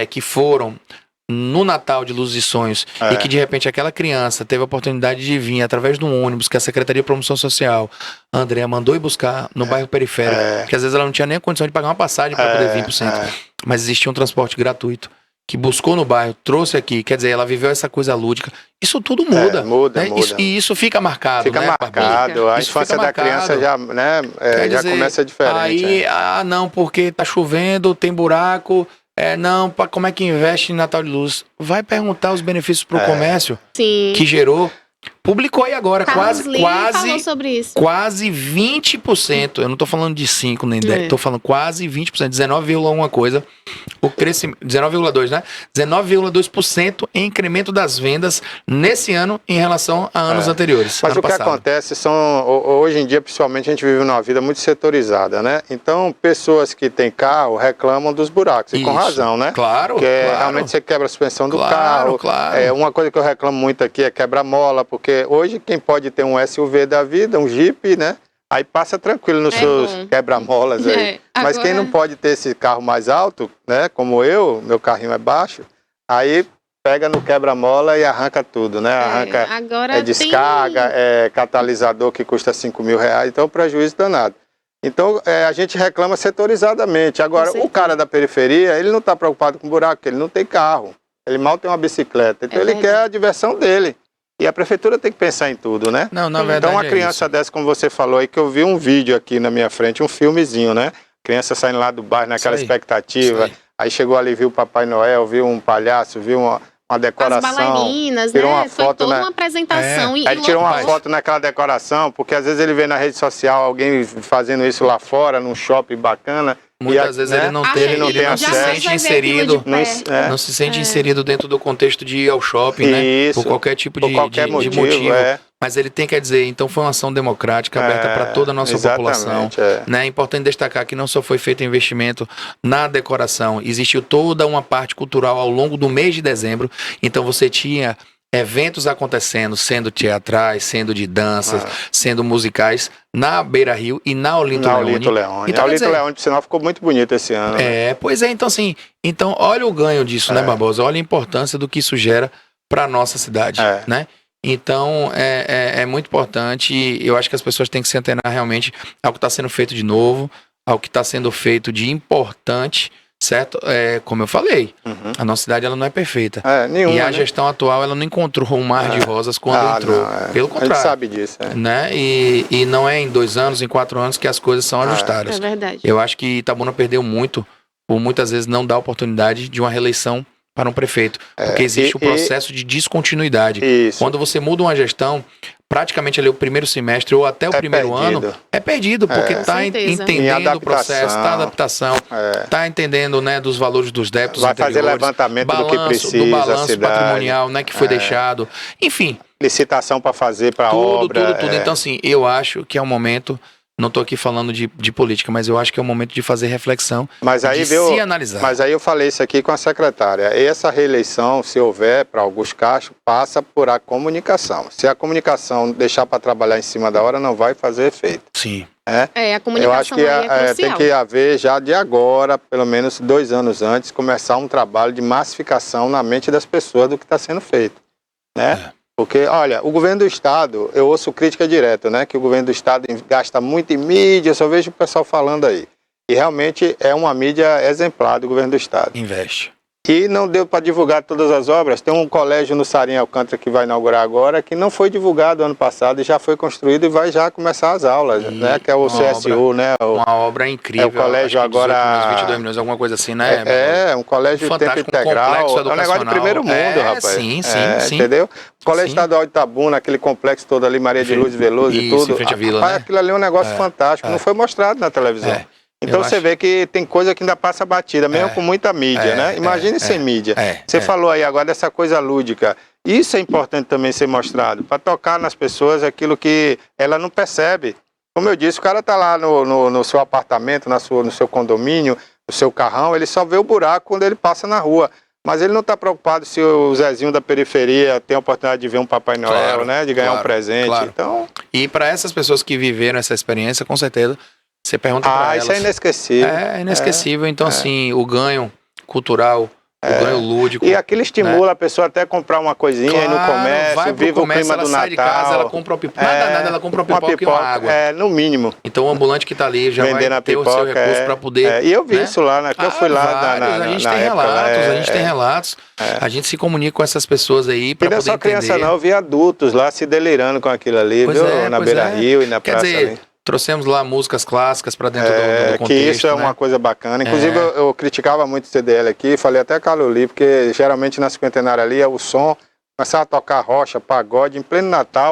que foram no Natal de Luzes e Sonhos e que de repente aquela criança teve a oportunidade de vir através de um ônibus que a Secretaria de Promoção Social, a Andréa, mandou ir buscar no bairro periférico, que às vezes ela não tinha nem a condição de pagar uma passagem para poder vir para o centro. Mas existia um transporte gratuito. Que buscou no bairro, trouxe aqui, quer dizer, ela viveu essa coisa lúdica. Isso tudo muda. Muda. E isso fica marcado, fica marcado. A infância da criança já, né, já começa diferente. Aí, não, porque tá chovendo, tem buraco, não, como é que investe em Natal de Luz? Vai perguntar os benefícios pro comércio que gerou. Publicou aí agora, quase falou sobre isso. Quase 20%, eu não tô falando de 5 nem 10, tô falando quase 20%, 19,1 coisa, o crescimento, 19,2, né? 19,2% em incremento das vendas nesse ano em relação a anos anteriores. Mas o que acontece hoje em dia, principalmente, a gente vive numa vida muito setorizada, né? Então, pessoas que têm carro reclamam dos buracos, e com razão, né? Claro, porque realmente você quebra a suspensão do carro. Claro. Uma coisa que eu reclamo muito aqui é quebra-mola, porque hoje quem pode ter um SUV da vida, um Jeep, né? Aí passa tranquilo nos seus quebra-molas aí. Mas quem não pode ter esse carro mais alto, né? Como eu, meu carrinho é baixo, aí pega no quebra-mola e arranca tudo, né? Arranca descarga, catalisador que custa R$5.000, então prejuízo danado. Então a gente reclama setorizadamente. Agora, o cara da periferia, ele não está preocupado com buraco, ele não tem carro. Ele mal tem uma bicicleta, então ele quer a diversão dele. E a prefeitura tem que pensar em tudo, né? Não, na verdade então uma criança dessa, como você falou aí, que eu vi um vídeo aqui na minha frente, um filmezinho, né? Criança saindo lá do bairro naquela expectativa. Aí chegou ali, viu o Papai Noel, viu um palhaço, viu uma decoração. As bailarinas, tirou né? uma foto, foi toda uma apresentação. Aí ele tirou uma foto naquela decoração, porque às vezes ele vê na rede social alguém fazendo isso lá fora, num shopping bacana. Muitas vezes ele não se sente inserido, não se sente inserido dentro do contexto de ir ao shopping, né? Por qualquer tipo de motivo. Mas ele tem que dizer, então foi uma ação democrática aberta para toda a nossa população. Né? É importante destacar que não só foi feito investimento na decoração, existiu toda uma parte cultural ao longo do mês de dezembro. Então você tinha eventos acontecendo, sendo teatrais, sendo de danças, sendo musicais, na Beira Rio e na Olinto Leone. Então, a Olinto Leone, por sinal, ficou muito bonito esse ano. Pois é, então assim, olha o ganho disso, né, Barbosa? Olha a importância do que isso gera para a nossa cidade, né? Então, é muito importante e eu acho que as pessoas têm que se antenar realmente ao que está sendo feito de novo, ao que está sendo feito de importante, certo? Como eu falei, a nossa cidade ela não é perfeita. Nenhuma, e a né? gestão atual ela não encontrou um mar de rosas quando entrou. Pelo contrário. A gente sabe disso. Né? E não é em 2 anos, em 4 anos que as coisas são ajustadas. É verdade. Eu acho que Itabuna perdeu muito por muitas vezes não dar oportunidade de uma reeleição para um prefeito. Porque existe um processo de descontinuidade. Isso. Quando você muda uma gestão, praticamente ali o primeiro semestre ou até o primeiro ano, é perdido, porque está entendendo o processo, está adaptação, está entendendo, né, dos valores dos débitos vai anteriores. Vai fazer levantamento do que precisa, do balanço patrimonial, né, que foi deixado. Enfim. Licitação para fazer para obra. Tudo. Então, assim, eu acho que é um momento... Não estou aqui falando de política, mas eu acho que é o momento de fazer reflexão, se analisar. Mas aí eu falei isso aqui com a secretária. Essa reeleição, se houver para Augusto Castro, passa por a comunicação. Se a comunicação deixar para trabalhar em cima da hora, não vai fazer efeito. Sim. A comunicação eu acho que é crucial. Tem que haver já de agora, pelo menos 2 anos antes, começar um trabalho de massificação na mente das pessoas do que está sendo feito, né? Porque, olha, o governo do estado, eu ouço crítica direta, né? Que o governo do estado gasta muito em mídia, eu só vejo o pessoal falando aí. E realmente é uma mídia exemplar do governo do estado. Investe. E não deu para divulgar todas as obras. Tem um colégio no Sarim Alcântara que vai inaugurar agora, que não foi divulgado ano passado e já foi construído e vai já começar as aulas, né? Que é o CSU, né? Uma obra incrível. É o colégio agora... 22 milhões, alguma coisa assim, né? Um colégio de tempo integral. É um negócio de primeiro mundo, rapaz. Sim. Entendeu? O Colégio Estadual de Itabuna, aquele complexo todo ali, Maria de Luz Veloso e tudo. Em frente à vila, né? Aquilo ali é um negócio fantástico. Não foi mostrado na televisão. Então você vê que tem coisa que ainda passa batida, mesmo com muita mídia, né? Imagine sem mídia. Você falou aí agora dessa coisa lúdica. Isso é importante também ser mostrado, para tocar nas pessoas aquilo que ela não percebe. Como eu disse, o cara tá lá no seu apartamento, no seu condomínio, no seu carrão, ele só vê o buraco quando ele passa na rua. Mas ele não está preocupado se o Zezinho da periferia tem a oportunidade de ver um Papai Noel, né? De ganhar um presente. Então... E para essas pessoas que viveram essa experiência, com certeza... Você pergunta para elas. Isso é inesquecível. É inesquecível. Então, assim, o ganho cultural, o ganho lúdico. E aquilo estimula a pessoa até comprar uma coisinha aí no comércio, vive o clima do Natal. Sai de casa, ela compra o pipoca. Nada, ela compra o pipoca e uma água. No mínimo. Então, o ambulante que está ali já vendendo vai ter o seu recurso para poder... E eu vi isso lá, né? Eu fui lá a gente tem relatos, a gente tem relatos. A gente se comunica com essas pessoas aí para poder entender. E não é só criança não, eu vi adultos lá se delirando com aquilo ali, viu? Na Beira-Rio e na praça ali. Trouxemos lá músicas clássicas para dentro do contexto. Que isso é uma coisa bacana. Inclusive, eu criticava muito o CDL aqui, falei até com a Luli, porque geralmente na cinquentenária ali é o som, começava a tocar rocha, pagode, em pleno Natal,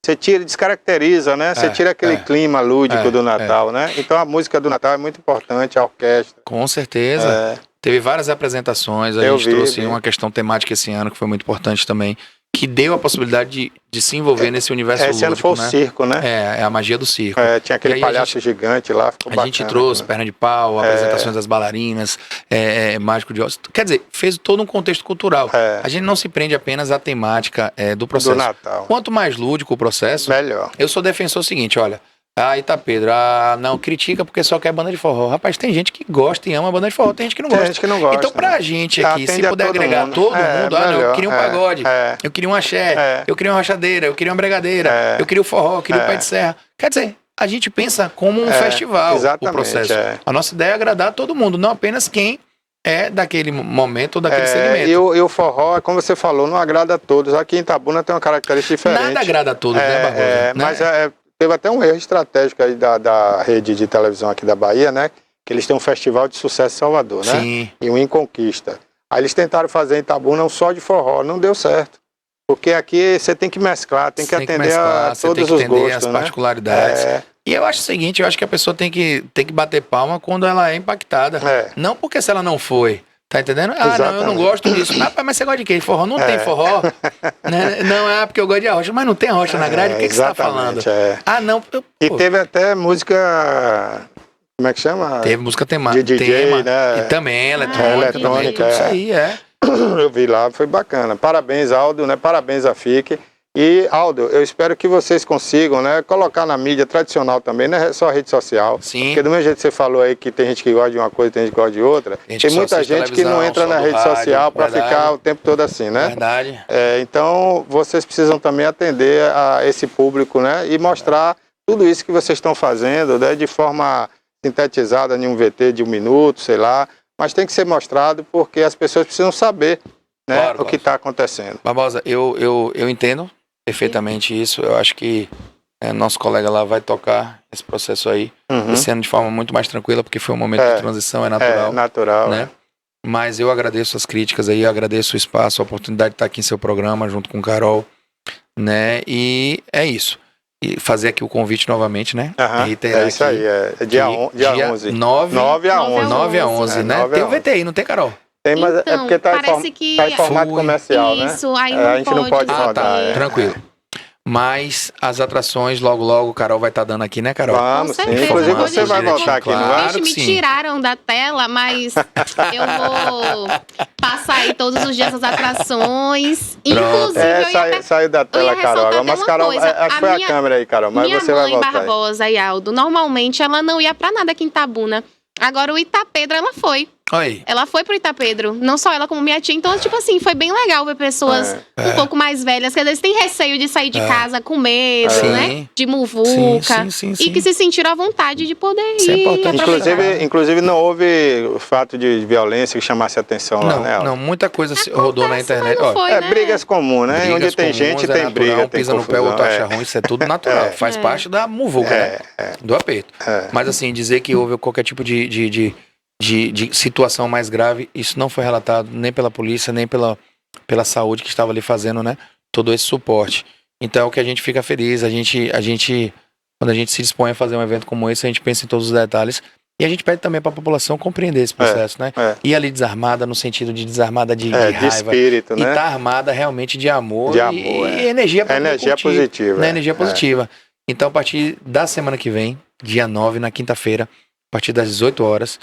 você descaracteriza, né? Você tira aquele clima lúdico do Natal, né? Então a música do Natal é muito importante, a orquestra. Com certeza. Teve várias apresentações, a gente trouxe uma questão temática esse ano, que foi muito importante também, que deu a possibilidade de se envolver nesse universo lúdico, esse ano foi o circo, né? É a magia do circo. Tinha aquele palhaço gigante lá, ficou bacana. A gente trouxe perna de pau, apresentações das bailarinas, Mágico de Oz. Quer dizer, fez todo um contexto cultural. A gente não se prende apenas à temática do processo. Do Natal. Quanto mais lúdico o processo, melhor. Eu sou defensor do seguinte, olha... Pedro, não, critica porque só quer banda de forró. Rapaz, tem gente que gosta e ama banda de forró, tem gente que não gosta. Tem gente que não gosta. Então, pra gente aqui, se puder agregar todo mundo, não, eu queria um pagode, eu queria um axé, eu queria uma rachadeira, eu queria uma bregadeira, eu queria o forró, eu queria o pé de serra. Quer dizer, a gente pensa como um festival, o processo. A nossa ideia é agradar todo mundo, não apenas quem é daquele momento ou daquele segmento. E o forró, como você falou, não agrada a todos. Aqui em Itabuna tem uma característica diferente. Nada agrada a todos, né, Barbosa? Mas teve até um erro estratégico aí da rede de televisão aqui da Bahia, né? Que eles têm um festival de sucesso em Salvador, né? Sim. E um em Conquista. Aí eles tentaram fazer em Itabuna um só de forró, não deu certo. Porque aqui você tem que mesclar, tem que atender a todos os gostos, as particularidades. E eu acho o seguinte, eu acho que a pessoa tem que bater palma quando ela é impactada. Não porque se ela não foi. Tá entendendo? Não, eu não gosto disso. Rapaz, mas você gosta de quê? De forró? Não tem forró. Né? Não, porque eu gosto de arrocha. Mas não tem arrocha na grade? O que você tá falando? Não. E teve até música... Como é que chama? Teve música de DJ, né? E também eletrônica. Tudo isso aí, Eu vi lá, foi bacana. Parabéns, Aldo, né? Parabéns a FIC. E, Aldo, eu espero que vocês consigam, né, colocar na mídia tradicional também, não é só rede social. Sim. Porque do mesmo jeito que você falou aí que tem gente que gosta de uma coisa, tem gente que gosta de outra, tem muita gente que não entra na rede social para ficar o tempo todo assim, né? Verdade. Então, vocês precisam também atender a esse público, né, e mostrar tudo isso que vocês estão fazendo, né, de forma sintetizada em um VT de 1 minuto, sei lá, mas tem que ser mostrado porque as pessoas precisam saber, né, Claro, o que está acontecendo. Barbosa, eu entendo perfeitamente isso. Eu acho que nosso colega lá vai tocar esse processo aí esse ano de forma muito mais tranquila, porque foi um momento de transição, é natural. É natural, né? Mas eu agradeço as críticas aí, agradeço o espaço, a oportunidade de estar aqui em seu programa, junto com o Carol, né? E é isso. E fazer aqui o convite novamente, né? É isso aí, dia 11. 9 a 11. 9 a 11, né? 9 Tem a o VTI, não tem, Carol? Tem, mas então, é porque tá em formato comercial, né? Isso, aí a gente não pode Ah, rodar. tá, tranquilo. Mas as atrações, logo, Carol vai estar dando aqui, né, Carol? Vamos, sim. certeza, Inclusive pode você vai direto. voltar aqui, não Claro. vai? Gente, me sim. tiraram da tela, mas eu vou passar aí todos os dias as atrações. Inclusive, eu ia saiu da tela, ia Carol. ressaltar Mas até uma Carol, coisa. acho que foi a câmera aí, Carol, mas minha você vai mãe voltar. Barbosa e Aldo, normalmente ela não ia pra nada aqui em Itabuna. Agora o Itapedro, ela foi. Oi. Ela foi pro Itapedro. Não só ela, como minha tia. Então, tipo assim, foi bem legal ver pessoas um pouco mais velhas, que às vezes têm receio de sair de casa com medo, Sim. né? De muvuca. Sim. E que se sentiram à vontade de poder Isso é ir. importante. aproveitar. Inclusive não houve o fato de violência que chamasse a atenção lá, né? Não, muita coisa rodou na internet. mas não foi, né? Brigas comuns, né? Brigas Onde tem comuns, gente, é tem natural, briga, um tem pisa no pé, confusão. outro acha ruim, isso é tudo natural. Faz parte da muvuca, né? Do aperto. Mas assim, dizer que houve qualquer tipo de situação mais grave, isso não foi relatado nem pela polícia, nem pela saúde que estava ali fazendo, né? Todo esse suporte. Então é o que a gente fica feliz, a gente, quando a gente se dispõe a fazer um evento como esse, a gente pensa em todos os detalhes. E a gente pede também para a população compreender esse processo, né? Ir ali desarmada, no sentido de desarmada de raiva. De espírito, né? E tá armada realmente de amor, e energia para energia positiva. Né? Energia positiva. Então, a partir da semana que vem, dia 9, na quinta-feira, a partir das 18 horas,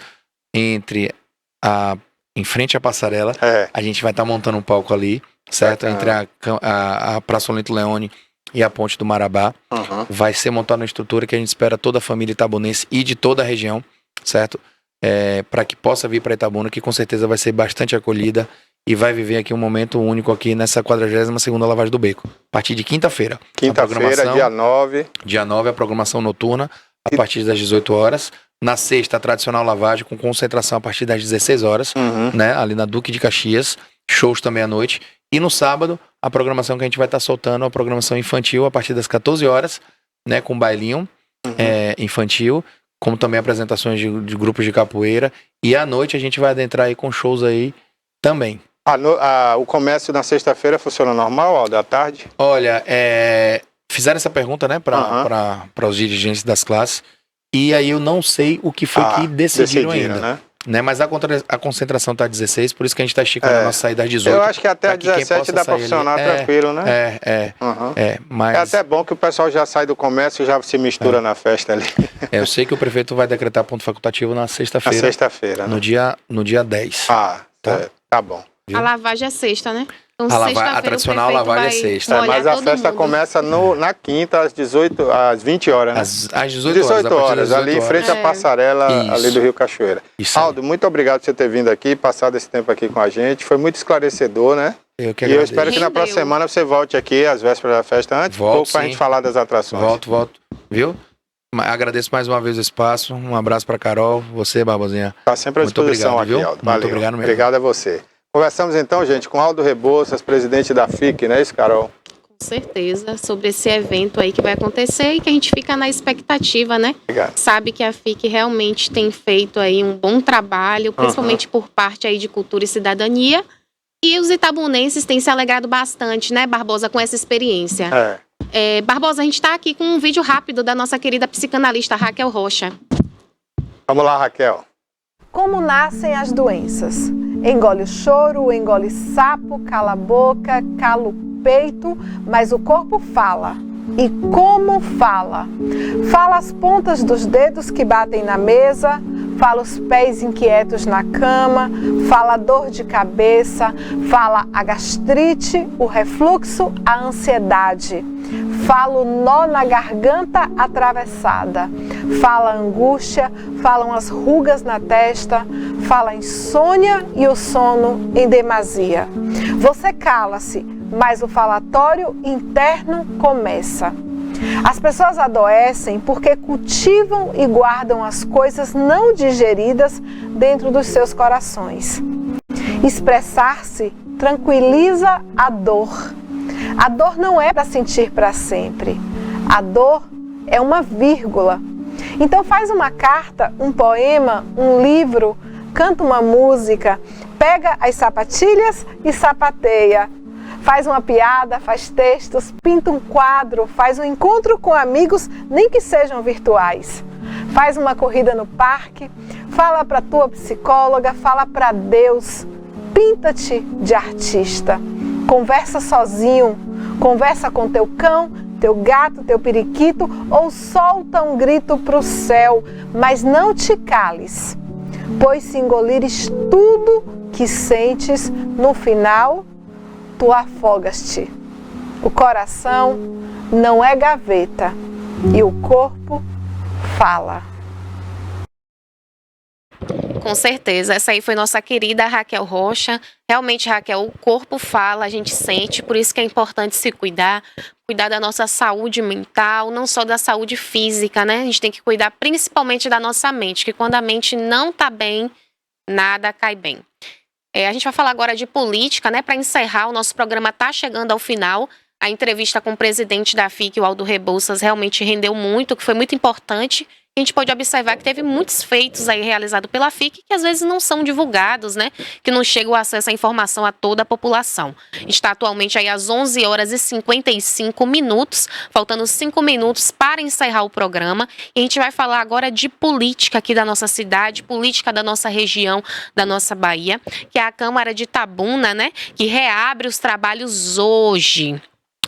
em frente à passarela, a gente vai estar montando um palco ali, certo? Entre a Praça Olinto Leone e a Ponte do Marabá. Vai ser montada uma estrutura que a gente espera toda a família itabunense e de toda a região, certo? Para que possa vir para Itabuna, que com certeza vai ser bastante acolhida e vai viver aqui um momento único aqui nessa 42ª Lavagem do Beco. A partir de quinta-feira. Quinta-feira, dia 9. Dia 9, a programação noturna, a partir das 18 horas. Na sexta, a tradicional lavagem, com concentração a partir das 16 horas, né? Ali na Duque de Caxias. Shows também à noite. E no sábado, a programação que a gente vai estar soltando, a programação infantil, a partir das 14 horas, né? Com bailinho infantil, como também apresentações de grupos de capoeira. E à noite a gente vai adentrar aí com shows aí também. O comércio na sexta-feira funciona normal, Aldo, à tarde? Olha, fizeram essa pergunta, né, para os dirigentes das classes, e aí eu não sei o que foi que decidiram ainda. Né? Mas a concentração está às 16, por isso que a gente está esticando a nossa saída às 18. Eu acho que até às 17 dá para funcionar tranquilo, né? Mas... É até bom que o pessoal já sai do comércio e já se mistura na festa ali. Eu sei que o prefeito vai decretar ponto facultativo na sexta-feira. Na sexta-feira, né? No dia 10. Tá bom. A lavagem é sexta, né? Então, a tradicional lavagem é sexta. Mas a festa começa na quinta, às 20 horas, né? Às 18 horas. Ali em frente à passarela ali do Rio Cachoeira. Aldo, muito obrigado por você ter vindo aqui, passado esse tempo aqui com a gente. Foi muito esclarecedor, né? Eu que agradeço. E eu espero que na próxima semana você volte aqui às vésperas da festa, antes um pouco pra gente falar das atrações. Volto. Viu? Agradeço mais uma vez o espaço. Um abraço pra Carol, você, Barbosinha. Tá sempre à disposição aqui, Aldo. Valeu. Muito obrigado mesmo. Obrigado a você. Conversamos então, gente, com Aldo Rebouças, presidente da FIC, não é isso, Carol? Com certeza, sobre esse evento aí que vai acontecer e que a gente fica na expectativa, né? Obrigado. Sabe que a FIC realmente tem feito aí um bom trabalho, principalmente por parte aí de cultura e cidadania. E os itabunenses têm se alegrado bastante, né, Barbosa, com essa experiência. Barbosa, a gente está aqui com um vídeo rápido da nossa querida psicanalista Raquel Rocha. Vamos lá, Raquel. Como nascem as doenças? Engole o choro, engole sapo, cala a boca, cala o peito, mas o corpo fala. E como fala? Fala as pontas dos dedos que batem na mesa, fala os pés inquietos na cama, fala a dor de cabeça, fala a gastrite, o refluxo, a ansiedade. Fala o nó na garganta atravessada, fala a angústia, falam as rugas na testa, fala a insônia e o sono em demasia. Você cala-se, mas o falatório interno começa. As pessoas adoecem porque cultivam e guardam as coisas não digeridas dentro dos seus corações. Expressar-se tranquiliza a dor. A dor não é para sentir para sempre. A dor é uma vírgula. Então faz uma carta, um poema, um livro, canta uma música, pega as sapatilhas e sapateia. Faz uma piada, faz textos, pinta um quadro, faz um encontro com amigos, nem que sejam virtuais. Faz uma corrida no parque, fala para tua psicóloga, fala para Deus. Pinta-te de artista. Conversa sozinho, conversa com teu cão, teu gato, teu periquito, ou solta um grito para o céu, mas não te cales, pois se engolires tudo que sentes, no final tu afogas-te. O coração não é gaveta e o corpo fala. Com certeza, essa aí foi nossa querida Raquel Rocha. Realmente, Raquel, o corpo fala, a gente sente, por isso que é importante se cuidar da nossa saúde mental, não só da saúde física, né? A gente tem que cuidar principalmente da nossa mente, que quando a mente não tá bem, nada cai bem. A gente vai falar agora de política, né? Para encerrar, o nosso programa tá chegando ao final. A entrevista com o presidente da FIC, o Aldo Rebouças, realmente rendeu muito, que foi muito importante. A gente pode observar que teve muitos feitos aí realizados pela FIC que às vezes não são divulgados, né? Que não chega o acesso à informação a toda a população. Está atualmente aí às 11 horas e 55 minutos, faltando 5 minutos para encerrar o programa. E a gente vai falar agora de política aqui da nossa cidade, política da nossa região, da nossa Bahia, que é a Câmara de Itabuna, né? Que reabre os trabalhos hoje.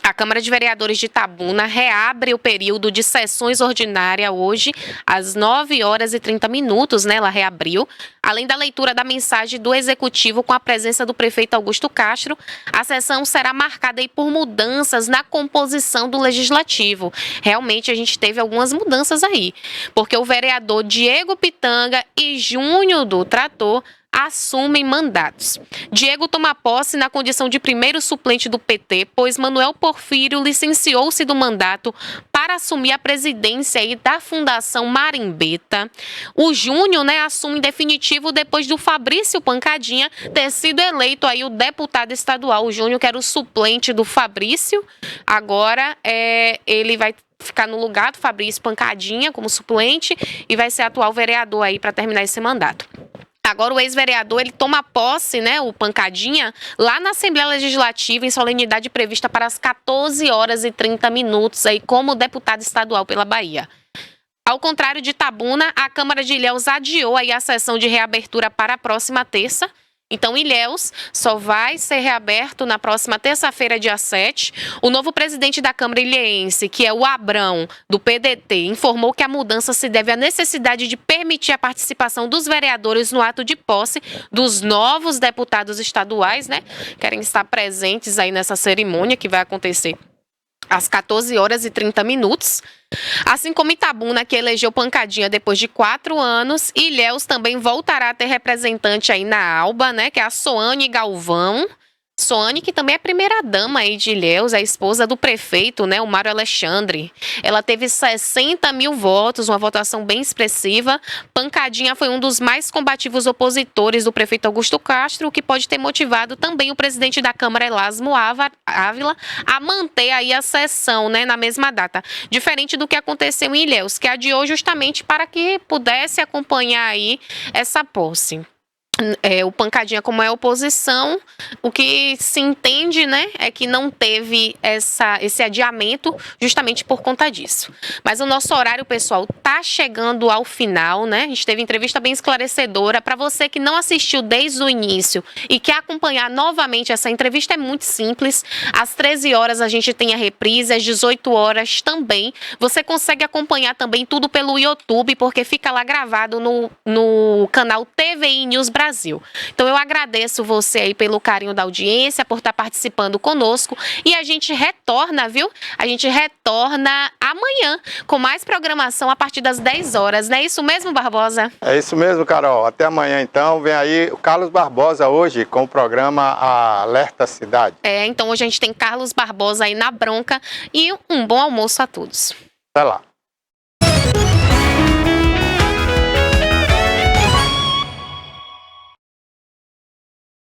A Câmara de Vereadores de Itabuna reabre o período de sessões ordinárias hoje, às 9 horas e 30 minutos, né? Ela reabriu. Além da leitura da mensagem do Executivo com a presença do prefeito Augusto Castro, a sessão será marcada aí por mudanças na composição do Legislativo. Realmente a gente teve algumas mudanças aí, porque o vereador Diego Pitanga e Júnior do Trator assumem mandatos. Diego toma posse na condição de primeiro suplente do PT, pois Manuel Porfírio licenciou-se do mandato para assumir a presidência aí da Fundação Marimbeta. O Júnior, né, assume em definitivo depois do Fabrício Pancadinha ter sido eleito aí o deputado estadual. O Júnior, que era o suplente do Fabrício, agora ele vai ficar no lugar do Fabrício Pancadinha como suplente e vai ser atual vereador aí para terminar esse mandato. Agora o ex-vereador, ele toma posse, né, o Pancadinha, lá na Assembleia Legislativa, em solenidade prevista para as 14 horas e 30 minutos, aí, como deputado estadual pela Bahia. Ao contrário de Itabuna, a Câmara de Ilhéus adiou aí a sessão de reabertura para a próxima terça. Então, Ilhéus só vai ser reaberto na próxima terça-feira, dia 7. O novo presidente da Câmara Ilhéense, que é o Abrão, do PDT, informou que a mudança se deve à necessidade de permitir a participação dos vereadores no ato de posse dos novos deputados estaduais, né? Querem estar presentes aí nessa cerimônia que vai acontecer às 14 horas e 30 minutos. Assim como Itabuna, que elegeu Pancadinha depois de 4 anos, Ilhéus também voltará a ter representante aí na Alba, né, que é a Soane Galvão. Soane, que também é primeira-dama aí de Ilhéus, a esposa do prefeito, né, o Mário Alexandre. Ela teve 60 mil votos, uma votação bem expressiva. Pancadinha foi um dos mais combativos opositores do prefeito Augusto Castro, o que pode ter motivado também o presidente da Câmara, Elasmo Ávila, a manter aí a sessão, né, na mesma data. Diferente do que aconteceu em Ilhéus, que adiou justamente para que pudesse acompanhar aí essa posse. O Pancadinha, como é oposição, o que se entende, né, é que não teve esse adiamento justamente por conta disso. Mas o nosso horário, pessoal, tá chegando ao final, né? A gente teve entrevista bem esclarecedora. Para você que não assistiu desde o início e quer acompanhar novamente essa entrevista, é muito simples. Às 13 horas a gente tem a reprise, às 18 horas também. Você consegue acompanhar também tudo pelo YouTube, porque fica lá gravado no canal TVI News Brasil. Brasil. Então eu agradeço você aí pelo carinho da audiência, por estar participando conosco, e a gente retorna, viu? A gente retorna amanhã com mais programação a partir das 10 horas, não é isso mesmo, Barbosa? É isso mesmo, Carol. Até amanhã, então. Vem aí o Carlos Barbosa hoje com o programa Alerta Cidade. Então hoje a gente tem Carlos Barbosa aí na bronca e um bom almoço a todos. Até lá.